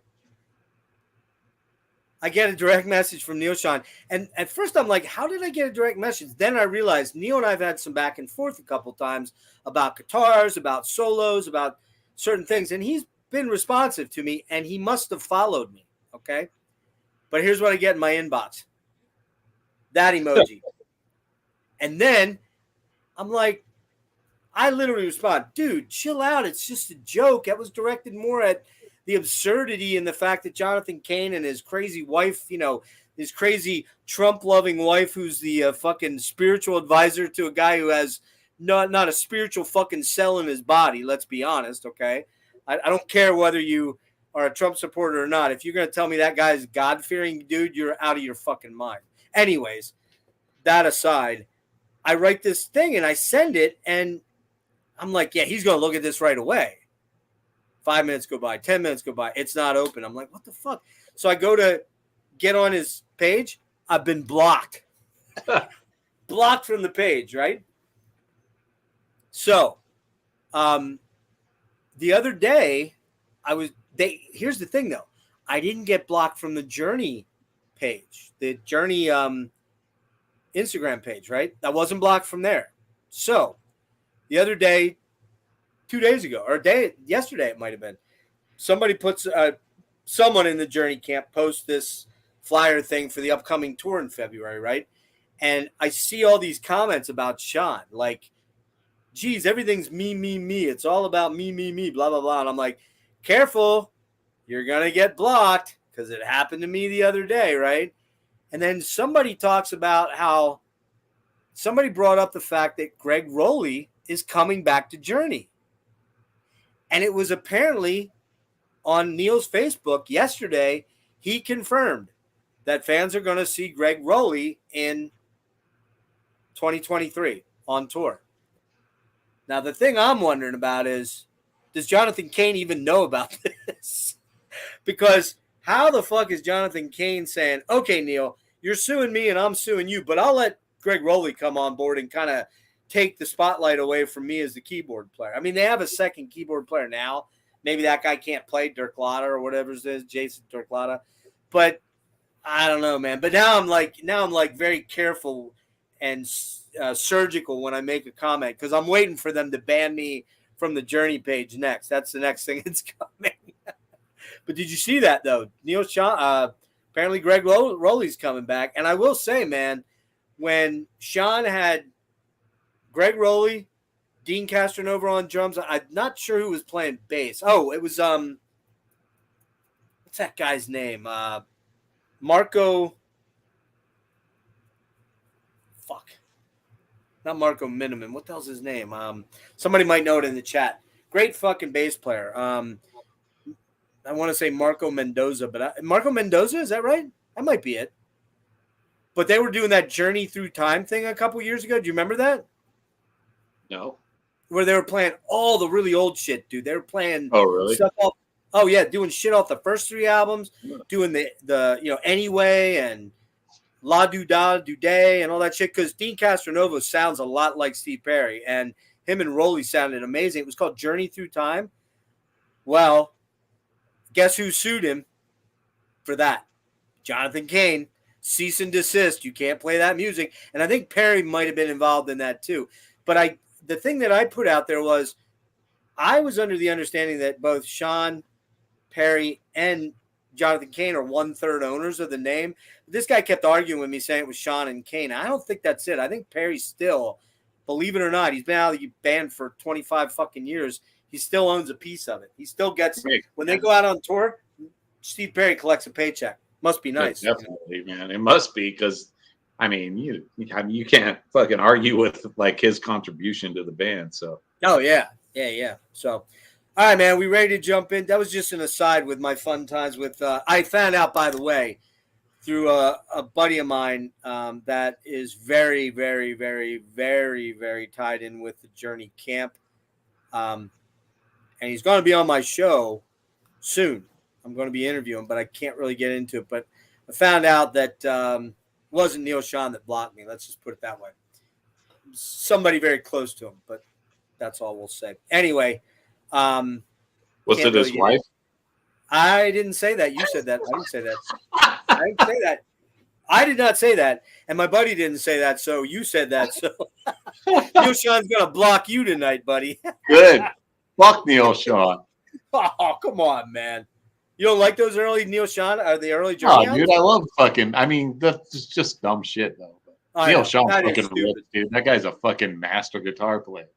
I get a direct message from Neil Sean. And at first I'm like, how did I get a direct message? Then I realized Neil and I have had some back and forth a couple times about guitars, about solos, about certain things. And he's been responsive to me, and he must have followed me. Okay. But here's what I get in my inbox. That emoji. And then I'm like, I literally respond, dude, chill out. It's just a joke. That was directed more at the absurdity and the fact that Jonathan Cain and his crazy wife, his crazy Trump-loving wife who's the fucking spiritual advisor to a guy who has not a spiritual fucking cell in his body. Let's be honest, okay? I don't care whether you are a Trump supporter or not. If you're going to tell me that guy's God-fearing dude, you're out of your fucking mind. Anyways, that aside, I write this thing and I send it, and I'm like, yeah, he's going to look at this right away. 5 minutes go by, 10 minutes go by. It's not open. I'm like, what the fuck? So I go to get on his page. I've been blocked. Blocked from the page, right? So the other day, here's the thing, though. I didn't get blocked from the Journey page, the Journey Instagram page, right? I wasn't blocked from there. So the other day, 2 days ago, or yesterday it might have been, somebody puts someone in the Journey camp post this flyer thing for the upcoming tour in February, right? And I see all these comments about Sean, like, geez, everything's me, me, me. It's all about me, me, me, blah, blah, blah. And I'm like, careful, you're going to get blocked, because it happened to me the other day, right? And then somebody talks about how somebody brought up the fact that Greg Rowley is coming back to Journey. And it was apparently on Neil's Facebook yesterday, he confirmed that fans are going to see Greg Rowley in 2023 on tour. Now, the thing I'm wondering about is, does Jonathan Cain even know about this? Because how the fuck is Jonathan Cain saying, okay, Neil, you're suing me and I'm suing you, but I'll let Greg Rowley come on board and kind of take the spotlight away from me as the keyboard player. I mean, they have a second keyboard player now. Maybe that guy can't play, Dirk Lotta or whatever it is, Jason Dirk Lotta. But I don't know, man. But now I'm like very careful and surgical when I make a comment, because I'm waiting for them to ban me from the Journey page next. That's the next thing that's coming. But did you see that, though? Neil Sean, apparently Greg Rowley's coming back. And I will say, man, when Sean had Greg Rowley, Dean Castronova on drums, I'm not sure who was playing bass. Oh, it was what's that guy's name? Marco. Fuck. Not Marco Miniman. What the hell's his name? Somebody might know it in the chat. Great fucking bass player. I want to say Marco Mendoza, but Marco Mendoza, is that right? That might be it. But they were doing that Journey Through Time thing a couple years ago. Do you remember that? No. Where they were playing all the really old shit, dude. They were playing stuff off, doing shit off the first three albums, doing the Anyway and La Do Da Do Day and all that shit, because Dean Castronova sounds a lot like Steve Perry, and him and Rowley sounded amazing. It was called Journey Through Time. Well, guess who sued him for that? Jonathan Cain. Cease and desist. You can't play that music. And I think Perry might have been involved in that too. But the thing that I put out there was, I was under the understanding that both Sean, Perry, and Jonathan Cain are 1/3 owners of the name. This guy kept arguing with me, saying it was Sean and Cain. I don't think that's it. I think Perry still, believe it or not, he's been out of the band for 25 fucking years. He still owns a piece of it. He still gets, when they go out on tour, Steve Perry collects a paycheck. Must be nice. Definitely, man. It must be, because, I mean, you can't fucking argue with like his contribution to the band. So. Oh yeah. So, all right, man. We ready to jump in? That was just an aside with my fun times with. I found out, by the way, through a buddy of mine that is very, very, very, very, very tied in with the Journey camp, and he's going to be on my show soon. I'm going to be interviewing, but I can't really get into it. But I found out that it wasn't Neil Sean that blocked me. Let's just put it that way. Somebody very close to him, but that's all we'll say. Anyway. Was it his wife? I didn't say that. You said that. I didn't say that. I didn't say that. I did not say that. And my buddy didn't say that, so you said that. So Neil Sean's going to block you tonight, buddy. Good. Fuck Neil Sean. Oh, come on, man. You don't like those early Neil Sean? Are the early Journey? Oh, dude, I love fucking. I mean, that's just dumb shit, though. Neil Sean fucking ripped, dude. That guy's a fucking master guitar player.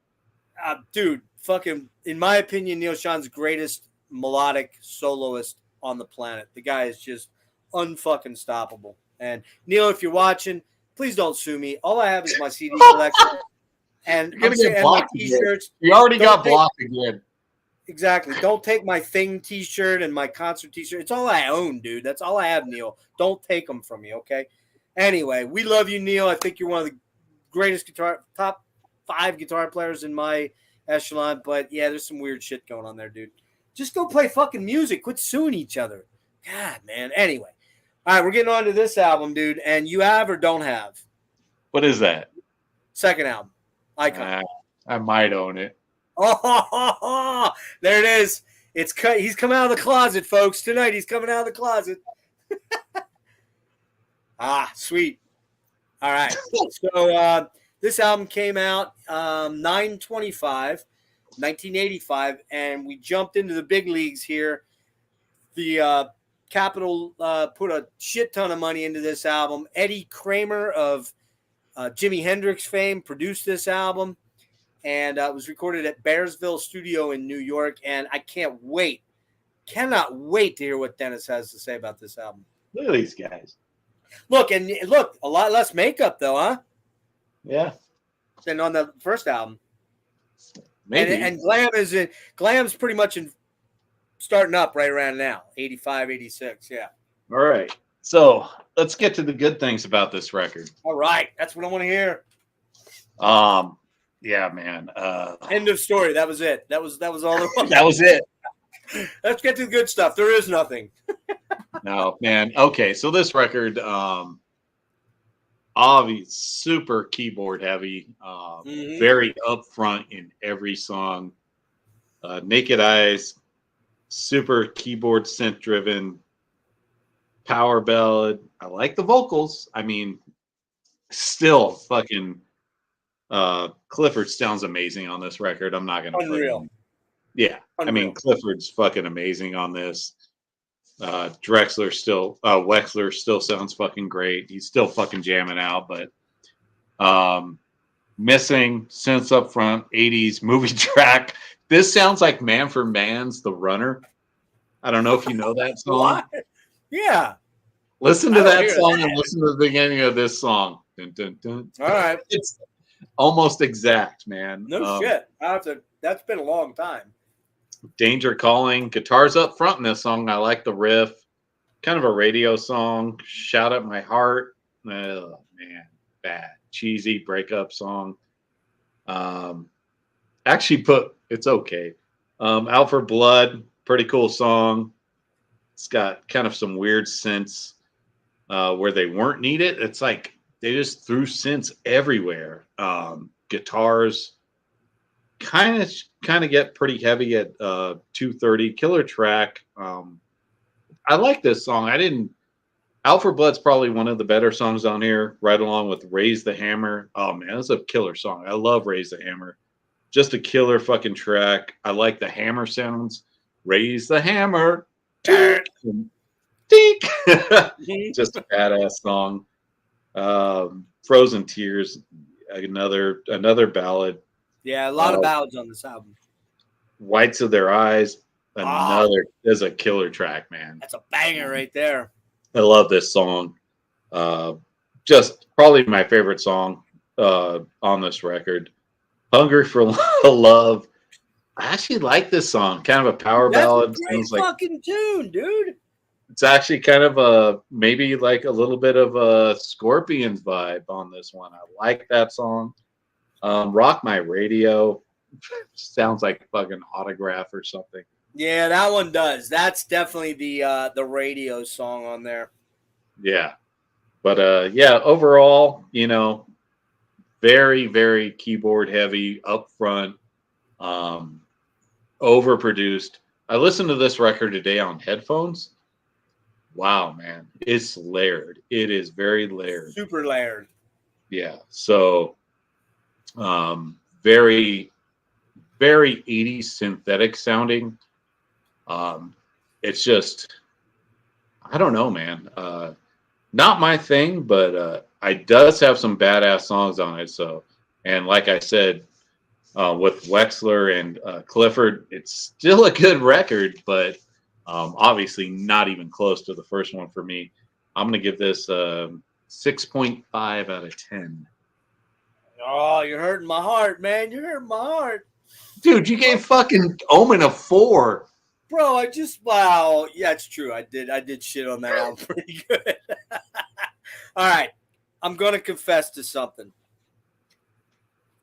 Dude, fucking, in my opinion, Neil Sean's greatest melodic soloist on the planet. The guy is just unfucking stoppable. And Neil, if you're watching, please don't sue me. All I have is my CD collection. And you're gonna get blocked my t-shirts. You already got blocked again. Exactly. Don't take my Thing t-shirt and my concert t-shirt. It's all I own, dude. That's all I have, Neil. Don't take them from me, okay? Anyway, we love you, Neil. I think you're one of the greatest top 5 guitar players in my echelon. But, yeah, there's some weird shit going on there, dude. Just go play fucking music. Quit suing each other. God, man. Anyway. All right, we're getting on to this album, dude. And you have or don't have? What is that? Second album. Icon. I might own it. Oh, there it is. It's cut. He's coming out of the closet, folks. Tonight he's coming out of the closet. Ah, sweet. All right. So this album came out 1985, and we jumped into the big leagues here. The Capitol put a shit ton of money into this album. Eddie Kramer of Jimi Hendrix fame produced this album, and it was recorded at Bearsville Studio in New York. And I cannot wait to hear what Dennis has to say about this album. Look at these guys. Look, a lot less makeup though, huh? Yeah. Than on the first album. Maybe. And Glam's pretty much starting up right around now, 85, 86, yeah. All right. So let's get to the good things about this record. All right. That's what I want to hear. Yeah, man. End of story. That was it. That was all there was. That was it. Let's get to the good stuff. There is nothing. No, man. Okay, so this record, obviously super keyboard heavy, very upfront in every song. Naked Eyes, super keyboard synth driven, power ballad. I like the vocals. I mean, still fucking Clifford sounds amazing on this record. I'm not gonna Unreal. Yeah. Unreal. I mean, Clifford's fucking amazing on this. Wexler still sounds fucking great. He's still fucking jamming out, but missing synths up front, 80s movie track. This sounds like Man for Man's The Runner. I don't know if you know that song. What? Yeah. Listen to that song and listen to the beginning of this song. Dun, dun, dun. All right. It's almost exact, man. No shit. That's been a long time. Danger Calling. Guitars up front in this song. I like the riff. Kind of a radio song. Shout At My Heart. Oh, man. Bad. Cheesy breakup song. It's okay. Out for Blood. Pretty cool song. It's got kind of some weird synths where they weren't needed. It's like they just threw synths everywhere. Guitars kind of get pretty heavy at 2:30. Killer track. I like this song. Out for Blood's probably one of the better songs on here, right along with Raise the Hammer. Oh man, that's a killer song. I love Raise the Hammer. Just a killer fucking track. I like the hammer sounds. Raise the hammer. Dink. Just a badass song. Frozen Tears, another ballad. Yeah, a lot of ballads on this album. Whites of Their Eyes, is a killer track, man. That's a banger right there. I love this song. Just probably my favorite song on this record. Hungry for Love. I actually like this song. Kind of a power ballad. That's a great fucking tune, dude. It's actually kind of maybe like a little bit of a Scorpions vibe on this one. I like that song. Rock My Radio. Sounds like fucking Autograph or something. Yeah, that one does. That's definitely the radio song on there. Yeah. But overall, very, very keyboard heavy, up front, overproduced. I listened to this record today on headphones. Wow, man. It's layered. It is very layered. Super layered. Yeah. So very, very 80s synthetic sounding. It's just, I don't know, man. Not my thing, but it does have some badass songs on it. So, and like I said, with Wexler and Clifford, it's still a good record, but obviously not even close to the first one for me. I'm going to give this 6.5 out of 10. Oh, you're hurting my heart, man. You're hurting my heart. Dude, you gave fucking Omen a 4. Bro, wow. Yeah, it's true. I did shit on that album pretty good. All right. I'm going to confess to something.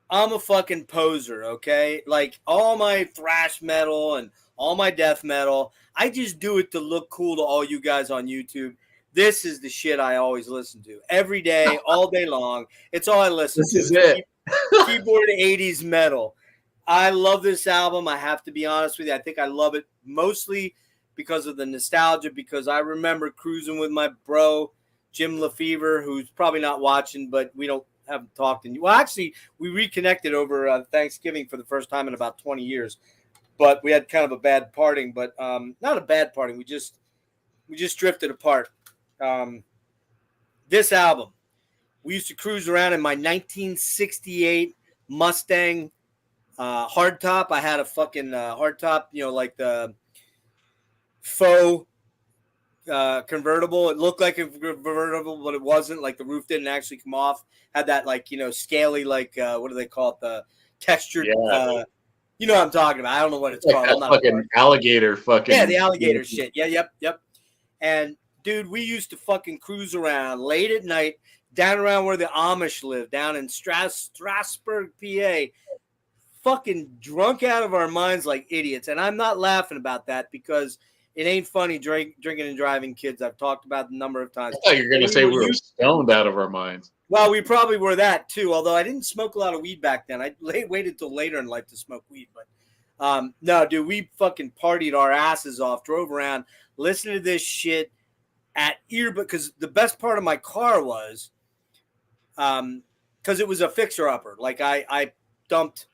I'm a fucking poser, okay? Like, all my thrash metal and all my death metal, I just do it to look cool to all you guys on YouTube. This is the shit I always listen to. Every day, all day long. It's all I listen to. This is it. Keyboard 80s metal. I love this album. I have to be honest with you. I think I love it mostly because of the nostalgia, because I remember cruising with my bro Jim Lefevre, who's probably not watching, but we haven't talked. Well, actually, we reconnected over Thanksgiving for the first time in about 20 years. But we had kind of a bad parting, but not a bad parting. We just drifted apart. This album, we used to cruise around in my 1968 Mustang hardtop. I had a fucking hardtop, like the faux convertible. It looked like a convertible, but it wasn't. Like the roof didn't actually come off. Had that scaly, what do they call it? The textured. Yeah. You know what I'm talking about. I don't know what it's called. I'm not fucking alligator fucking. Yeah, the alligator shit. Yeah, yep. And dude, we used to fucking cruise around late at night down around where the Amish live, down in Strasburg, PA, fucking drunk out of our minds like idiots. And I'm not laughing about that because it ain't funny drinking and driving kids. I've talked about the number of times. I thought you were going to say we were stoned out of our minds. Well, we probably were that too, although I didn't smoke a lot of weed back then. I waited till later in life to smoke weed. But no, dude, we fucking partied our asses off, drove around, listened to this shit at earbud. Because the best part of my car was because it was a fixer-upper. Like I dumped,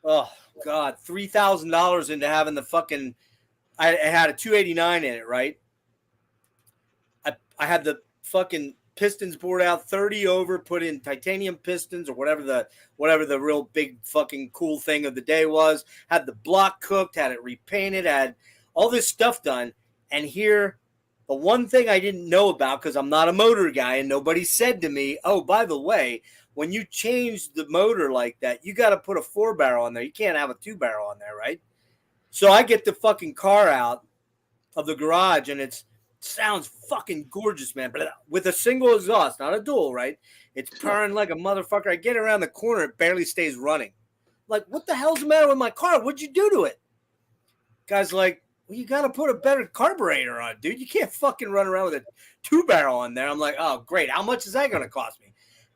oh, God, $3,000 into having the fucking – I had a 289 in it, right? I had the fucking – pistons bored out 30 over, put in titanium pistons or whatever the real big fucking cool thing of the day was. Had the block cooked, had it repainted, had all this stuff done. And here, the one thing I didn't know about, because I'm not a motor guy and nobody said to me, oh, by the way, when you change the motor like that, you got to put a 4-barrel on there. You can't have a 2-barrel on there, right? So I get the fucking car out of the garage and it sounds fucking gorgeous, man. But with a single exhaust, not a dual, right? It's purring like a motherfucker. I get around the corner, it barely stays running. Like, what the hell's the matter with my car? What'd you do to it? Guy's like, well, you got to put a better carburetor on, dude. You can't fucking run around with a 2-barrel on there. I'm like, oh, great. How much is that going to cost me?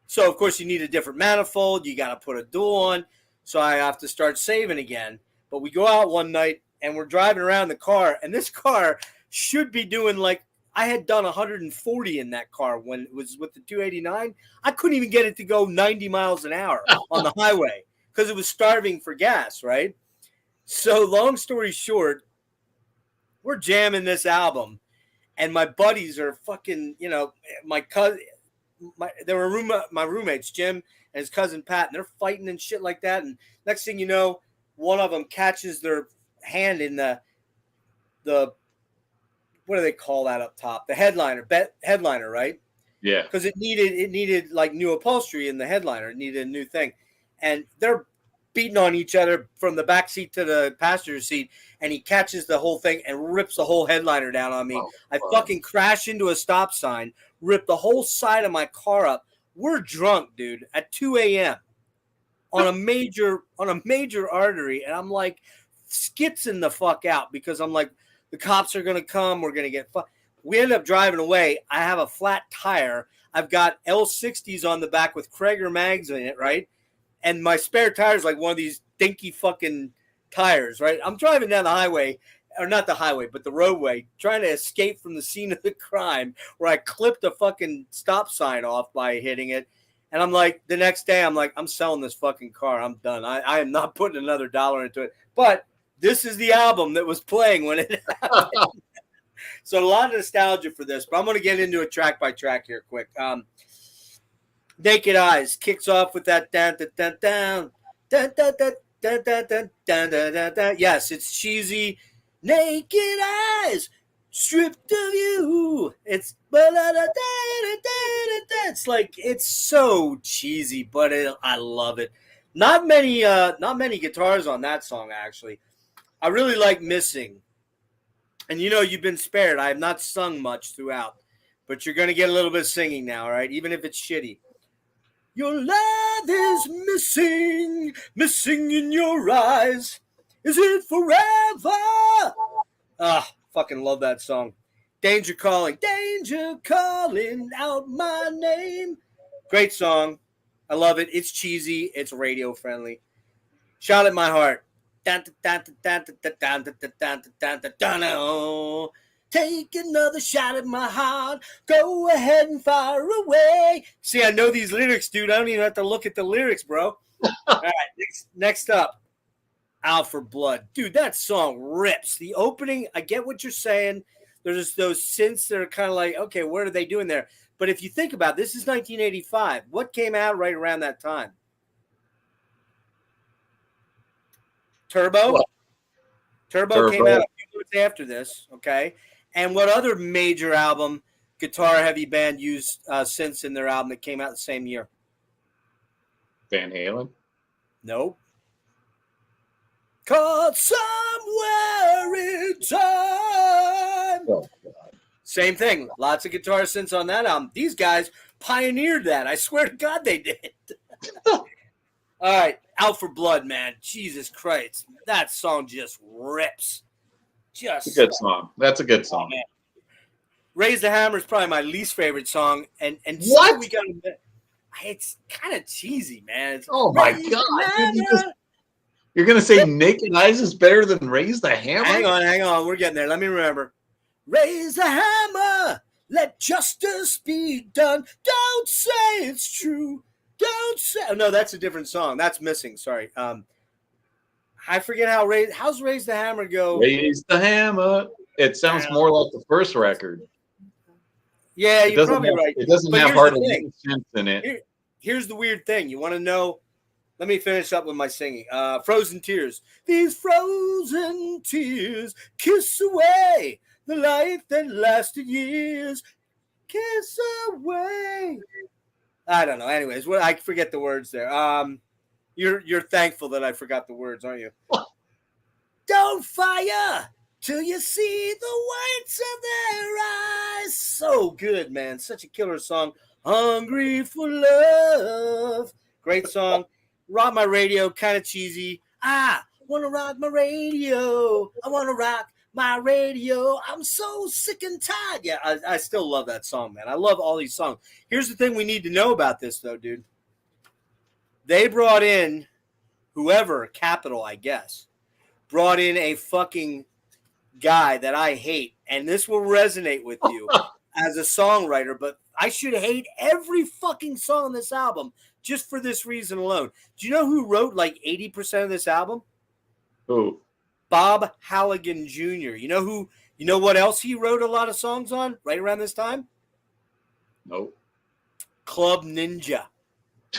So, of course, you need a different manifold. You got to put a dual on. So I have to start saving again. But we go out one night, and we're driving around the car, and this car should be doing like I had done 140 in that car when it was with the 289. I couldn't even get it to go 90 miles an hour on the highway because it was starving for gas, right? So long story short, we're jamming this album, and my buddies are fucking, my cousin, they were my roommates, Jim and his cousin Pat, and they're fighting and shit like that. And next thing you know, one of them catches their hand in the what do they call that up top? The headliner, right? Yeah. Because it needed like new upholstery in the headliner. It needed a new thing. And they're beating on each other from the back seat to the passenger seat. And he catches the whole thing and rips the whole headliner down on me. Oh, I fucking crash into a stop sign, rip the whole side of my car up. We're drunk, dude, at 2 a.m. on a major artery. And I'm like skitzing the fuck out because I'm like, the cops are going to come. We're going to get We end up driving away. I have a flat tire. I've got L60s on the back with Krager mags in it, right? And my spare tire is like one of these dinky fucking tires, right? I'm driving down the highway, or not the highway, but the roadway, trying to escape from the scene of the crime where I clipped a fucking stop sign off by hitting it. And I'm like, the next day, I'm like, I'm selling this fucking car. I'm done. I am not putting another dollar into it. But this is the album that was playing when it happened. So a lot of nostalgia for this, but I'm going to get into it track by track here quick. Naked Eyes kicks off with that down, down, down, down, down, down, down, down, down, down, down. Yes, it's cheesy. Naked eyes, stripped of you. It's like it's so cheesy, but I love it. Not many guitars on that song actually. I really like Missing. And you've been spared. I have not sung much throughout, but you're going to get a little bit of singing now, all right? Even if it's shitty. Your love is missing in your eyes. Is it forever? Fucking love that song. Danger Calling out my name. Great song. I love it. It's cheesy. It's radio friendly. Shot at My Heart. Take another shot at my heart. Go ahead and fire away. See, I know these lyrics, dude. I don't even have to look at the lyrics, bro. All right, next up, Out for Blood. Dude, that song rips. The opening, I get what you're saying. There's just those synths that are kind of like, okay, what are they doing there? But if you think about it, this is 1985. What came out right around that time? Turbo? What? Turbo came out a few months after this, okay? And what other major album, guitar-heavy band used synths in their album that came out the same year? Van Halen? Nope. Caught somewhere in time. Oh, God. Same thing. Lots of guitar synths on that album. These guys pioneered that. I swear to God they did. All right. Out for Blood, man. Jesus Christ. That song just rips. It's a good song. That's a good song. Man. Raise the Hammer is probably my least favorite song. And what? We got it's kind of cheesy, man. Oh, my God. You're going to say Naked Eyes is better than Raise the Hammer? Hang on. We're getting there. Let me remember. Raise the hammer. Let justice be done. Don't say it's true. Don't say. Oh, no, that's a different song. That's missing. Sorry. I forget how's Raise the Hammer go? Raise the Hammer. It sounds more like the first record. Yeah, you're probably right. It doesn't have hardly any sense in it. Here's the weird thing. You want to know? Let me finish up with my singing. Frozen Tears. These frozen tears kiss away the life that lasted years. Kiss away. I don't know. Anyways, I forget the words there. You're thankful that I forgot the words, aren't you? Don't fire till you see the whites of their eyes. So good, man. Such a killer song. Hungry for love. Great song. Rock My Radio, kind of cheesy. I want to rock my radio. I want to rock my radio. I'm so sick and tired. Yeah, I still love that song, man. I love all these songs. Here's the thing we need to know about this, though, dude. They brought in whoever, Capitol, I guess, brought in a fucking guy that I hate. And this will resonate with you as a songwriter, but I should hate every fucking song on this album just for this reason alone. Do you know who wrote like 80% of this album? Who? Bob Halligan Jr. You know what else he wrote a lot of songs on right around this time? Nope. Club Ninja.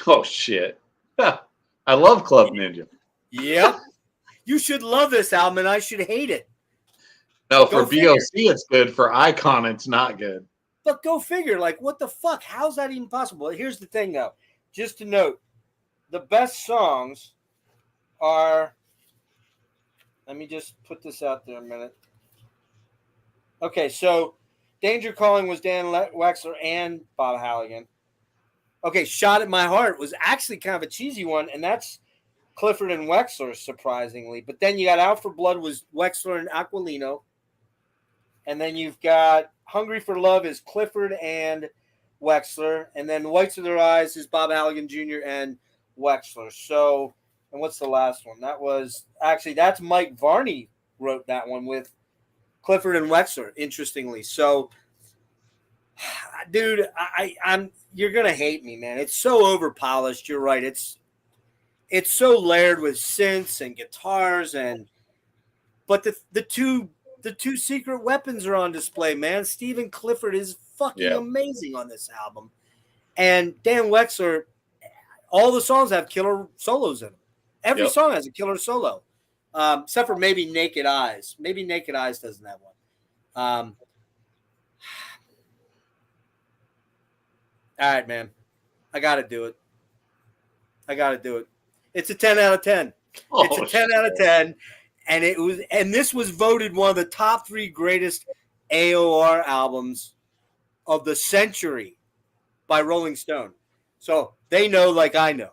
Oh, shit. I love Club Ninja. Yep. You should love this album, and I should hate it. No, for VOC it's good. For Icon, it's not good. But go figure. Like, what the fuck? How's that even possible? Here's the thing, though. Just to note, the best songs are... Let me just put this out there a minute. Okay, so Danger Calling was Dan Wexler and Bob Halligan. Okay, Shot at My Heart was actually kind of a cheesy one, and that's Clifford and Wexler, surprisingly. But then you got Out for Blood was Wexler and Aquilino. And then you've got Hungry for Love is Clifford and Wexler. And then Whites of Their Eyes is Bob Halligan Jr. and Wexler. So, and what's the last one? That was, actually, that's Mike Varney wrote that one with Clifford and Wexler, interestingly. So, dude, I'm you're going to hate me, man. It's so over-polished. You're right. It's so layered with synths and guitars, but the two secret weapons are on display, man. Stephen Clifford is fucking amazing on this album. And Dan Wexler, all the songs have killer solos in them. Every song has a killer solo, except for maybe Naked Eyes. Maybe Naked Eyes doesn't have one. All right, man. I got to do it. It's a 10 out of 10. It's a 10 out of 10. And this was voted one of the top 3 greatest AOR albums of the century by Rolling Stone. So they know like I know.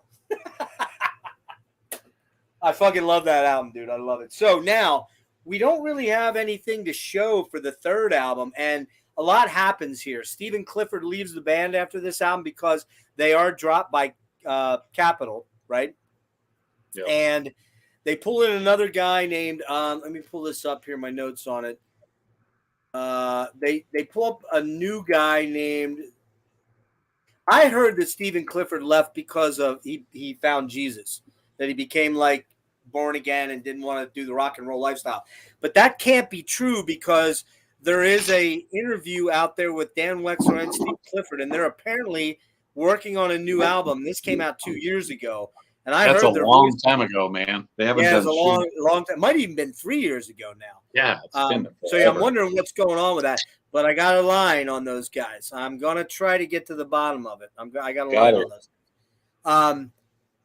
I fucking love that album, dude. I love it. So now we don't really have anything to show for the third album, and a lot happens here. Stephen Clifford leaves the band after this album because they are dropped by Capitol, right? Yep. And they pull in another guy named, let me pull this up here, my notes on it. They pull up a new guy named. I heard that Stephen Clifford left because of he found Jesus, that he became like born again and didn't want to do the rock and roll lifestyle. But that can't be true because there is a interview out there with Dan Wexler and Steve Clifford, and they're apparently working on a new album. This came out 2 years ago, and I That's heard a long time ago, man. They haven't done it's a long time. Might even been 3 years ago now. Yeah, it's been so yeah, I'm wondering what's going on with that. But I got a line on those guys. I'm gonna try to get to the bottom of it. I got a line on those.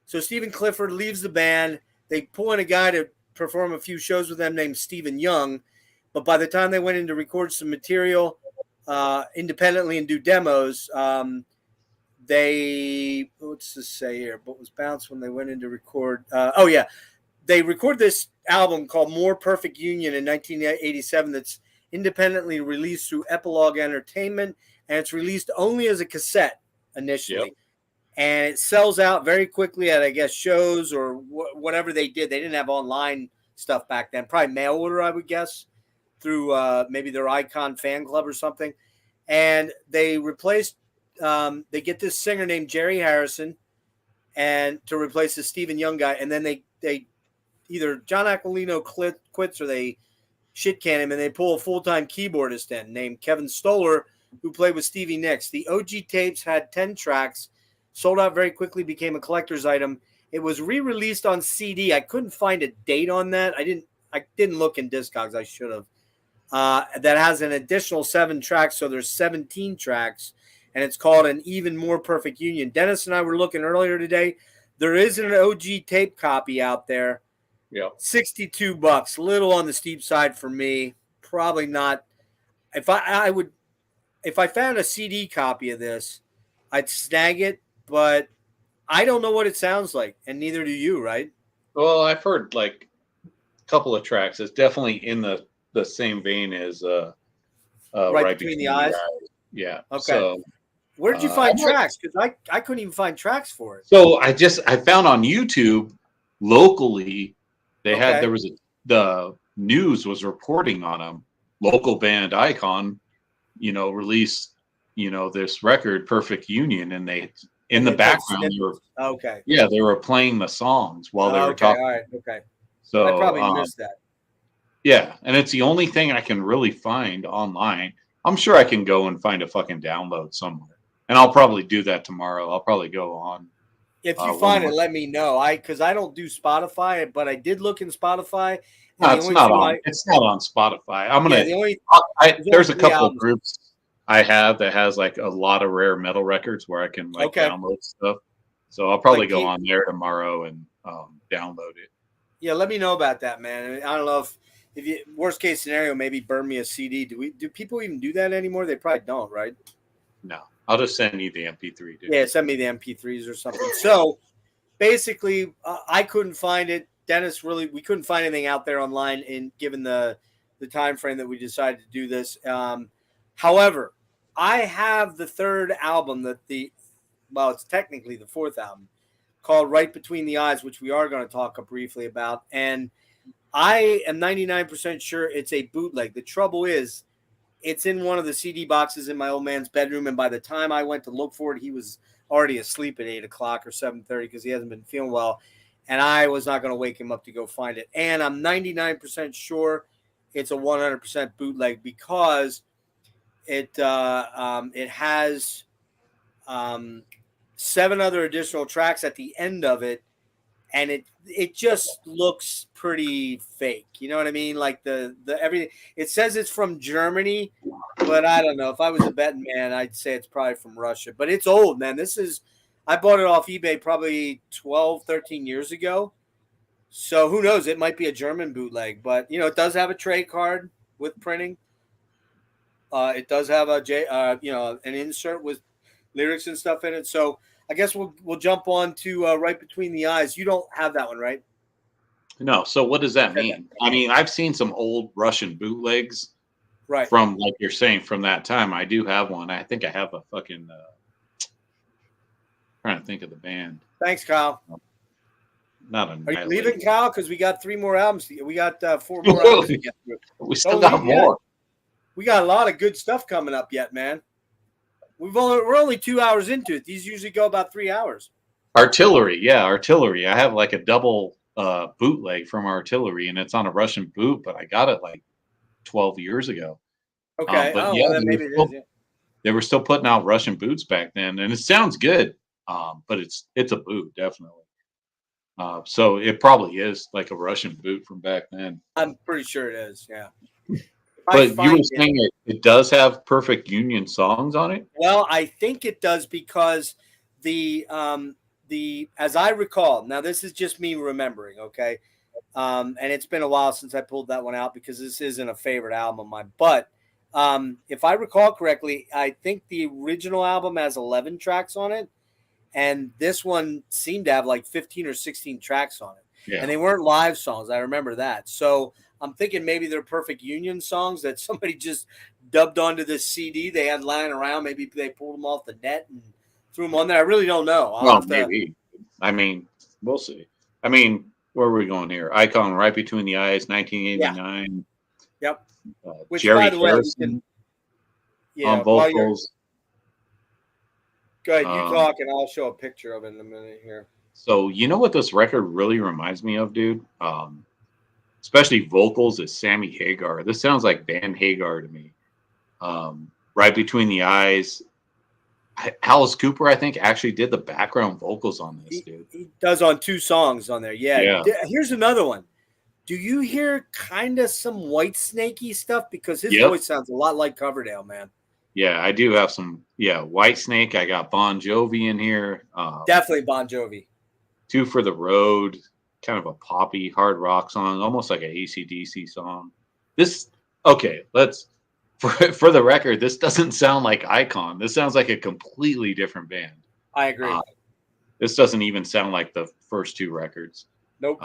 So Stephen Clifford leaves the band. They pull in a guy to perform a few shows with them named Stephen Young. But by the time they went in to record some material independently and do demos, they what's this say here? What was bounced when they went in to record? They record this album called More Perfect Union in 1987 that's independently released through Epilogue Entertainment, and it's released only as a cassette initially. Yep. And it sells out very quickly at, I guess, shows or whatever they did. They didn't have online stuff back then. Probably mail order, I would guess, through maybe their Icon fan club or something. And they replaced they get this singer named Jerry Harrison and to replace the Stephen Young guy. And then they either John Aquilino quits or they shit can him, and they pull a full-time keyboardist in named Kevin Stoller, who played with Stevie Nicks. The OG tapes had 10 tracks, sold out very quickly, became a collector's item. It was re-released on CD. I couldn't find a date on that. I didn't look in Discogs. I should have. That has an additional 7 tracks, so there's 17 tracks, and it's called An Even More Perfect Union. Dennis and I were looking earlier today. There is an OG tape copy out there. Yeah, $62, little on the steep side for me. Probably not. If I found a CD copy of this, I'd snag it, but I don't know what it sounds like, and neither do you, right? Well, I've heard like a couple of tracks. It's definitely in the same vein as Right Between the Eyes. Yeah. Okay. So, where did you find tracks? Because I couldn't even find tracks for it. So I found on YouTube locally. The news was reporting on them. Local band Icon, released, this record, Perfect Union, and they in the background they were playing the songs while they were talking. All right, okay. So I probably missed that. Yeah, and it's the only thing I can really find online. I'm sure I can go and find a fucking download somewhere, and I'll probably do that tomorrow. I'll probably go on. If you find it, let me know. Because I don't do Spotify, but I did look in Spotify. No, it's not on. It's not on Spotify. I'm gonna. There's a couple of groups I have that has like a lot of rare metal records where I can download stuff. So I'll probably go on there tomorrow and download it. Yeah, let me know about that, man. I don't know if you worst case scenario, maybe burn me a CD. Do people even do that anymore? They probably don't, right? No. I'll just send you the MP3. Dude. Yeah, send me the MP3s or something. So basically, I couldn't find it. Dennis, we couldn't find anything out there online, given the time frame that we decided to do this. However, I have the third album it's technically the fourth album, called Right Between the Eyes, which we are going to talk briefly about. And I am 99% sure it's a bootleg. The trouble is, it's in one of the CD boxes in my old man's bedroom, and by the time I went to look for it, he was already asleep at 8 o'clock or 7:30 because he hasn't been feeling well, and I was not going to wake him up to go find it. And I'm 99% sure it's a 100% bootleg because it has 7 other additional tracks at the end of it, and it just looks pretty fake. You know what I mean? Like the everything. It says it's from Germany, but I don't know. If I was a betting man, I'd say it's probably from Russia. But it's old, man. I bought it off eBay probably 12, 13 years ago. So who knows? It might be a German bootleg, but it does have a trade card with printing. It does have an insert with lyrics and stuff in it. So I guess we'll jump on to Right Between the Eyes. You don't have that one, right? No. So what does that mean? I mean, I've seen some old Russian bootlegs, right? From, like you're saying, from that time. I do have one. I think I have a fucking. Trying to think of the band. Thanks, Kyle. Are you leaving, Kyle? Because we got 3 more albums. We got 4 more albums to get through. We still got more. We got a lot of good stuff coming up yet, man. We're only 2 hours into it. These usually go about 3 hours. Artillery. I have like a double bootleg from Artillery, and it's on a Russian boot, but I got it like 12 years ago. Okay. But well, maybe it is. Yeah. They were still putting out Russian boots back then, and it sounds good. But it's a boot, definitely. So it probably is like a Russian boot from back then. I'm pretty sure it is. Yeah. But you were saying it does have Perfect Union songs on it? Well, I think it does because the as I recall, now this is just me remembering, okay? And it's been a while since I pulled that one out because this isn't a favorite album of mine. But if I recall correctly, I think the original album has 11 tracks on it, and this one seemed to have like 15 or 16 tracks on it. Yeah. And they weren't live songs. I remember that. So I'm thinking maybe they're Perfect Union songs that somebody just dubbed onto this CD they had lying around. Maybe they pulled them off the net and threw them on there. I really don't know. Well, maybe. I mean, we'll see. I mean, where are we going here? Icon, Right Between the Eyes, 1989. Yeah. Yep. Which, Jerry by the way, Harrison on vocals. Go ahead, you talk, and I'll show a picture of it in a minute here. So, you know what this record really reminds me of, dude? Especially vocals, is Sammy Hagar. This sounds like Van Hagar to me. Right Between the Eyes. Alice Cooper, I think, actually did the background vocals on this, dude. He does on 2 songs on there. Yeah. Here's another one. Do you hear kind of some Whitesnake-y stuff? Because his voice sounds a lot like Coverdale, man. Yeah, I do have some. Yeah, Whitesnake. I got Bon Jovi in here. Definitely Bon Jovi. 2 for the Road. Kind of a poppy hard rock song, almost like an AC/DC song. For the record, this doesn't sound like Icon. This sounds like a completely different band. I agree. This doesn't even sound like the first 2 records. Nope.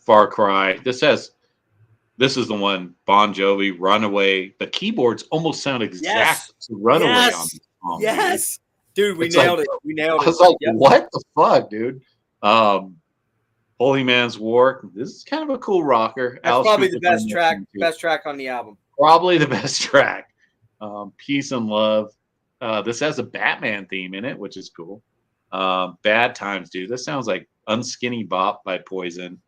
Far Cry. This is the one, Bon Jovi, Runaway. The keyboards almost sound exact to Runaway on this song. Yes. Dude, we nailed it. We nailed it. I was like, what the fuck, dude? Holy Man's War. This is kind of a cool rocker. That's probably the best track on the album. Probably the best track. Peace and Love. This has a Batman theme in it, which is cool. Bad Times, dude. This sounds like Unskinny Bop by Poison.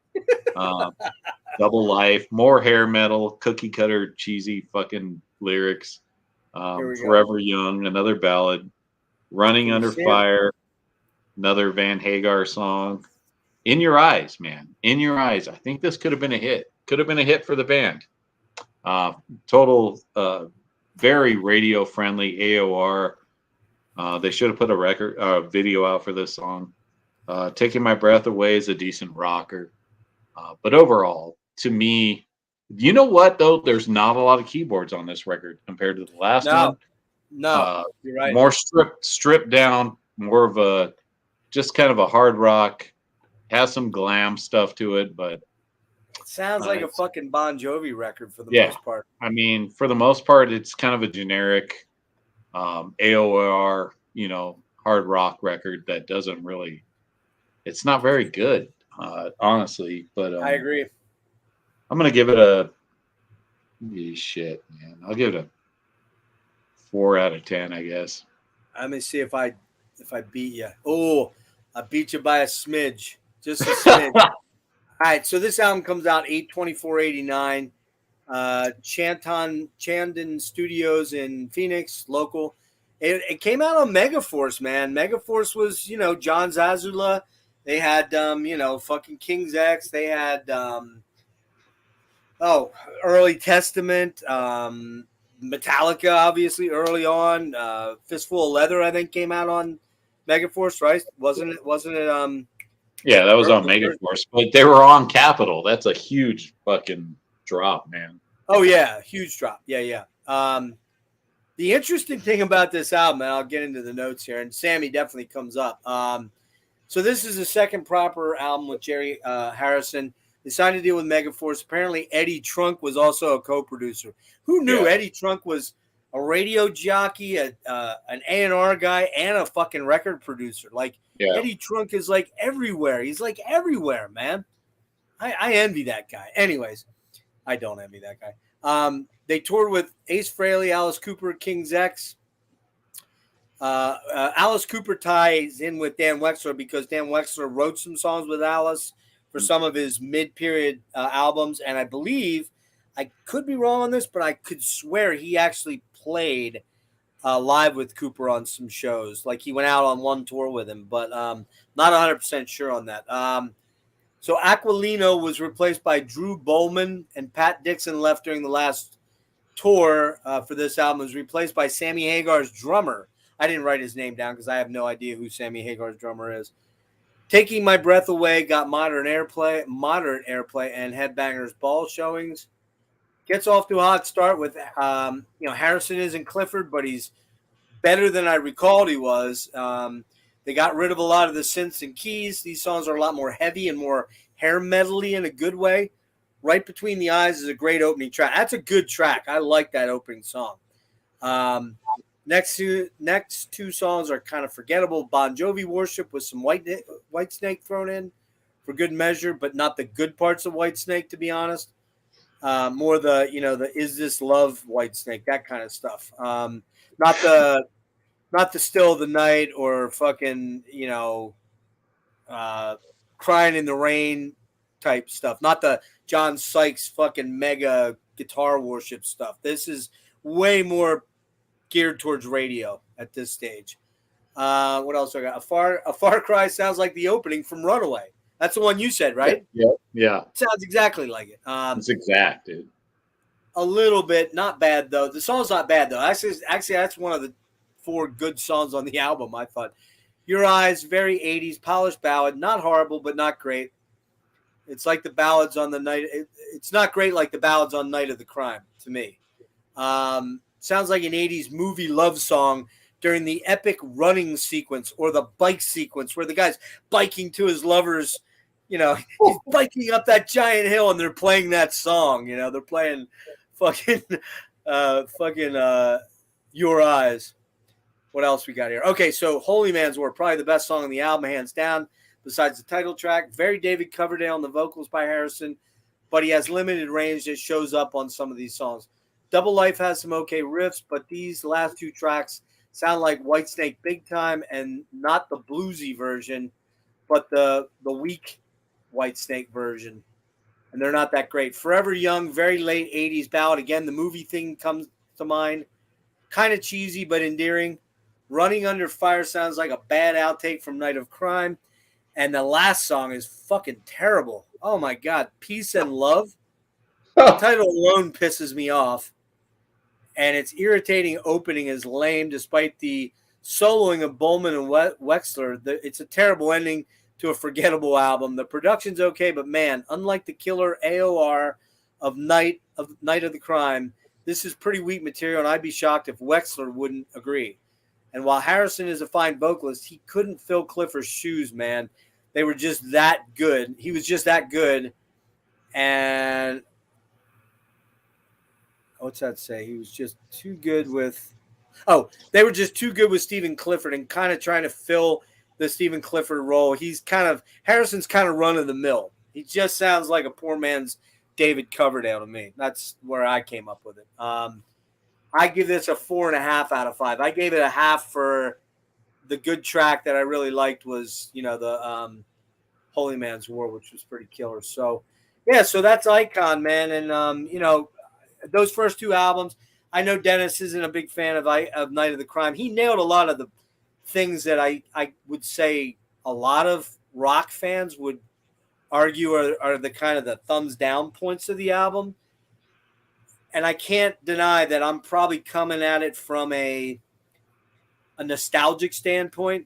Double Life. More hair metal. Cookie cutter, cheesy fucking lyrics. Forever Young. Another ballad. Running Under Fire. Another Van Hagar song. In Your Eyes, man. In Your Eyes. I think this could have been a hit. Could have been a hit for the band. Total, very radio friendly AOR. They should have put a video out for this song. Taking My Breath Away is a decent rocker. But overall, to me, you know what though? There's not a lot of keyboards on this record compared to the last one. No, you're right. More stripped down, more of a just kind of a hard rock. Has some glam stuff to it, but it sounds like a fucking Bon Jovi record for the most part. I mean, for the most part, it's kind of a generic AOR, hard rock record that doesn't really. It's not very good, honestly. But I agree. I'm gonna give it a shit, man. I'll give it a 4 out of 10, I guess. Let me see if I beat you. Oh, I beat you by a smidge. Just a smidge. All right, so this album comes out 8/24/89. Chandon Studios in Phoenix, local. It came out on Megaforce, man. Megaforce was, John Zazula. They had, fucking King's X. They had, Early Testament. Metallica, obviously, early on. Fistful of Leather, I think, came out on Megaforce, right? Wasn't it? Yeah, that was on Megaforce, but they were on Capitol. That's a huge fucking drop, man. Oh yeah, huge drop. Yeah. The interesting thing about this album, and I'll get into the notes here, and Sammy definitely comes up. So this is the second proper album with Jerry Harrison. They signed a deal with Megaforce. Apparently, Eddie Trunk was also a co-producer. Who knew Eddie Trunk was a radio jockey, an A&R guy, and a fucking record producer? Eddie Trunk is like everywhere. He's like everywhere, man. I envy that guy. Anyways, I don't envy that guy. They toured with Ace Frehley, Alice Cooper, King's X. Alice Cooper ties in with Dan Wexler because Dan Wexler wrote some songs with Alice for some of his mid-period albums, and I believe, I could be wrong on this, but I could swear he actually played live with Cooper on some shows. Like he went out on one tour with him, but not 100% sure on that. So Aquilino was replaced by Drew Bowman, and Pat Dixon left during the last tour for this album. Was replaced by Sammy Hagar's drummer. I didn't write his name down because I have no idea who Sammy Hagar's drummer is. Taking My Breath Away got moderate airplay, and Headbangers Ball showings. Gets off to a hot start with, Harrison isn't Clifford, but he's better than I recalled he was. They got rid of a lot of the synths and keys. These songs are a lot more heavy and more hair metal-y in a good way. Right Between the Eyes is a great opening track. That's a good track. I like that opening song. Next two songs are kind of forgettable. Bon Jovi Worship with some Whitesnake thrown in for good measure, but not the good parts of Whitesnake, to be honest. More the Is This Love Whitesnake, that kind of stuff. Not the Still of the Night or fucking, Crying in the Rain type stuff. Not the John Sykes fucking mega guitar worship stuff. This is way more geared towards radio at this stage. What else I got? A Far Cry sounds like the opening from Runaway. That's the one you said, right? Yeah. It sounds exactly like it. It's exact, dude. A little bit, not bad though. The song's not bad though. Actually, that's one of the 4 good songs on the album, I thought. Your Eyes, very 80s, polished ballad, not horrible, but not great. It's like the ballads on the night. It's not great like the ballads on Night of the Crime to me. Sounds like an 80s movie love song during the epic running sequence or the bike sequence where the guy's biking to his lover's, he's biking up that giant hill and they're playing that song. They're playing fucking Your Eyes. What else we got here? Okay, so Holy Man's War, probably the best song on the album, hands down, besides the title track. Very David Coverdale on the vocals by Harrison, but he has limited range that shows up on some of these songs. Double Life has some okay riffs, but these last 2 tracks sound like Whitesnake big time, and not the bluesy version, but the weak Whitesnake version. And they're not that great. Forever Young, very late 80s ballad. Again, the movie thing comes to mind. Kind of cheesy, but endearing. Running Under Fire sounds like a bad outtake from Night of Crime. And the last song is fucking terrible. Oh, my God. Peace and Love. The title alone pisses me off. And its irritating opening is lame despite the soloing of Bowman and Wexler. It's a terrible ending to a forgettable album. The production's okay, but man, unlike the killer AOR of Night of the Crime, this is pretty weak material, and I'd be shocked if Wexler wouldn't agree. And while Harrison is a fine vocalist, he couldn't fill Clifford's shoes, man. They were just that good. He was just that good. And what's that say? He was just too good with... they were just too good with Stephen Clifford and kind of trying to fill the Stephen Clifford role. Harrison's kind of run-of-the-mill. He just sounds like a poor man's David Coverdale to me. That's where I came up with it. I give this a 4.5 out of 5. I gave it a half for the good track that I really liked was, the Holy Man's War, which was pretty killer. So, yeah, so that's Icon, man. And, those first 2 albums, I know Dennis isn't a big fan of Night of the Crime. He nailed a lot of the things that I would say a lot of rock fans would argue are the kind of the thumbs down points of the album. And I can't deny that I'm probably coming at it from a nostalgic standpoint,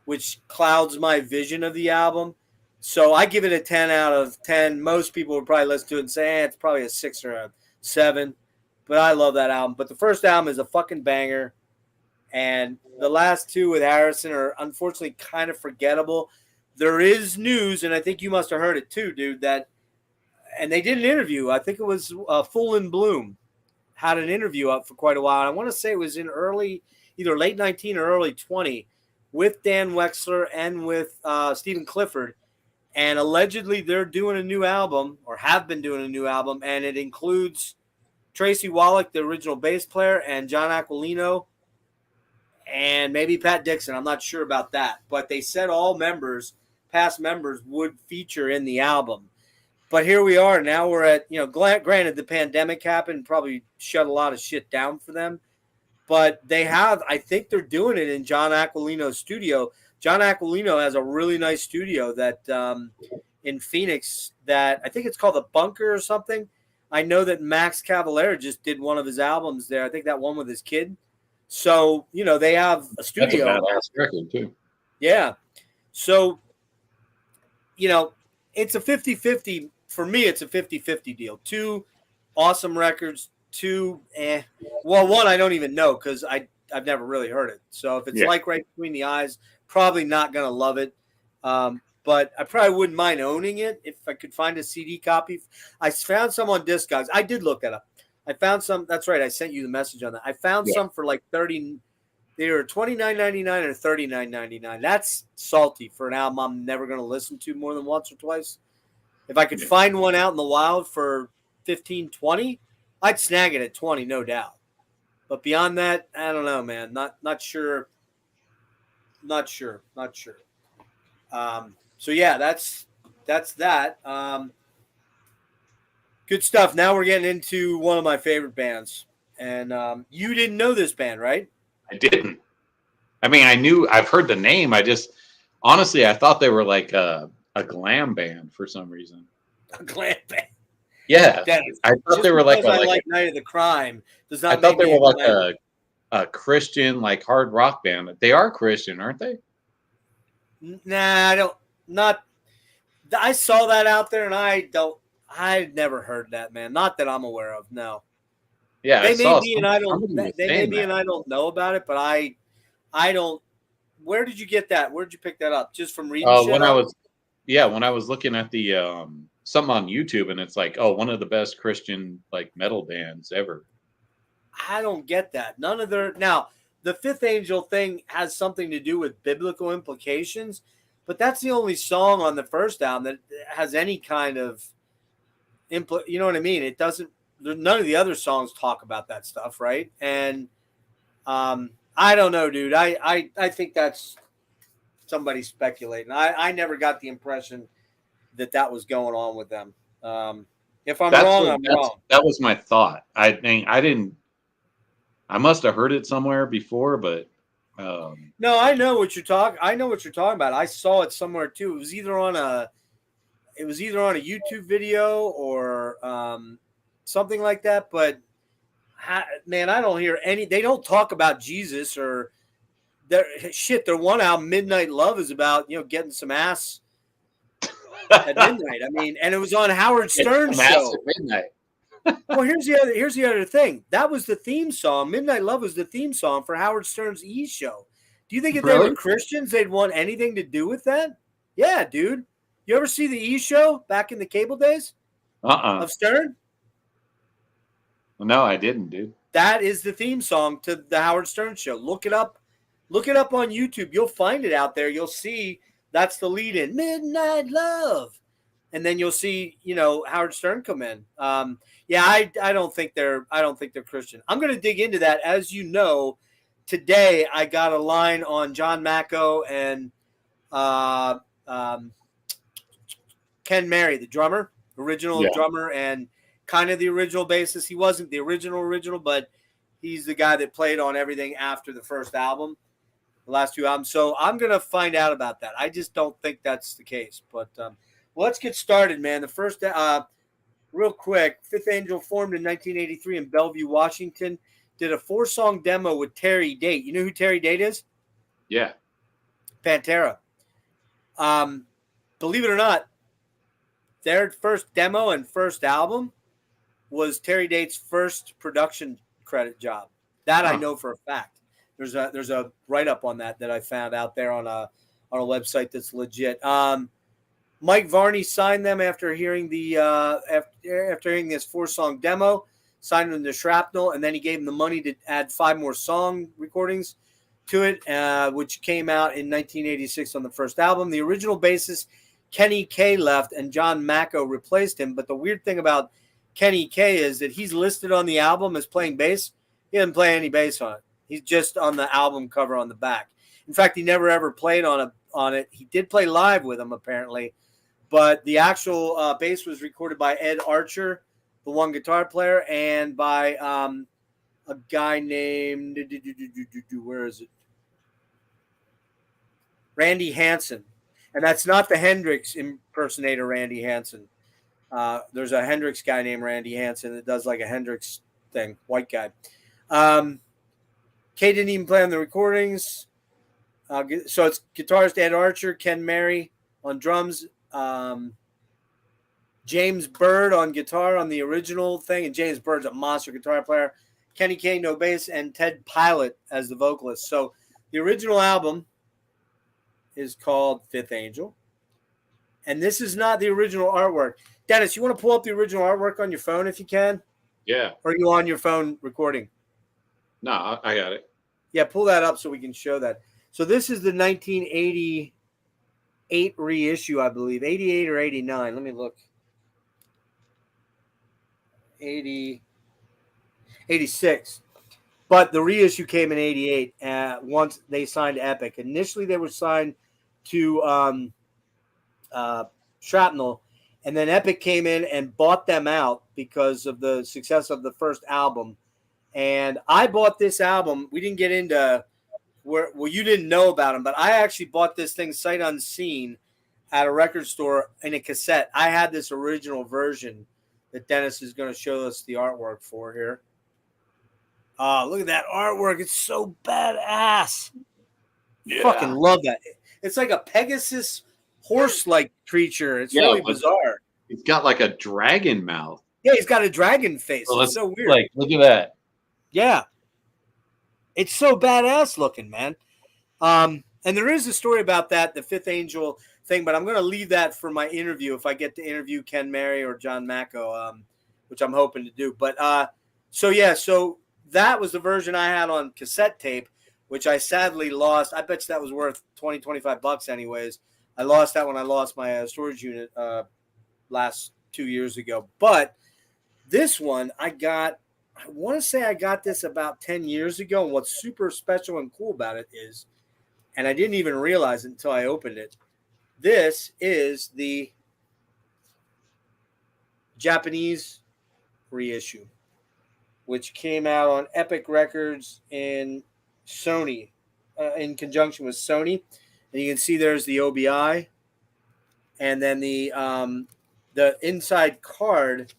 which clouds my vision of the album. So I give it a 10 out of 10. Most people would probably listen to it and say, it's probably a 6 or a 7. But I love that album. But the first album is a fucking banger. And the last 2 with Harrison are unfortunately kind of forgettable. There is news, and I think you must have heard it too, dude, and they did an interview. I think it was Full in Bloom had an interview up for quite a while. I want to say it was in either late 19 or early 20 with Dan Wexler and with Stephen Clifford. And allegedly they're doing a new album or have been doing a new album. And it includes Tracy Wallach, the original bass player, and John Aquilino, and maybe Pat Dixon. I'm not sure about that. But they said all members, past members, would feature in the album. But here we are. Now we're at, granted the pandemic happened, probably shut a lot of shit down for them. But I think they're doing it in John Aquilino's studio. John Aquilino has a really nice studio that in Phoenix that I think it's called The Bunker or something. I know that Max Cavalera just did one of his albums there. I think that one with his kid. So, they have a studio. That's a badass record, too. Yeah. So, it's a 50-50. For me, it's a 50-50 deal. 2 awesome records. 2, Well, 1 I don't even know because I've never really heard it. So if it's like Right Between the Eyes, probably not going to love it. But I probably wouldn't mind owning it if I could find a CD copy. I found some on Discogs. I did look that up. I found some. That's right. I sent you the message on that. I found some for like 30. They were $29.99 or $39.99. That's salty for an album I'm never going to listen to more than once or twice. If I could find one out in the wild for $15, $20, I'd snag it at $20, no doubt. But beyond that, I don't know, man. Not sure. Not sure. So yeah, that's that. Good stuff. Now we're getting into one of my favorite bands, and you didn't know this band, right? I didn't. I mean, I've heard the name. Honestly, I thought they were like a glam band for some reason. A glam band. Yeah, I thought they were like Night of the Crime. Does not. I thought they were like a Christian, like hard rock band. They are Christian, aren't they? Nah, I don't. Not. I saw that out there, and I've never heard that, man. Not that I'm aware of. No. Yeah, they may be, and I don't. They may be, and I don't know about it. But I don't. Where did you get that? Where did you pick that up? Just from reading? When I was looking at the something on YouTube, and it's like, one of the best Christian like metal bands ever. I don't get that. None of their now. The Fifth Angel thing has something to do with biblical implications, but that's the only song on the first album that has any kind of you know what I mean? It doesn't. None of the other songs talk about that stuff, right? And I don't know, dude. I think that's somebody speculating. I never got the impression that was going on with them. If I'm wrong, I'm wrong. That was my thought. I didn't. I must have heard it somewhere before, but no, I know what you're talking about. I saw it somewhere too. It was either on a YouTube video or something like that. But man, I don't hear any. They don't talk about Jesus or their one album, Midnight Love, is about getting some ass at midnight. I mean, and it was on Howard Stern's show. At midnight. Well, here's the other thing. That was the theme song. Midnight Love was the theme song for Howard Stern's E! Show. Do you think if they were Christians, they'd want anything to do with that? Yeah, dude. You ever see the E! Show back in the cable days? Of Stern? No, I didn't, dude. That is the theme song to the Howard Stern Show. Look it up. Look it up on YouTube. You'll find it out there. You'll see that's the lead in Midnight Love. And then you'll see, Howard Stern come in. Yeah, I don't think they're Christian. I'm going to dig into that. As you know, today I got a line on John Macco and Ken Mary, the drummer, drummer, and kind of the original bassist. He wasn't the original, but he's the guy that played on everything after the first album, the last 2 albums. So I'm going to find out about that. I just don't think that's the case. But let's get started, man. The first, real quick, Fifth Angel formed in 1983 in Bellevue, Washington. Did a 4-song demo with Terry Date. You know who Terry Date is? Yeah. Pantera. Believe it or not, their first demo and first album was Terry Date's first production credit job. That I know for a fact. There's a write-up on that I found out there on a website that's legit. Mike Varney signed them after hearing after hearing this 4-song demo, signed them to Shrapnel, and then he gave them the money to add 5 more song recordings to it, which came out in 1986 on the first album. The original bassist Kenny K left, and John Macco replaced him. But the weird thing about Kenny K is that he's listed on the album as playing bass. He didn't play any bass on it. He's just on the album cover on the back. In fact, he never ever played on it. He did play live with him apparently, but the actual bass was recorded by Ed Archer, the one guitar player, and by a guy named where is it? Randy Hansen, and that's not the Hendrix impersonator, Randy Hansen. There's a Hendrix guy named Randy Hansen that does like a Hendrix thing, white guy. Kay didn't even play on the recordings. So it's guitarist Ed Archer, Ken Mary on drums, James Bird on guitar on the original thing, and James Bird's a monster guitar player. Kenny K, no bass, and Ted Pilot as the vocalist. So the original album is called Fifth Angel. And this is not the original artwork. Dennis, you want to pull up the original artwork on your phone if you can? Yeah. Or are you on your phone recording? No, I got it. Yeah, pull that up so we can show that. So this is the 1988 reissue, I believe. 88 or 89. Let me look. 86. But the reissue came in 88 once they signed Epic. Initially, they were signed to Shrapnel, and then Epic came in and bought them out because of the success of the first album. And I bought this album. We didn't get into you didn't know about them, but I actually bought this thing sight unseen at a record store in a cassette. I had this original version that Dennis is going to show us the artwork for here. Look at that artwork. It's so badass. Yeah. Fucking love that. It's like a Pegasus horse-like creature. It's really bizarre. He's got like a dragon mouth. Yeah, he's got a dragon face. It's so weird. Like, look at that. Yeah. It's so badass looking, man. And there is a story about that, the Fifth Angel thing, but I'm going to leave that for my interview if I get to interview Ken Mary or John Macco, which I'm hoping to do. But so that was the version I had on cassette tape, which I sadly lost. I bet you that was worth $20-25 anyways. I lost that when I lost my storage unit last 2 years ago. But this one I want to say I got this about 10 years ago. And what's super special and cool about it is, and I didn't even realize it until I opened it, this is the Japanese reissue, which came out on Epic Records in Sony, in conjunction with Sony. And you can see there's the OBI, and then the inside card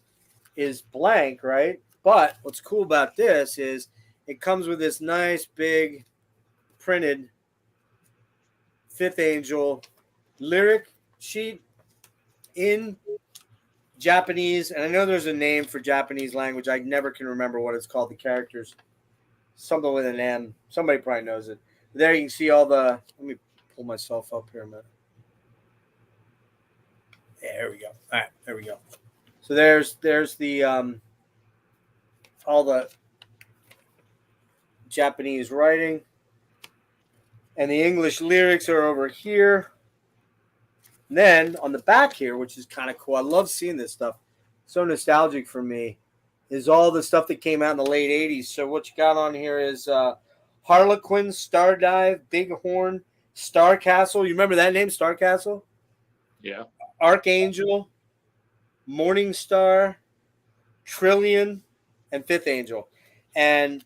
is blank, right? But what's cool about this is it comes with this nice big printed Fifth Angel lyric sheet in Japanese. And I know there's a name for Japanese language. I never can remember what it's called, the characters. Something with an M. Somebody probably knows it. There you can see all the... Let me pull myself up here a minute. There we go. All right, there we go. So there's the... all the Japanese writing, and the English lyrics are over here. And then on the back here, which is kind of cool, I love seeing this stuff, so nostalgic for me, is all the stuff that came out in the late 80s. So what you got on here is Harlequin, Stardive, Bighorn, Star Castle. You remember that name, Star Castle? Yeah. Archangel, Morningstar, Trillion, and Fifth Angel. And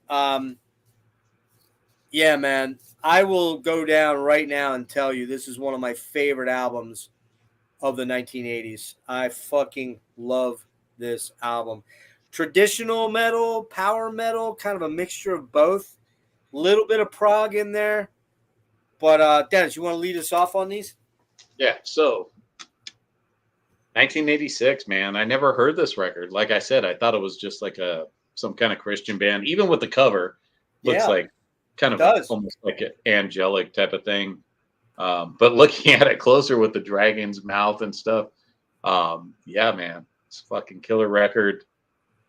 yeah, man, I will go down right now and tell you this is one of my favorite albums of the 1980s. I fucking love this album. Traditional metal, power metal, kind of a mixture of both. Little bit of prog in there. But Dennis, you want to lead us off on these? Yeah, so 1986, man. I never heard this record. Like I said, I thought it was just like some kind of Christian band. Even with the cover, looks like kind of almost like an angelic type of thing. But looking at it closer with the dragon's mouth and stuff, yeah, man, it's a fucking killer record.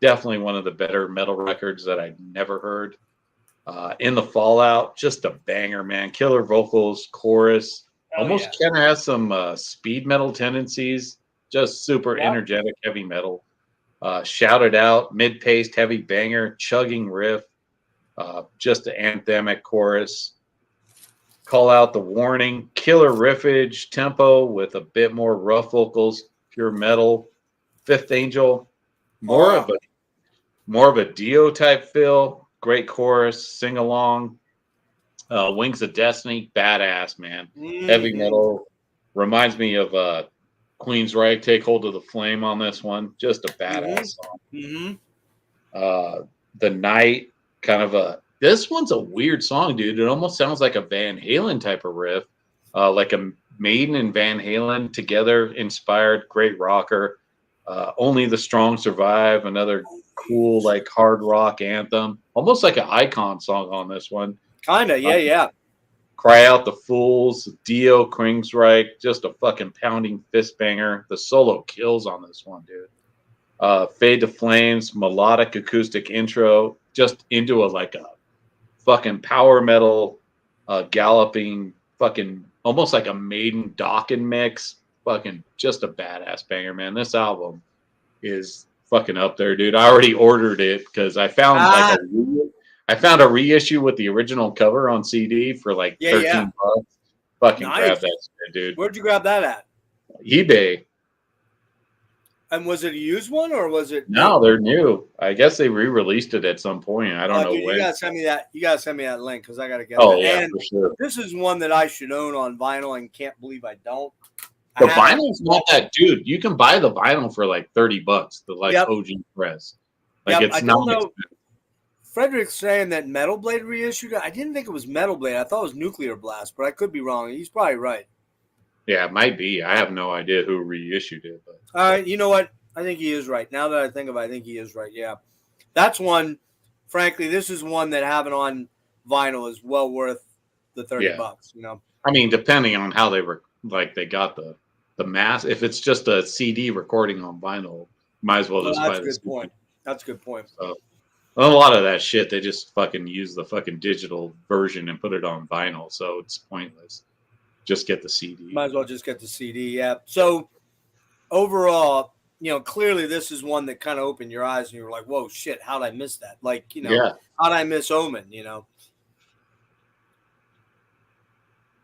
Definitely one of the better metal records that I've never heard. In the Fallout, just a banger, man. Killer vocals, chorus, almost kind of has some speed metal tendencies. Just super energetic, heavy metal. Shout It Out, mid-paced, heavy banger, chugging riff, just an anthemic chorus. Call Out the Warning, killer riffage, tempo with a bit more rough vocals, pure metal. Fifth Angel, more of a Dio type feel, great chorus, sing along. Wings of Destiny, badass, man. Heavy metal, reminds me of Queensryche, Take Hold of the Flame on this one. Just a badass song. The Night, kind of this one's a weird song, dude. It almost sounds like a Van Halen type of riff, like a Maiden and Van Halen together inspired, great rocker. Only the Strong Survive, another cool like hard rock anthem, almost like an Icon song on this one. Kinda, yeah. Cry Out the Fools, Dio, Queensryche, just a fucking pounding fist banger. The solo kills on this one, dude. Fade to Flames, melodic acoustic intro, just into a fucking power metal, galloping, fucking almost like a Maiden Dokken mix. Fucking just a badass banger, man. This album is fucking up there, dude. I already ordered it because I found a reissue with the original cover on CD for like $13. Fucking grab that shit, dude. Where'd you grab that at? eBay. And was it a used one or was it? No, they're new. I guess they re-released it at some point. I don't know dude, when. You gotta send me that. You gotta send me that link because I gotta get it. Oh yeah, for sure. This is one that I should own on vinyl and can't believe I don't. The vinyl's not that, dude. You can buy the vinyl for like $30. The OG press. It's not. Frederick's saying that Metal Blade reissued it. I didn't think it was Metal Blade. I thought it was Nuclear Blast, but I could be wrong. He's probably right. Yeah, it might be. I have no idea who reissued it. But. All right, you know what? I think he is right. Now that I think of it, I think he is right. Yeah. That's one, frankly, this is one that having on vinyl is well worth the $30, you know? I mean, depending on how they were, they got the mass. If it's just a CD recording on vinyl, might as well just buy the CD. That's a good point. So, a lot of that shit, they just fucking use the fucking digital version and put it on vinyl, so it's pointless. Just get the CD. Might as well just get the CD, yeah. So, overall, clearly this is one that kind of opened your eyes and you were like, whoa, shit, how'd I miss that? How'd I miss Omen,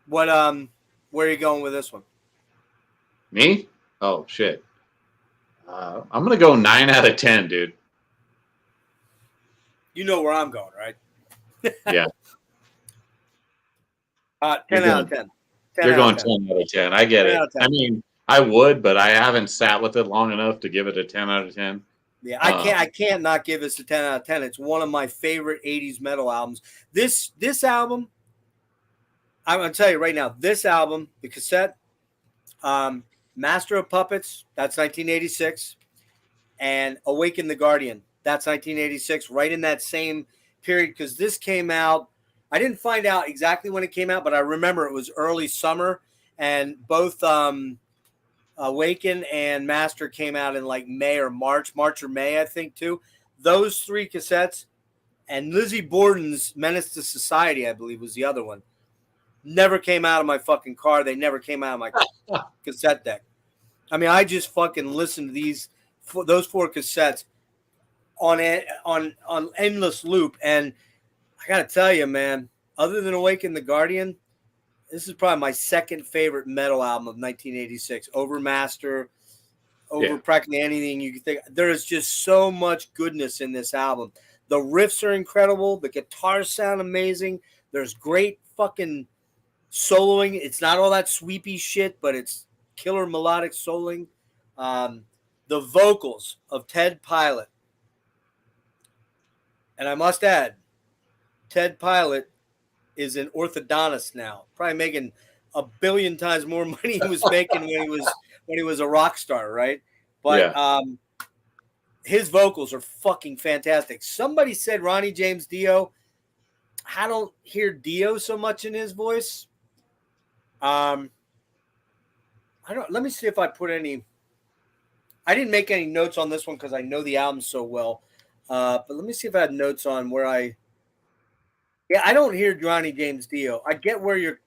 What, where are you going with this one? Me? Oh, shit. I'm going to go 9 out of 10, dude. You know where I'm going, right? Yeah. 10 out of 10. You're going 10 out of 10. I get it. I mean, I would, but I haven't sat with it long enough to give it a 10 out of 10. Yeah, I can't not give this a 10 out of 10. It's one of my favorite 80s metal albums. This album, I'm going to tell you right now, this album, the cassette, Master of Puppets, that's 1986, and Awaken the Guardian, that's 1986, right in that same period, because this came out, I didn't find out exactly when it came out, but I remember it was early summer, and both Awaken and Master came out in like May or March or May, I think, too. Those three cassettes, and Lizzie Borden's Menace to Society, I believe, was the other one. Never came out of my fucking car. They never came out of my cassette deck. I mean, I just fucking listened to those 4 cassettes on endless loop. And I got to tell you, man, other than Awaken the Guardian, this is probably my second favorite metal album of 1986. Over Master, over practically anything you can think. There is just so much goodness in this album. The riffs are incredible. The guitars sound amazing. There's great fucking soloing. It's not all that sweepy shit, but it's killer melodic soloing. The vocals of Ted Pilot. And I must add, Ted Pilot is an orthodontist now, probably making a billion times more money he was making when he was a rock star, right? But his vocals are fucking fantastic. Somebody said Ronnie James Dio. I don't hear Dio so much in his voice. Let me see if I put any. I didn't make any notes on this one because I know the album so well. But let me see if I had notes on where I don't hear Ronnie James Dio. I get where you're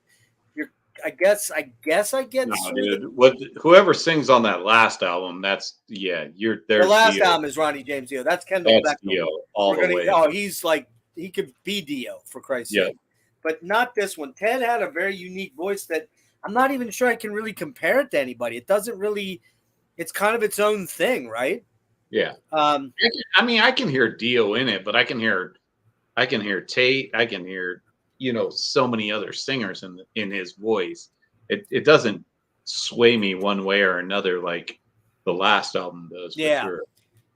I guess I get. No, dude. Whoever sings on that last album, that's you're there. The last album is Ronnie James Dio. That's Kendall That's Beckham. Dio all the way. Oh, he's like he could be Dio for Christ's sake. But not this one. Ted had a very unique voice that I'm not even sure I can really compare it to anybody. It doesn't really. It's kind of its own thing, right? Yeah. I can hear Dio in it, but I can hear Tate. I can hear so many other singers in his voice. It doesn't sway me one way or another like the last album does. For sure.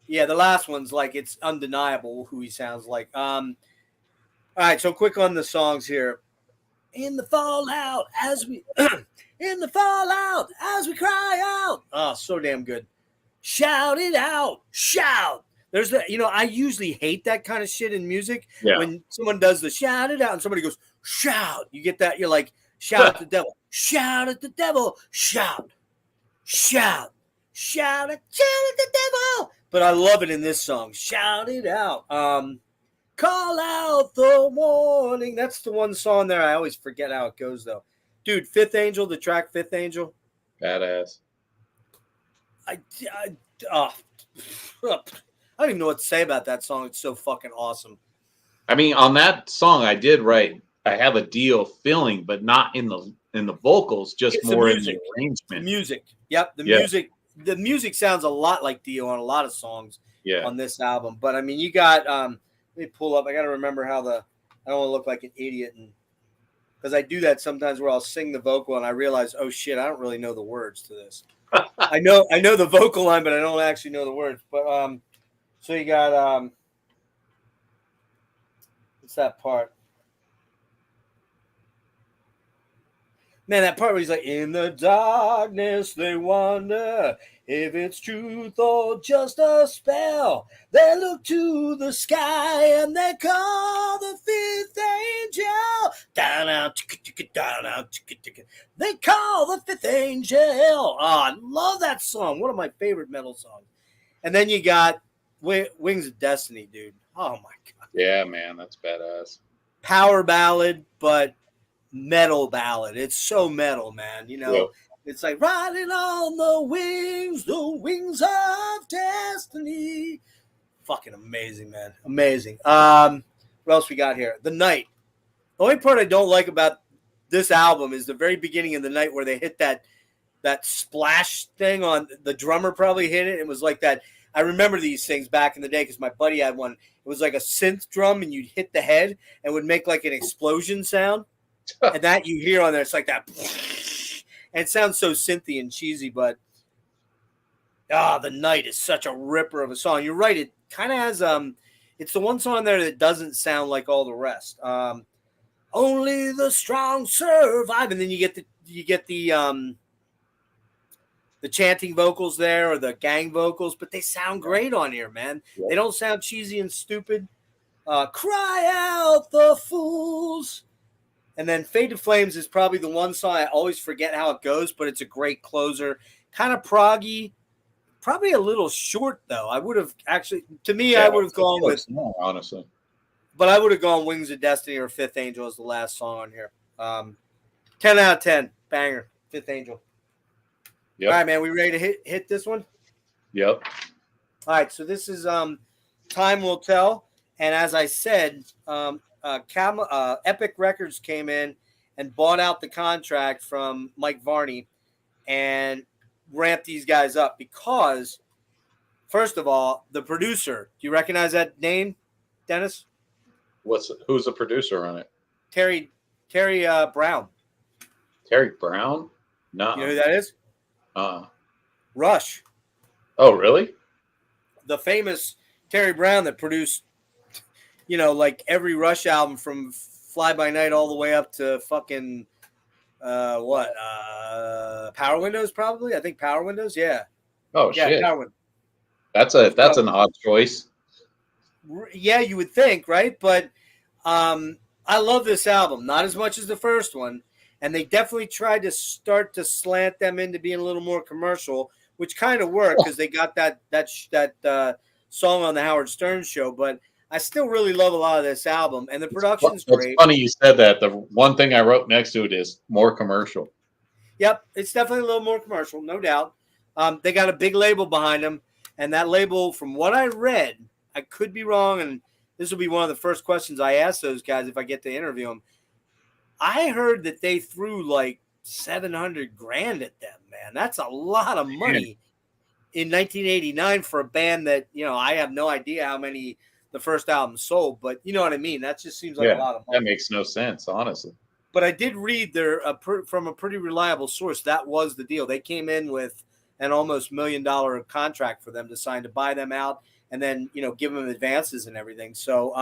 Yeah, the last one's like it's undeniable who he sounds like. All right, so quick on the songs here. In the fallout as we cry out. Oh, so damn good. Shout it out. Shout. There's the I usually hate that kind of shit in music. Yeah. When someone does the shout it out and somebody goes, shout. You get that? You're like, shout at the devil. Shout at the devil. Shout. Shout. Shout at the devil. But I love it in this song. Shout it out. Call out the warning. That's the one song there. I always forget how it goes, though. Dude, Fifth Angel, the track Fifth Angel. Badass. I don't even know what to say about that song. It's so fucking awesome. I mean, on that song, I have a Dio feeling, but not in the vocals, just it's more in the arrangement. Music. Yep. Music. The music sounds a lot like Dio on a lot of songs on this album. But I mean, you got let me pull up. I got to remember how I don't want to look like an idiot, and because I do that sometimes where I'll sing the vocal and I realize, oh shit, I don't really know the words to this. I know the vocal line, but I don't actually know the words. But so you got what's that part? Man, that part where he's like, in the darkness they wonder if it's truth or just a spell. They look to the sky and they call the fifth angel. Down out, down out. They call the fifth angel. Oh, I love that song. One of my favorite metal songs. And then you got Wings of Destiny, dude. Oh my god. Yeah, man, that's badass. Power ballad, but metal ballad. It's so metal, man. It's like riding on the wings of destiny. Fucking amazing, man. Amazing. What else we got here? The Night. The only part I don't like about this album is the very beginning of The Night where they hit that splash thing on the drummer probably hit it. It was like that. I remember these things back in the day because my buddy had one. It was like a synth drum and you'd hit the head and would make like an explosion sound. And that you hear on there, it's like that. And it sounds so synthy and cheesy, but The Night is such a ripper of a song. You're right. It kind of has it's the one song there that doesn't sound like all the rest. Only the strong survive, and then you get the chanting vocals there or the gang vocals, but they sound great on here, man. Yeah. They don't sound cheesy and stupid. Cry out the fools. And then Fade to Flames is probably the one song I always forget how it goes, but it's a great closer. Kind of proggy. Probably a little short, though. I would have actually, to me, I would have gone with, honestly. But I would have gone Wings of Destiny or Fifth Angel as the last song on here. 10 out of 10. Banger. Fifth Angel. Yep. All right, man. We ready to hit this one? Yep. All right. So this is Time Will Tell. And as I said, Epic Records came in and bought out the contract from Mike Varney and ramped these guys up because, first of all, the producer. Do you recognize that name, Dennis? Who's the producer on it? Terry Brown. Terry Brown? No. You know who that is? Rush. Oh, really? The famous Terry Brown that produced, like every Rush album from Fly By Night all the way up to fucking Power Windows, probably. I think Power Windows. Yeah. Oh shit. Power Windows. That's an odd choice. Yeah, you would think, right? But I love this album, not as much as the first one, and they definitely tried to start to slant them into being a little more commercial, which kind of worked because they got that song on the Howard Stern show. But I still really love a lot of this album, and the production's great. It's funny you said that. The one thing I wrote next to it is more commercial. Yep, it's definitely a little more commercial, no doubt. They got a big label behind them, and that label, from what I read, I could be wrong, and this will be one of the first questions I ask those guys if I get to interview them. I heard that they threw like $700,000 at them, man. That's a lot of money in 1989 for a band that, I have no idea how many the first album sold, but you know what I mean? That just seems like a lot of money. That makes no sense, honestly. But I did read from a pretty reliable source that was the deal. They came in with an almost $1 million contract for them to sign to buy them out, and then give them advances and everything. So,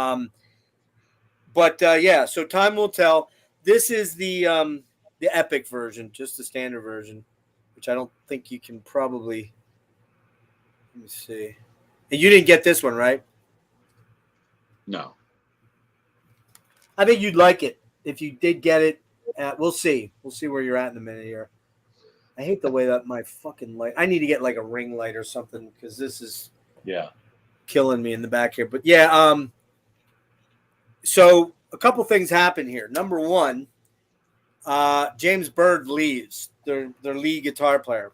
so time will tell. This is the epic version, just the standard version, which I don't think you can probably. Let me see. And you didn't get this one, right? No. I think you'd like it. If you did get it, we'll see. We'll see where you're at in a minute here. I hate the way that my fucking light. I need to get like a ring light or something because this is killing me in the back here. But so a couple things happen here. Number one, James Bird leaves, their lead guitar player,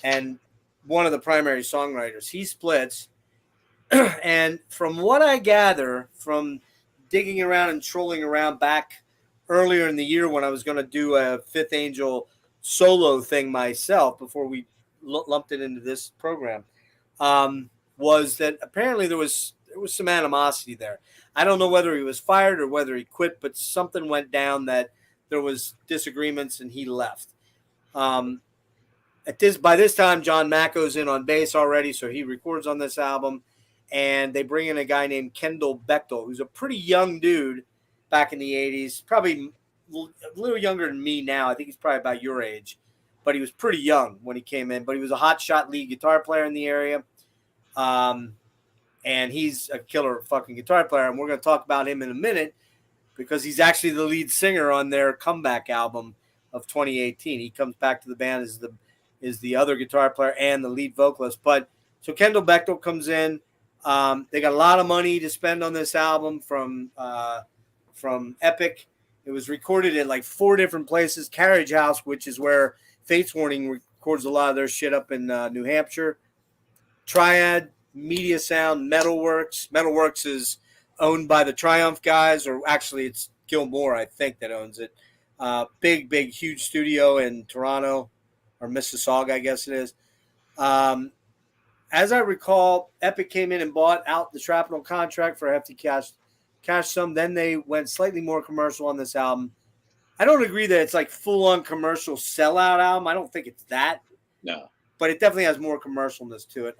and one of the primary songwriters. He splits, and from what I gather from digging around and trolling around back earlier in the year when I was going to do a Fifth Angel solo thing myself before we lumped it into this program, was that apparently there was some animosity there. I don't know whether he was fired or whether he quit, but something went down that there was disagreements and he left. By this time, John Macco's in on bass already, so he records on this album. And they bring in a guy named Kendall Bechtel, who's a pretty young dude back in the 80s, probably a little younger than me now. I think he's probably about your age. But he was pretty young when he came in. But he was a hotshot lead guitar player in the area. And he's a killer fucking guitar player. And we're going to talk about him in a minute because he's actually the lead singer on their comeback album of 2018. He comes back to the band as the other guitar player and the lead vocalist. But so Kendall Bechtel comes in. They got a lot of money to spend on this album from Epic. It was recorded at like 4 different places. Carriage House, which is where Fates Warning records a lot of their shit up in New Hampshire. Triad, Media Sound, Metalworks. Metalworks is owned by the Triumph guys, or actually it's Gilmore, I think, that owns it. Big, huge studio in Toronto, or Mississauga, I guess it is. As I recall, Epic came in and bought out the Shrapnel contract for a hefty cash sum. Then they went slightly more commercial on this album. I don't agree that it's like full-on commercial sellout album. I don't think it's that. No. But it definitely has more commercialness to it.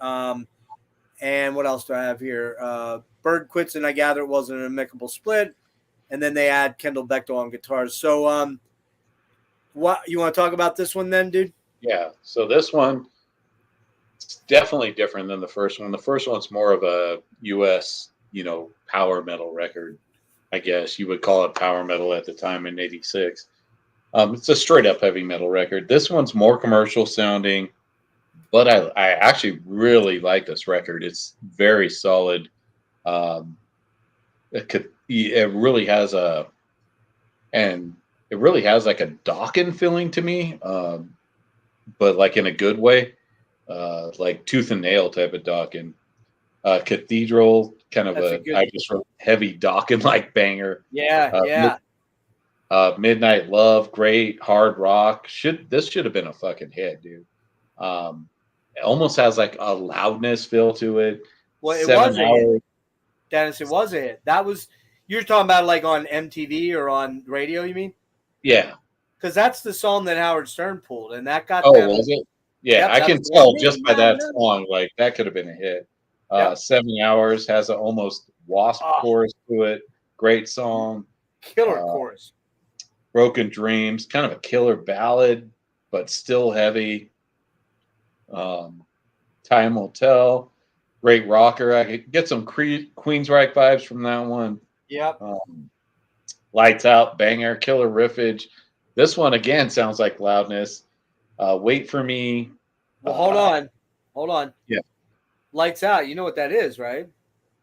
And what else do I have here? Bird quits, and I gather it wasn't an amicable split. And then they add Kendall Bechtel on guitars. So what you want to talk about this one then, dude? Yeah. So this one, it's definitely different than the first one. The first one's more of a U.S., power metal record. I guess you would call it power metal at the time in '86. It's a straight up heavy metal record. This one's more commercial sounding, but I actually really like this record. It's very solid. It really has like a Dokken feeling to me, but like in a good way. Like tooth and nail type of Dokken. Cathedral, kind of I just wrote heavy Dokken like banger. Yeah. Midnight Love, great hard rock. This should have been a fucking hit, dude. It almost has like a loudness feel to it. Well, it was a hit. Dennis, it was a hit. That was, you're talking about like on MTV or on radio, you mean? Yeah. Because that's the song that Howard Stern pulled, and that got. Oh, was it? Yeah, I can tell just by that song, like that could have been a hit. 70 Hours has an almost Wasp chorus to it. Great song. Killer chorus. Broken Dreams, kind of a killer ballad, but still heavy. Time Will Tell. Great rocker. I could get some Queensryche vibes from that one. Yep. Lights Out, banger, killer riffage. This one, again, sounds like loudness. Wait for Me. Well, hold on. Yeah. Lights Out. You know what that is, right?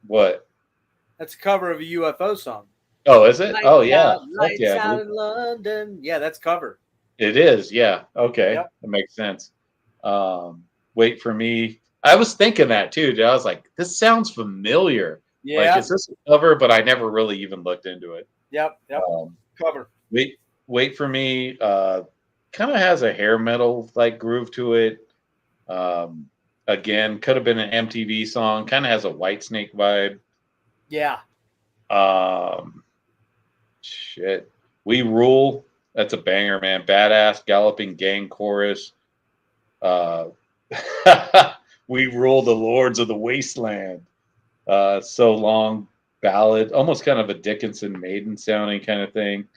What? That's a cover of a UFO song. Oh, is it? Oh, yeah. Lights out in London. Yeah, that's cover. It is. Yeah. Okay. Yep. That makes sense. Wait for Me. I was thinking that too. Dude. I was like, this sounds familiar. Yeah. Like, is this a cover? But I never really even looked into it. Yep. Cover. Wait for Me. Kind of has a hair metal like groove to it. Again, could have been an MTV song. Kind of has a Whitesnake vibe. Yeah. Shit. We Rule. That's a banger, man. Badass galloping gang chorus. We Rule the Lords of the Wasteland. So Long ballad, almost kind of a Dickinson Maiden sounding kind of thing.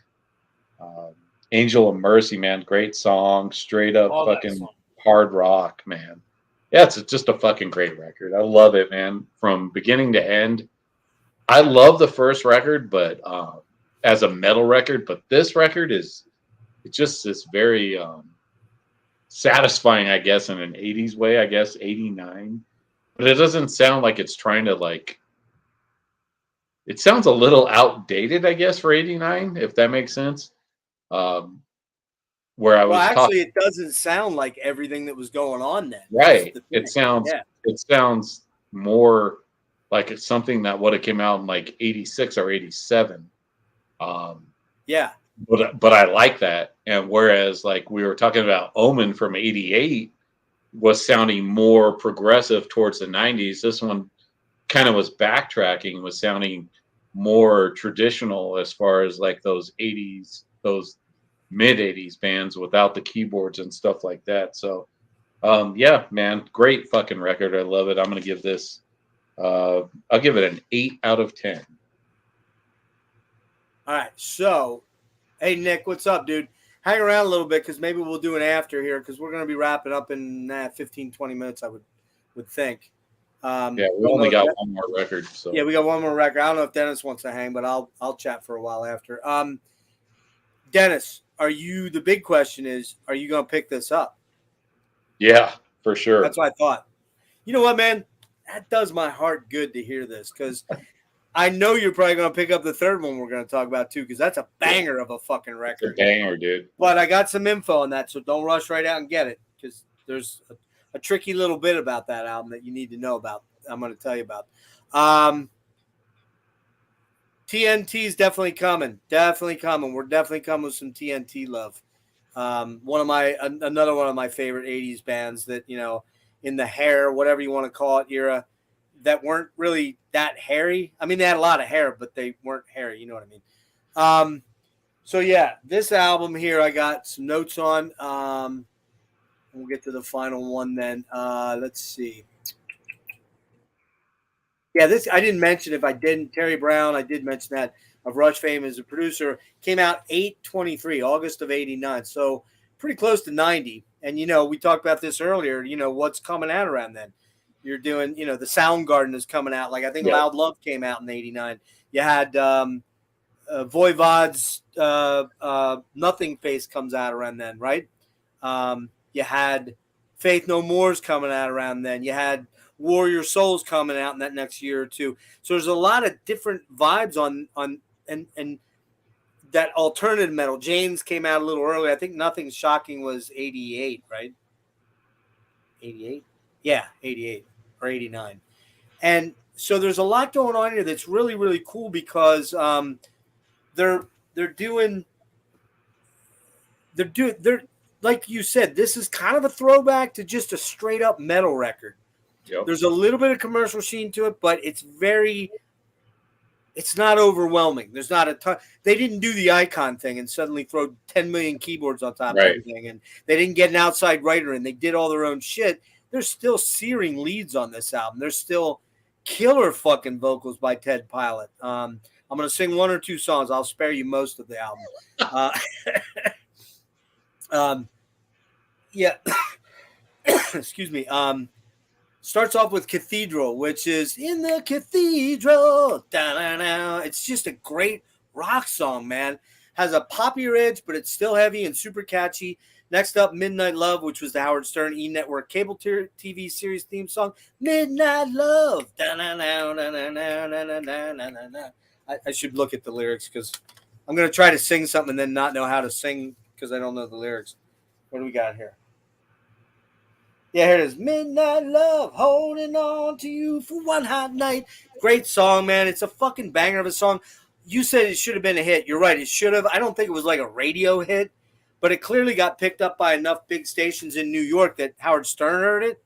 Angel of Mercy, man, great song. Straight up fucking hard rock, man. Yeah, it's just a fucking great record. I love it, man, from beginning to end. I love the first record, but as a metal record, but this record it's just this very satisfying, I guess, in an 80s way, I guess, 89. But it doesn't sound like it's trying to it sounds a little outdated, I guess, for 89, if that makes sense. Where I was actually, it doesn't sound like everything that was going on then. Right. It sounds more like it's something that would have came out in like 86 or 87. Yeah. But I like that. And whereas like we were talking about Omen from 88 was sounding more progressive towards the 90s, this one kind of was backtracking, was sounding more traditional as far as like those 80s, those mid 80s bands without the keyboards and stuff like that. So yeah, man, great fucking record. I love it. I'm gonna give this I'll give it an 8 out of 10. All right. So hey Nick, what's up, dude? Hang around a little bit because maybe we'll do an after here because we're gonna be wrapping up in 15, 20 minutes, I would think. Yeah, we only got one more record. So yeah, we got one more record. I don't know if Dennis wants to hang, but I'll chat for a while after. Dennis, the big question is, are you going to pick this up? Yeah, for sure. That's what I thought. You know what, man? That does my heart good to hear this because I know you're probably going to pick up the third one we're going to talk about too because that's a banger of a fucking record. It's a banger, dude. But I got some info on that, so don't rush right out and get it because there's a tricky little bit about that album that you need to know about. I'm going to tell you about. TNT is definitely coming. Definitely coming. We're definitely coming with some TNT love. Another one of my favorite 80s bands that, in the hair, whatever you want to call it, era that weren't really that hairy. I mean, they had a lot of hair, but they weren't hairy. You know what I mean? So yeah, this album here, I got some notes on. We'll get to the final one then. Let's see. Yeah, this I didn't mention. If I didn't, Terry Brown, I did mention that of Rush fame as a producer, came out 8/23, August of 89. So pretty close to 90. And, we talked about this earlier, what's coming out around then. You're doing, the Soundgarden is coming out. Like I think Loud Love came out in 89. You had Voivod's Nothing Face comes out around then, right? You had Faith No More's coming out around then. You had Warrior Souls coming out in that next year or two. So there's a lot of different vibes on and that alternative metal. James came out a little early. I think Nothing Shocking was 88, right? 88? Yeah, 88 or 89. And so there's a lot going on here that's really, really cool because they're like you said, this is kind of a throwback to just a straight up metal record. Yep. There's a little bit of commercial sheen to it, but it's not overwhelming. There's not a ton. They didn't do the Icon thing and suddenly throw 10 million keyboards on top of everything. And they didn't get an outside writer in. They did all their own shit. There's still searing leads on this album. There's still killer fucking vocals by Ted Pilot. I'm going to sing one or two songs. I'll spare you most of the album. Yeah. Excuse me. Starts off with Cathedral, which is in the cathedral. Da-da-da. It's just a great rock song, man. Has a poppier edge, but it's still heavy and super catchy. Next up, Midnight Love, which was the Howard Stern E! Network cable TV series theme song. Midnight Love. I should look at the lyrics because I'm going to try to sing something and then not know how to sing because I don't know the lyrics. What do we got here? Yeah, here it is. Midnight Love, holding on to you for one hot night. Great song, man. It's a fucking banger of a song. You said it should have been a hit. You're right. It should have. I don't think it was like a radio hit, but it clearly got picked up by enough big stations in New York that Howard Stern heard it,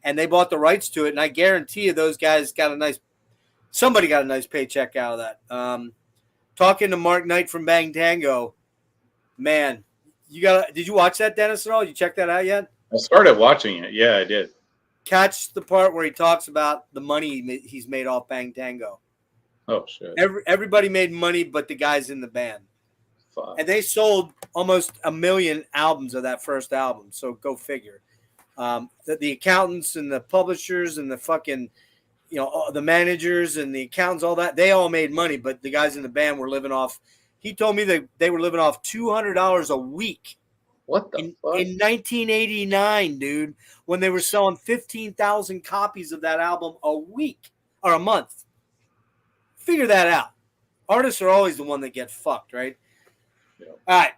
and they bought the rights to it. And I guarantee you those guys somebody got a nice paycheck out of that. Talking to Mark Knight from Bang Tango, man, did you watch that, Dennis, at all? You checked that out yet? I started watching it. Yeah, I did. Catch the part where he talks about the money he's made off Bang Tango. Oh, shit. Everybody made money but the guys in the band. Fuck. And they sold almost 1 million albums of that first album, so go figure. The accountants and the publishers and the fucking, the managers and the accountants, all that, they all made money, but the guys in the band were living off. He told me that they were living off $200 a week. What the fuck? In 1989, dude, when they were selling 15,000 copies of that album a week or a month. Figure that out. Artists are always the one that get fucked, right? Yeah. All right.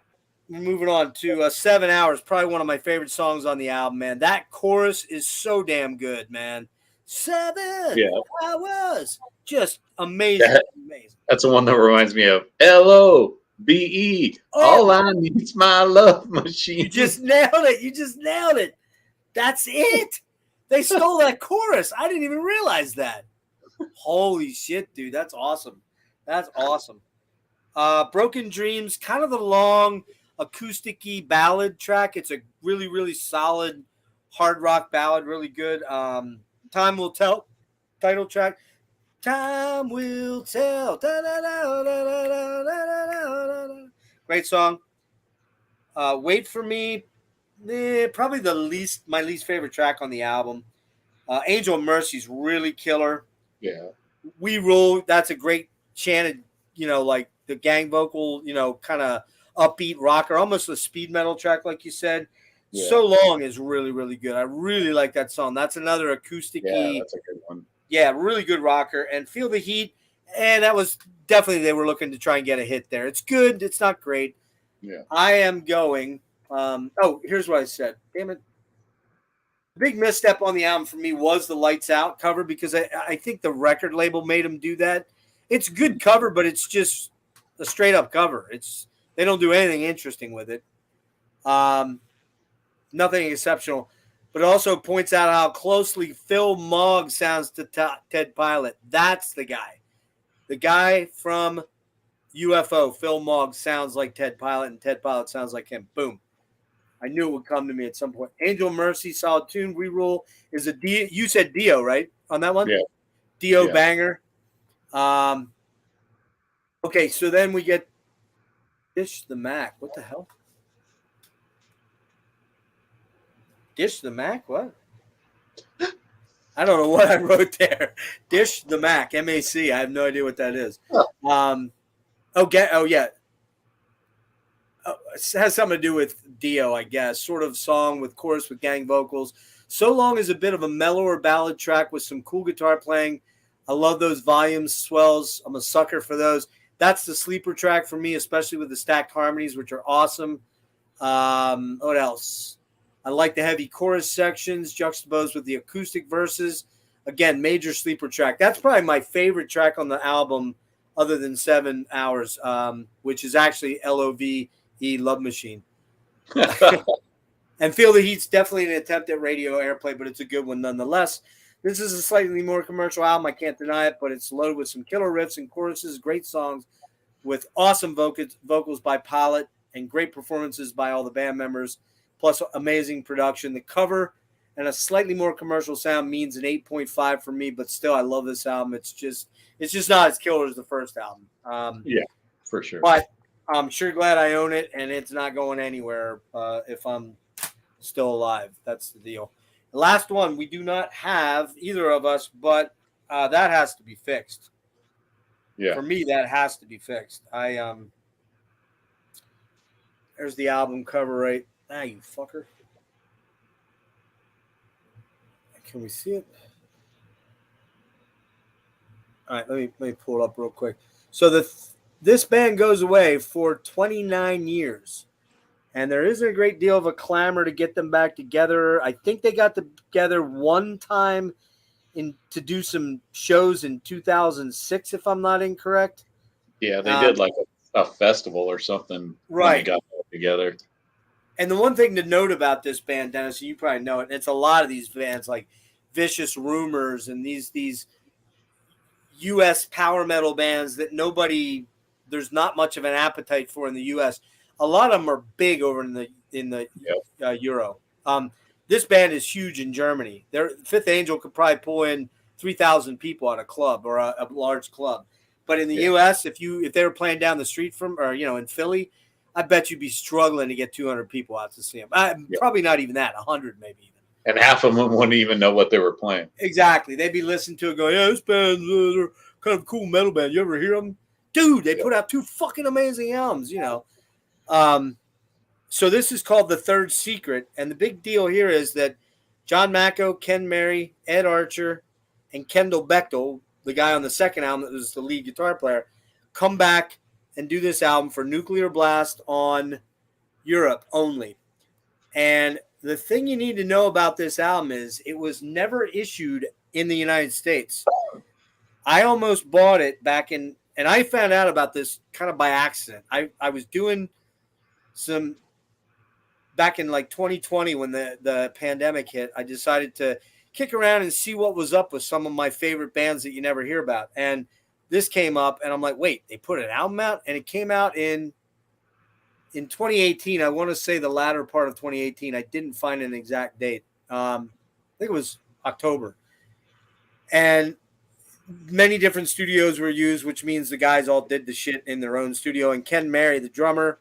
We're moving on to 7 Hours, probably one of my favorite songs on the album, man. That chorus is so damn good, man. 7 hours. Just amazing. Amazing. That's the one that reminds me of LOVE. All I need is my love machine. You just nailed it. That's it. They stole that chorus. I didn't even realize that. Holy shit, dude. That's awesome. Broken Dreams, kind of the long acoustic-y ballad track. It's a really, really solid hard rock ballad, really good. Time Will Tell, title track. Time Will Tell. Great song. Wait for Me, probably my least favorite track on the album. Angel of Mercy's really killer. Yeah. We Roll, that's a great chanted, like the gang vocal, kind of upbeat rocker, almost a speed metal track, like you said. Yeah. So Long is really, really good. I really like that song. That's another acoustic-y. Yeah, that's a good one. Yeah, really good rocker. And Feel the Heat, and that was definitely, they were looking to try and get a hit there. It's good. It's not great. Yeah. I am going. Here's what I said. Damn it. The big misstep on the album for me was the Lights Out cover, because I think the record label made them do that. It's a good cover, but it's just a straight up cover. They don't do anything interesting with it. Nothing exceptional, but it also points out how closely Phil Mogg sounds to Ted Pilot. That's the guy. The guy from UFO, Phil Mogg, sounds like Ted Pilot, and Ted Pilot sounds like him. Boom. I knew it would come to me at some point. Angel Mercy, solid tune. Rerule is a Dio. You said Dio, right? On that one? Yeah. Dio banger. Okay, so then we get Dish the Mac. What the hell? Dish the Mac? What? I don't know what I wrote there. Dish the Mac, M-A-C. I have no idea what that is. Yeah. It has something to do with Dio, I guess. Sort of song with chorus with gang vocals. So Long is a bit of a mellower ballad track with some cool guitar playing. I love those volumes, swells. I'm a sucker for those. That's the sleeper track for me, especially with the stacked harmonies, which are awesome. What else? I like the heavy chorus sections juxtaposed with the acoustic verses. Again, major sleeper track. That's probably my favorite track on the album other than 7 Hours, which is actually LOVE, Love Machine. And Feel the Heat's definitely an attempt at radio airplay, but it's a good one nonetheless. This is a slightly more commercial album. I can't deny it, but it's loaded with some killer riffs and choruses, great songs with awesome vocals by Pilot and great performances by all the band members, plus amazing production. The cover and a slightly more commercial sound means an 8.5 for me, but still, I love this album. It's just not as killer as the first album. Yeah, for sure. But I'm sure glad I own it, and it's not going anywhere if I'm still alive. That's the deal. The last one we do not have, either of us, but that has to be fixed. Yeah. For me, that has to be fixed. There's the album cover, right? Ah, you fucker. Can we see it? All right, let me pull it up real quick. So this band goes away for 29 years. And there isn't a great deal of a clamor to get them back together. I think they got together one time to do some shows in 2006, if I'm not incorrect. Yeah, they did like a festival or something when they got together. And the one thing to note about this band, Dennis, you probably know it, and it's a lot of these bands like Vicious Rumors and these U.S. power metal bands that there's not much of an appetite for in the U.S. A lot of them are big over in the Euro. This band is huge in Germany. Fifth Angel could probably pull in 3,000 people at a club or a large club. But in the U.S., if they were playing down the street in Philly, I bet you'd be struggling to get 200 people out to see them. Probably not even that, 100 maybe even. And half of them wouldn't even know what they were playing. Exactly. They'd be listening to it going, yeah, this band's they're kind of a cool metal band. You ever hear them? Dude, they put out 2 fucking amazing albums, So this is called The Third Secret. And the big deal here is that John Macco, Ken Mary, Ed Archer, and Kendall Bechtel, the guy on the second album that was the lead guitar player, come back and do this album for Nuclear Blast on Europe only. And the thing you need to know about this album is it was never issued in the United States. I almost bought it and I found out about this kind of by accident. I was doing some back in like 2020 when the pandemic hit. I decided to kick around and see what was up with some of my favorite bands that you never hear about. And this came up and I'm like, wait, they put an album out? And it came out in 2018. I want to say the latter part of 2018. I didn't find an exact date. I think it was October. And many different studios were used, which means the guys all did the shit in their own studio. And Ken Mary, the drummer,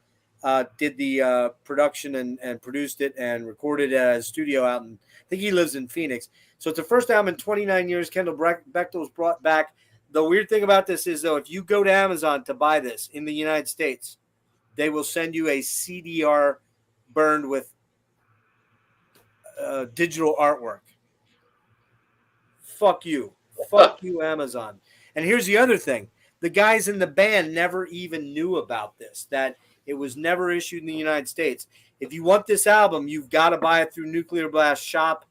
did the production and produced it and recorded it at a studio out in, I think he lives in Phoenix. So it's the first album in 29 years. Kendall Bechtel was brought back. The weird thing about this is, though, if you go to Amazon to buy this in the United States, they will send you a CDR burned with digital artwork. Fuck you. Fuck you, Amazon. And here's the other thing. The guys in the band never even knew about this, that it was never issued in the United States. If you want this album, you've got to buy it through Nuclear Blast shop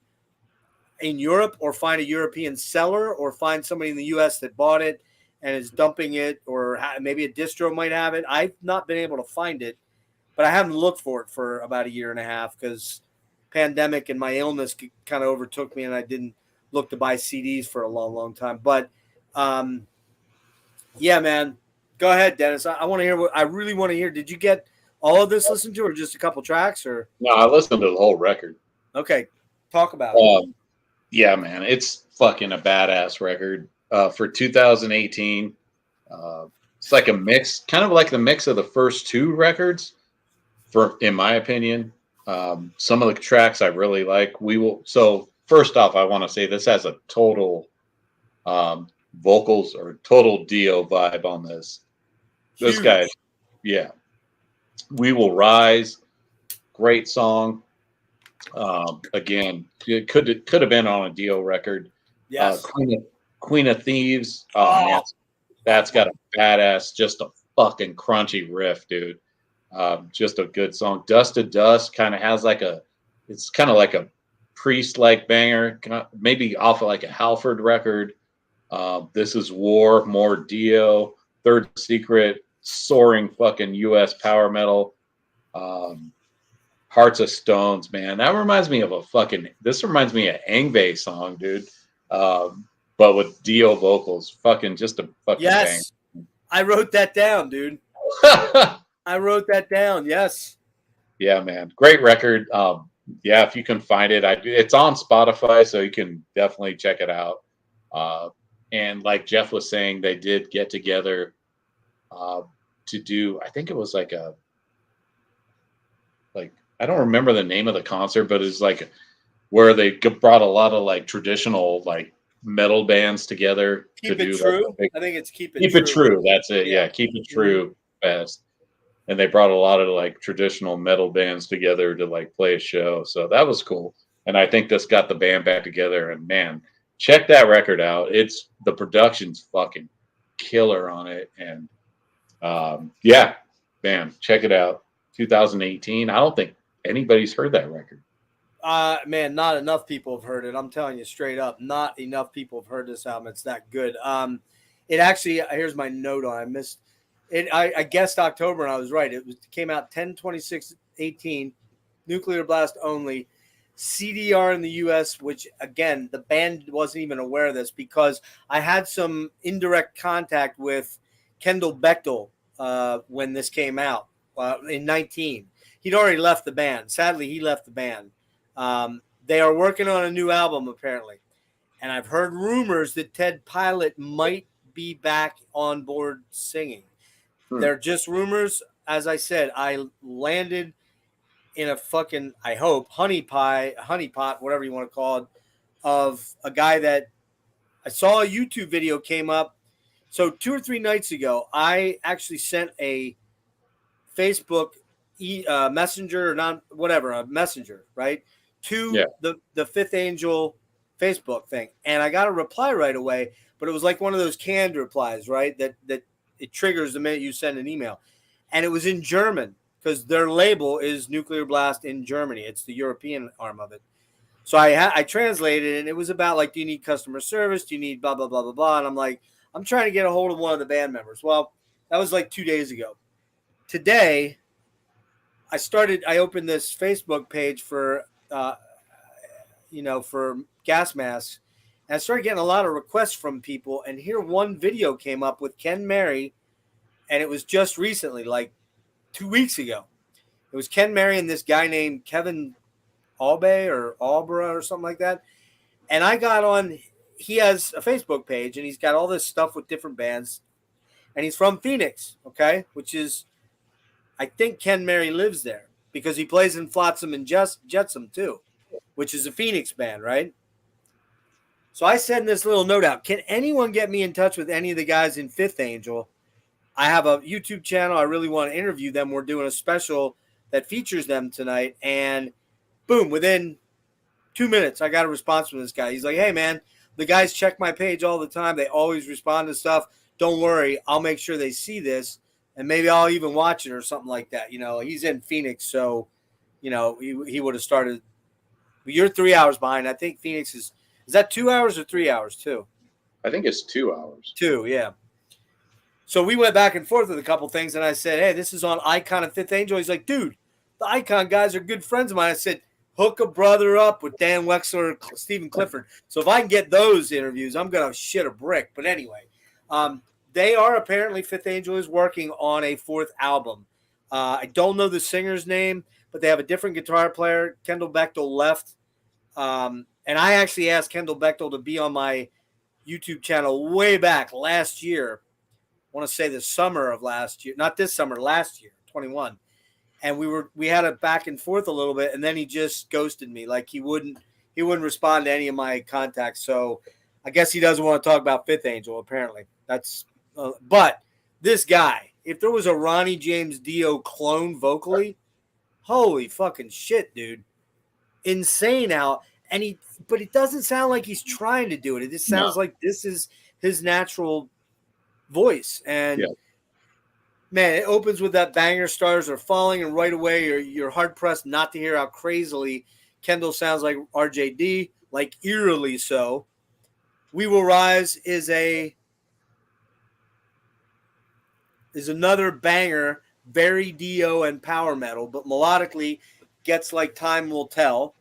in Europe or find a European seller or find somebody in the U.S. that bought it and is dumping it, or maybe a distro might have it. I've not been able to find it, but I haven't looked for it for about a year and a half because pandemic and my illness kind of overtook me and I didn't look to buy CDs for a long, long time. But yeah, man, go ahead, Dennis. I want to hear I really want to hear. Did you get all of this listened to or just a couple tracks? Or no, I listened to the whole record. Okay, talk about it. Yeah, man, it's fucking a badass record. For 2018, it's like a mix, kind of like the mix of the first 2 records, in my opinion. Some of the tracks I really like. So first off, I want to say this has a total vocals or total Dio vibe on this. Huge. This guy, yeah. We Will Rise, great song. Again, it could have been on a Dio record. Yes. Queen of Thieves. Oh man, that's got a badass, just a fucking crunchy riff, dude. Just a good song. Dust to Dust kind of has it's kind of like a Priest-like banger, maybe off of like a Halford record. This Is War, more Dio. Third Secret, soaring fucking U.S. power metal. Hearts of Stones, man. That reminds me of this reminds me of Yngwie song, dude. But with Dio vocals, fucking just a fucking bang. I wrote that down, dude. I wrote that down. Yes. Yeah, man. Great record. Yeah, if you can find it, it's on Spotify, so you can definitely check it out. And like Jeff was saying, they did get together to do. I think it was like I don't remember the name of the concert, but it's like where they brought a lot of like traditional like metal bands together to do. True. I think it's Keep It True. Keep It True. That's it. Yeah, Keep It True. Best. and they brought a lot of like traditional metal bands together to like play a show. So that was cool. And I think this got the band back together. And man, check that record out. It's the production's fucking killer on it. And yeah, man, check it out. 2018. I don't think anybody's heard that record. Man, not enough people have heard it. I'm telling you straight up, not enough people have heard this album. It's that good. It actually, here's my note on it. I missed it. I guessed October, and I was right. It came out 10/26/18, Nuclear Blast only, CDR in the US, which again, the band wasn't even aware of this because I had some indirect contact with Kendall Bechtel when this came out in 19. He'd already left the band. Sadly, he left the band. They are working on a new album, apparently. And I've heard rumors that Ted Pilot might be back on board singing. They're just rumors. As I said, I landed in a fucking, I hope, honeypot, whatever you want to call it, of a guy that I saw a YouTube video came up. So 2 or 3 nights ago, I actually sent a Facebook messenger or not, whatever, a messenger, right? To the Fifth Angel Facebook thing. And I got a reply right away, but it was like one of those canned replies, right? That it triggers the minute you send an email. And it was in German because their label is Nuclear Blast in Germany. It's the European arm of it. So I translated it, and it was about like, do you need customer service? Do you need blah, blah, blah, blah, blah? And I'm like, I'm trying to get a hold of one of the band members. Well, that was like 2 days ago. Today, I opened this Facebook page for, for gas masks. And I started getting a lot of requests from people. And here one video came up with Ken Mary. And it was just recently, like 2 weeks ago. It was Ken Mary and this guy named Kevin Albe or Albra or something like that. And I got on, he has a Facebook page and he's got all this stuff with different bands. And he's from Phoenix, okay? Which is, I think Ken Mary lives there because he plays in Flotsam and Jetsam too, which is a Phoenix band, right? So I sent this little note out. Can anyone get me in touch with any of the guys in Fifth Angel? I have a YouTube channel. I really want to interview them. We're doing a special that features them tonight. And boom, within 2 minutes, I got a response from this guy. He's like, hey, man, the guys check my page all the time. They always respond to stuff. Don't worry. I'll make sure they see this. And maybe I'll even watch it or something like that. You know, he's in Phoenix. So, you know, he would have started. You're 3 hours behind. I think Phoenix is that 2 hours or 3 hours too? I think it's 2 hours. 2, yeah. So we went back and forth with a couple things, and I said, hey, this is on Icon and Fifth Angel. He's like, dude, the Icon guys are good friends of mine. I said, hook a brother up with Dan Wexler or Stephen Clifford. So if I can get those interviews, I'm going to shit a brick. But anyway, they are apparently, Fifth Angel is working on a 4th album. I don't know the singer's name, but they have a different guitar player. Kendall Bechtel left. And I actually asked Kendall Bechtel to be on my YouTube channel way back last year. I want to say the summer of last year, not this summer, last year, 21. And we had a back and forth a little bit, and then he just ghosted me. Like he wouldn't respond to any of my contacts. So I guess he doesn't want to talk about Fifth Angel, apparently. That's but this guy, if there was a Ronnie James Dio clone vocally, holy fucking shit, dude. Insane out. But it doesn't sound like he's trying to do it. It just sounds like this is his natural voice. And man, it opens with that banger, Stars Are Falling, and right away you're hard pressed not to hear how crazily Kendall sounds like RJD, like eerily so. We Will Rise is another banger, very Dio and power metal, but melodically gets like Time Will Tell.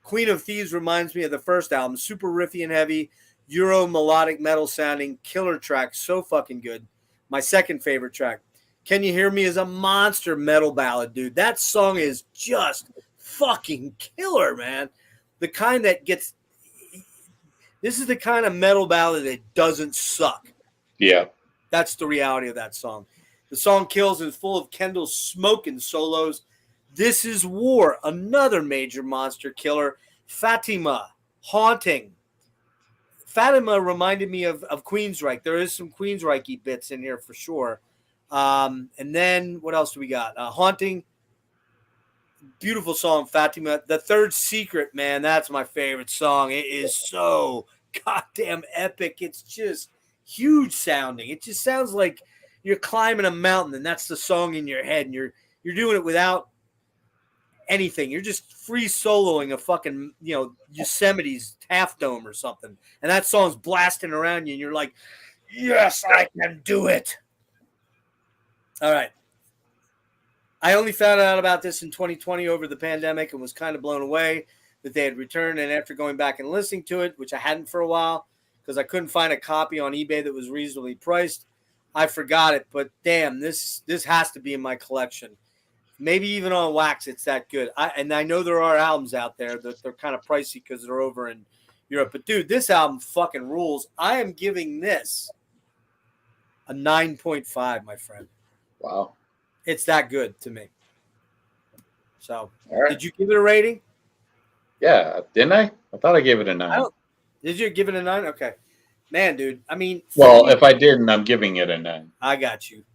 Queen of Thieves reminds me of the first album, super riffy and heavy, Euro melodic metal sounding, killer track, so fucking good. My second favorite track, Can You Hear Me, is a monster metal ballad, dude. That song is just fucking killer, man. The kind that gets, this is the kind of metal ballad that doesn't suck. Yeah. That's the reality of that song. The song kills and is full of Kendall's smoking solos. This Is War, another major monster killer. Fatima, haunting. Fatima reminded me of Queensryche. There is some Queensryche-y bits in here for sure. And then what else do we got? Haunting. Beautiful song, Fatima. The Third Secret, man, that's my favorite song. It is so goddamn epic. It's just huge sounding. It just sounds like you're climbing a mountain, and that's the song in your head, and you're doing it without anything. You're just free soloing a fucking, Yosemite's Half Dome or something, and that song's blasting around you, and you're like, yes, I can do it. All right. I only found out about this in 2020 over the pandemic and was kind of blown away that they had returned. And after going back and listening to it, which I hadn't for a while because I couldn't find a copy on eBay that was reasonably priced, I forgot it. But damn, this has to be in my collection. Maybe even on wax, it's that good. And I know there are albums out there that they're kind of pricey because they're over in Europe. But dude, this album fucking rules. I am giving this a 9.5, my friend. Wow. It's that good to me. So, right. Did you give it a rating? Yeah, didn't I? I thought I gave it a 9. Did you give it a 9? Okay. Man, dude, I mean. Well, if I didn't, I'm giving it a 9. I got you.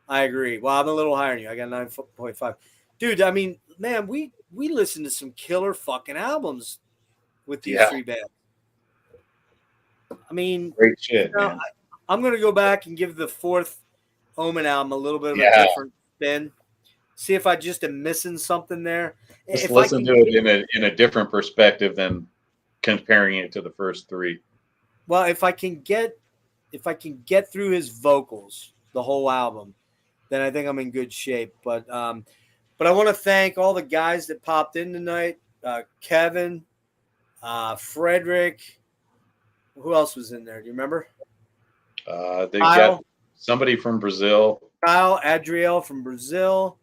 I agree. Well, I'm a little higher than you. I got 9.5. Dude, I mean, man, we listened to some killer fucking albums with these three bands. I mean. Great shit, man. I'm going to go back and give the fourth Omen album a little bit of a different spin. See if I just am missing something there. Just listen to it in a different perspective than comparing it to the first three. Well, if I can get through his vocals, the whole album, then I think I'm in good shape. But I want to thank all the guys that popped in tonight. Kevin, Frederick. Who else was in there? Do you remember? They got somebody from Brazil. Kyle Adriel from Brazil.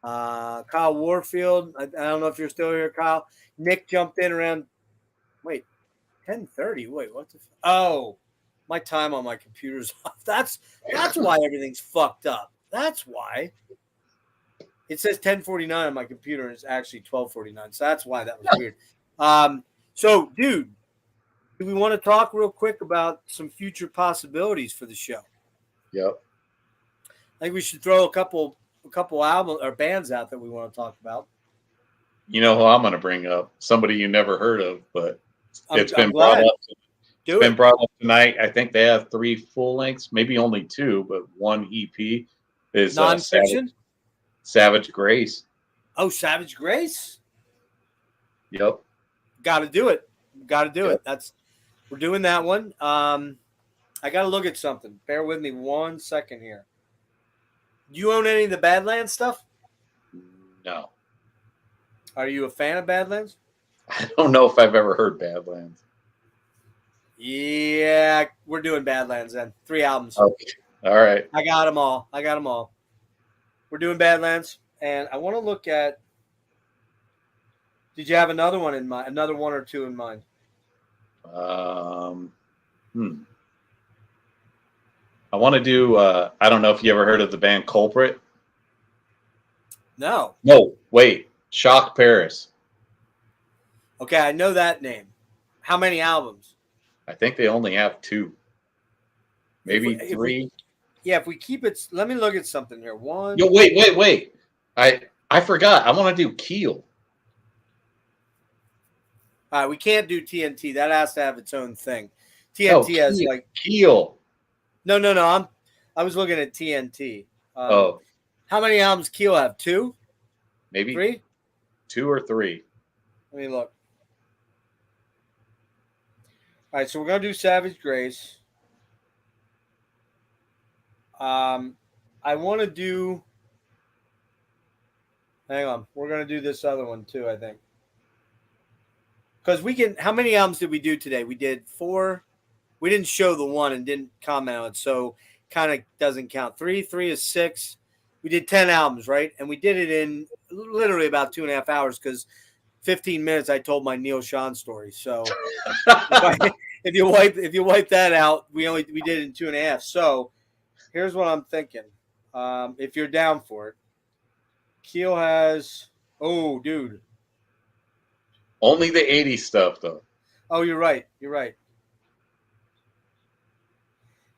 Kyle Warfield. I don't know if you're still here, Kyle. Nick jumped in around 10:30. Wait, what the my time on my computer's off. That's why everything's fucked up. That's why. It says 10:49 on my computer and it's actually 12:49. So that's why that was weird. So dude, do we want to talk real quick about some future possibilities for the show? Yep. I think we should throw a couple albums or bands out that we want to talk about. You know who I'm going to bring up? Somebody you never heard of, but it's been brought up. It's been brought up tonight. I think they have 3 full lengths, maybe only 2, but 1 EP is non-fiction. Savage Grace. Oh, Savage Grace. Yep. Got to do it. We're doing that one. I got to look at something. Bear with me 1 second here. Do you own any of the Badlands stuff? No. Are you a fan of Badlands? I don't know if I've ever heard Badlands. Yeah, we're doing Badlands then. 3 albums. Okay. All right. I got them all. We're doing Badlands, and I want to look at. Did you have another one in mind? Another 1 or 2 in mind? I want to do. I don't know if you ever heard of the band Culprit. No. No. Wait. Shock Paris. Okay, I know that name. How many albums? I think they only have 2. Maybe 3. If we keep it, let me look at something here. 1. Yo, wait. I forgot. I want to do Keel. All right, we can't do TNT. That has to have its own thing. TNT has like Keel. No. I was looking at TNT. How many albums Keel have? 2? Maybe 3? 2 or 3. Let me look. All right, so we're gonna do Savage Grace. I want to do. Hang on, we're gonna do this other one too. I think because we can. How many albums did we do today? We did 4. We didn't show the 1 and didn't comment on it, so kind of doesn't count. 3 is 6. We did 10 albums, right? And we did it in literally about 2.5 hours because 15 minutes I told my Neil Sean story. So if you wipe that out, we did it in 2.5. So here's what I'm thinking. If you're down for it, Keel has dude. Only the 80s stuff though. Oh, you're right.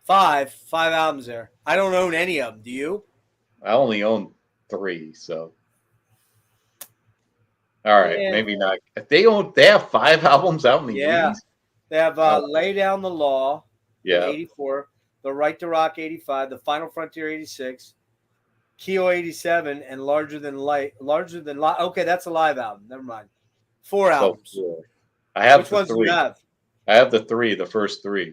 Five albums there. I don't own any of them. Do you? I only own 3, so. All right, maybe not. They have 5 albums out in the 80s? They have Lay Down the Law, 84, The Right to Rock, 85, The Final Frontier, 86, Keo, 87, and Larger Than Life. Okay, that's a live album. Never mind. 4 albums. So 4. I have Which the ones 3. do you have? I have the 3, the first 3.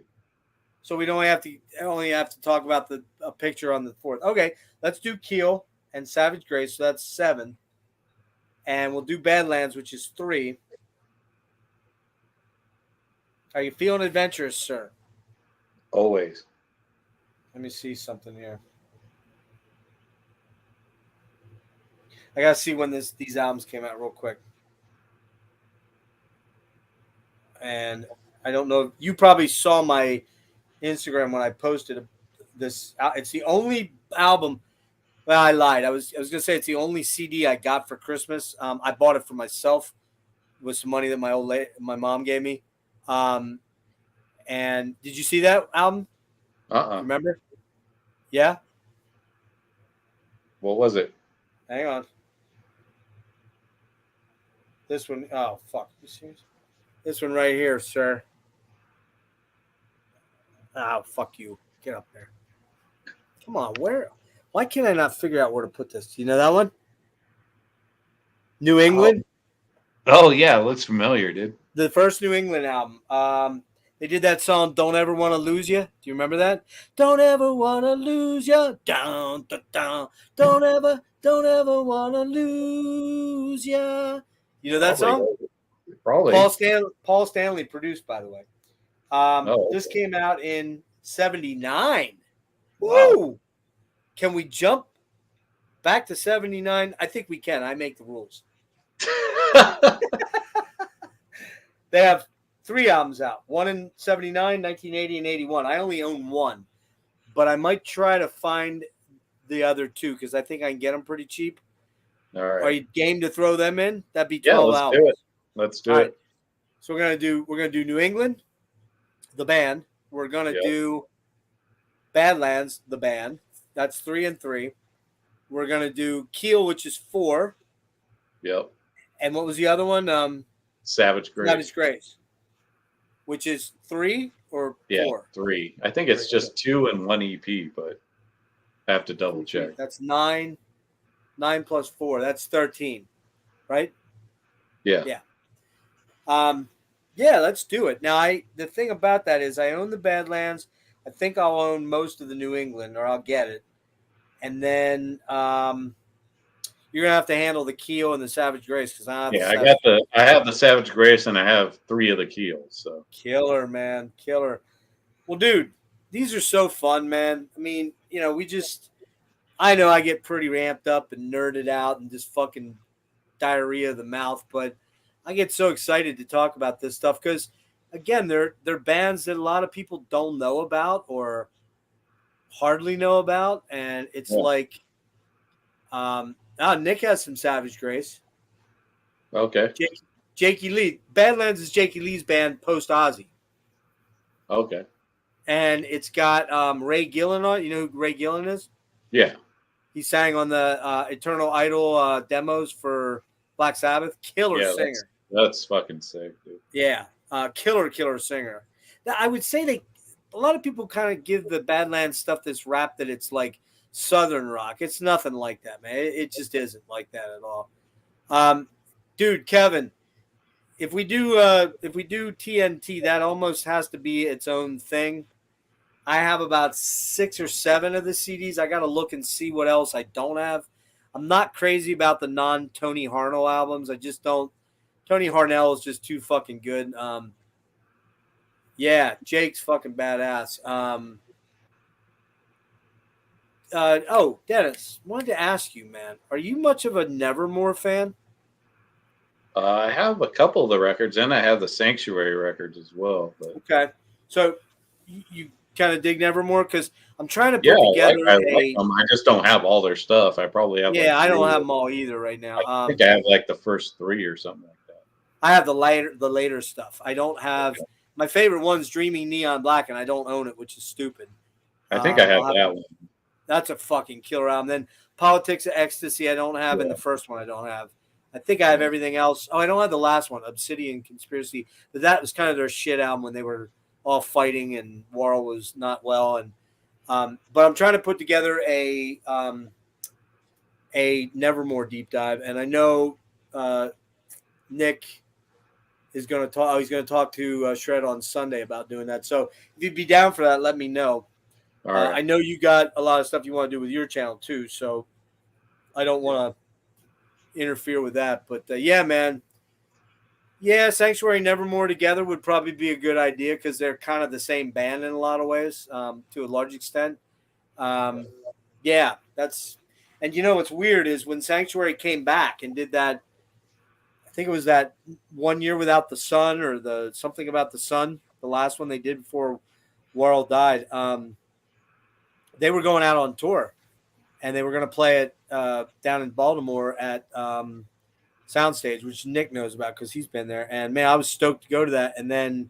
So we only have to talk about a picture on the 4th. Okay, let's do Keel and Savage Grace. So that's 7. And we'll do Badlands, which is 3. Are you feeling adventurous, sir? Always. Let me see something here. I gotta see when these albums came out real quick. And I don't know. You probably saw my Instagram when I posted this. It's the only album. Well, I lied. I was gonna say it's the only CD I got for Christmas. I bought it for myself with some money that my mom gave me. And did you see that album? Remember? Yeah. What was it? Hang on. This one. Oh fuck! You serious? This one right here, sir. Oh fuck you! Get up there. Come on, where? Why can't I not figure out where to put this? You know that one? New England? Oh yeah, it looks familiar, dude. The first New England album. They did that song "Don't Ever Want to Lose You." Do you remember that? Don't ever want to lose you. Down, down. Don't ever want to lose you. You know that song? Probably. Paul Stanley produced, by the way. This came out in '79. Woo! Can we jump back to '79? I think we can. I make the rules. They have 3 albums out. One in '79, 1980, and '81. I only own 1, but I might try to find the other 2 because I think I can get them pretty cheap. All right. Are you game to throw them in? That'd be 12 let's albums. do it. Let's do it. Right. So we're gonna do New England, the band. We're gonna do Badlands, the band. That's 3 and 3. We're gonna do Keel, which is 4. Yep. And what was the other one? Savage Grace. Savage Grace, which is 3 or 4? 3. I think it's just 2 and 1 EP, but I have to double check. That's 9. 9 plus 4. That's 13, right? Yeah. Yeah, let's do it. Now, the thing about that is I own the Badlands. I think I'll own most of the New England, or I'll get it. And then you're gonna have to handle the Keel and the Savage Grace because I have the Savage Grace and I have 3 of the Keels. So killer, man, killer. Well, dude, these are so fun, man. I mean, I know I get pretty ramped up and nerded out and just fucking diarrhea of the mouth, but I get so excited to talk about this stuff because, again, they're bands that a lot of people don't know about or hardly know about, and it's like, Nick has some Savage Grace. Okay. Jakey Lee. Badlands is Jakey Lee's band post Ozzy. Okay. And it's got Ray Gillen on it. You know who Ray Gillen is? Yeah. He sang on the Eternal Idol demos for Black Sabbath. Killer singer. That's fucking sick, dude. Yeah. Killer singer. Now, I would say a lot of people kind of give the Badlands stuff this rap that it's like Southern rock. It's nothing like that, man. It just isn't like that at all. Dude, Kevin, if we do TNT, that almost has to be its own thing. I have about 6 or 7 of the CDs. I got to look and see what else I don't have. I'm not crazy about the non-Tony Harnell albums. I just don't. Tony Harnell is just too fucking good. Yeah, Jake's fucking badass. Dennis, wanted to ask you, man, are you much of a Nevermore fan? I have a couple of the records, and I have the Sanctuary records as well. But. Okay, so you kind of dig Nevermore because I'm trying to put together I like them. I just don't have all their stuff. I probably have. Yeah, I don't have them all either right now. I think I have like the first 3 or something like that. I have the later stuff. I don't have my favorite one's Dreaming Neon Black, and I don't own it, which is stupid. I think I have that one. That's a fucking killer album. Then Politics of Ecstasy, I don't have, and the first one I don't have. I think I have everything else. Oh, I don't have the last one, Obsidian Conspiracy. But that was kind of their shit album when they were all fighting and Warren was not well. And but I'm trying to put together a Nevermore deep dive, and I know Nick is going to talk. Oh, he's going to talk to Shred on Sunday about doing that. So if you'd be down for that, let me know. All right. I know you got a lot of stuff you want to do with your channel too, so I don't want to interfere with that. But yeah, man. Yeah, Sanctuary and Nevermore together would probably be a good idea because they're kind of the same band in a lot of ways, to a large extent. Yeah, that's. And you know what's weird is when Sanctuary came back and did that. I think it was that 1 year without the sun or the something about the sun. The last one they did before Warren died. They were going out on tour, and they were going to play it down in Baltimore at Soundstage, which Nick knows about because he's been there. And man, I was stoked to go to that, and then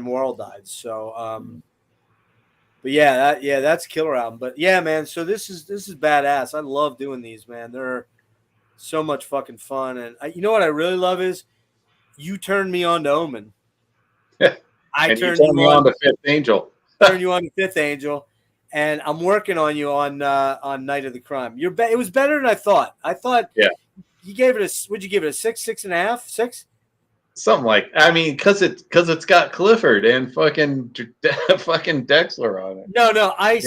Warren died. So, but yeah, that's killer album. But yeah, man. So this is badass. I love doing these, man. They're so much fucking fun. And you know what I really love is you turned me on to Omen. I turned you on to Fifth Angel. Turned you on to Fifth Angel. And I'm working on you on Night of the Crime. It was better than I thought. I thought you gave it would you give it a 6, 6.5, 6? Something like, I mean, because it's got Clifford and fucking Dexler on it. No, I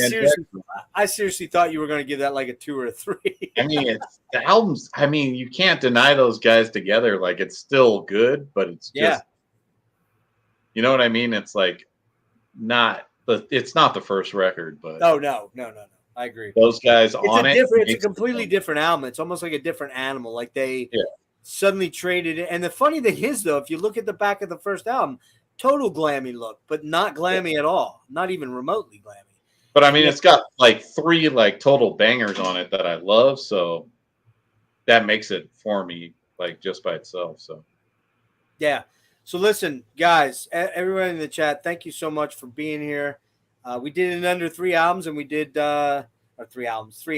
seriously thought you were going to give that like a 2 or a 3. I mean, it's the albums. I mean, you can't deny those guys together. Like, it's still good, but it's just, you know what I mean? It's like it's not the first record, but no. I agree. Those guys it's a completely different album. It's almost like a different animal. Like they suddenly traded it. And the funny thing is, though, if you look at the back of the first album, total glammy look, but not glammy at all. Not even remotely glammy. But I mean, it's got like 3 like total bangers on it that I love, so that makes it for me like just by itself. So yeah. So listen, guys, everyone in the chat, thank you so much for being here. We did it in under 3 albums, and we did 3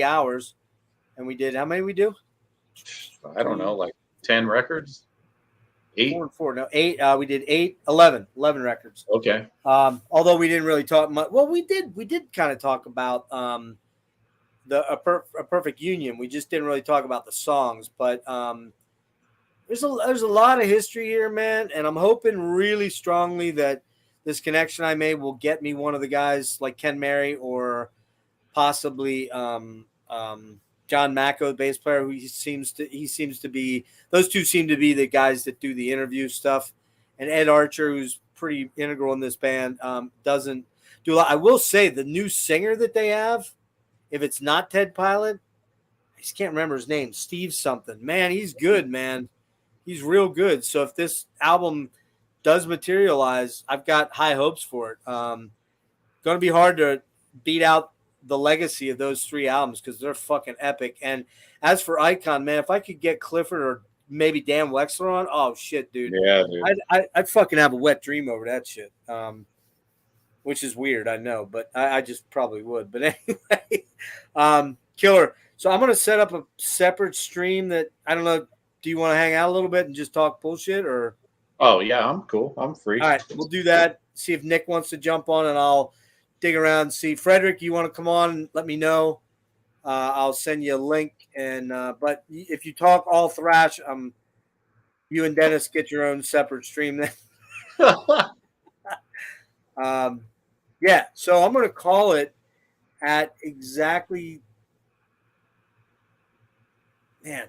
hours, and we did how many we do? I don't know, like 10 records, 8, 4 and 4. No, 8. We did 11 records. Okay. Although we didn't really talk much. Well, we did kind of talk about a Perfect Union. We just didn't really talk about the songs, but there's a lot of history here, man, and I'm hoping really strongly that this connection I made will get me one of the guys like Ken Mary or possibly John Macco, the bass player, who he seems to be. Those two seem to be the guys that do the interview stuff, and Ed Archer, who's pretty integral in this band, doesn't do a lot. I will say the new singer that they have, if it's not Ted Pilot, I just can't remember his name, Steve something. Man, he's good, man. He's real good. So if this album does materialize, I've got high hopes for it. Going to be hard to beat out the legacy of those 3 albums because they're fucking epic. And as for Icon, man, if I could get Clifford or maybe Dan Wexler on, oh shit, dude. Yeah, dude. I'd fucking have a wet dream over that shit. Which is weird, I know, but I just probably would. But anyway, killer. So I'm gonna set up a separate stream that I don't know. Do you want to hang out a little bit and just talk bullshit or? Oh yeah, I'm cool. I'm free. All right, we'll do that. See if Nick wants to jump on, and I'll dig around and see. Frederick, you want to come on and let me know? I'll send you a link. And but if you talk all thrash, you and Dennis get your own separate stream then. Yeah, so I'm gonna call it at exactly. Man,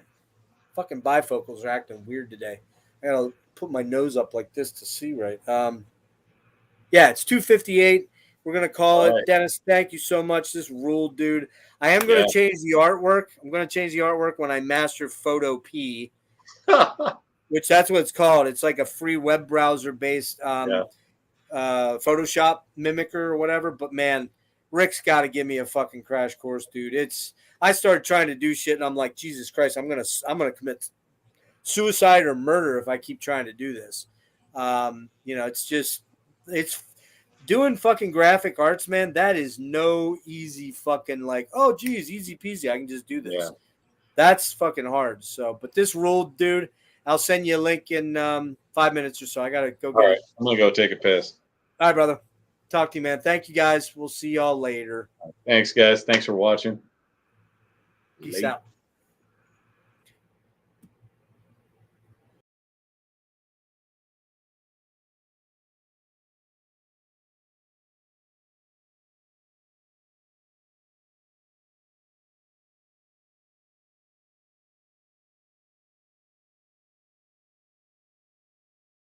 fucking bifocals are acting weird today. I gotta put my nose up like this to see right. Yeah, it's 2:58. We're gonna call it. Dennis, thank you so much. This ruled, dude. I am gonna change the artwork. I'm gonna change the artwork when I master Photo P, which that's what it's called. It's like a free web browser based Photoshop mimicker or whatever. But man, Rick's got to give me a fucking crash course, dude. I started trying to do shit, and I'm like, Jesus Christ, I'm gonna commit suicide or murder if I keep trying to do this. You know, it's doing fucking graphic arts, man, that is no easy fucking like, oh, geez, easy peasy. I can just do this. Yeah. That's fucking hard. So, but this ruled, dude. I'll send you a link in 5 minutes or so. I got to go get it. I'm going to go take a piss. All right, brother. Talk to you, man. Thank you, guys. We'll see y'all later. Thanks, guys. Thanks for watching. Peace out.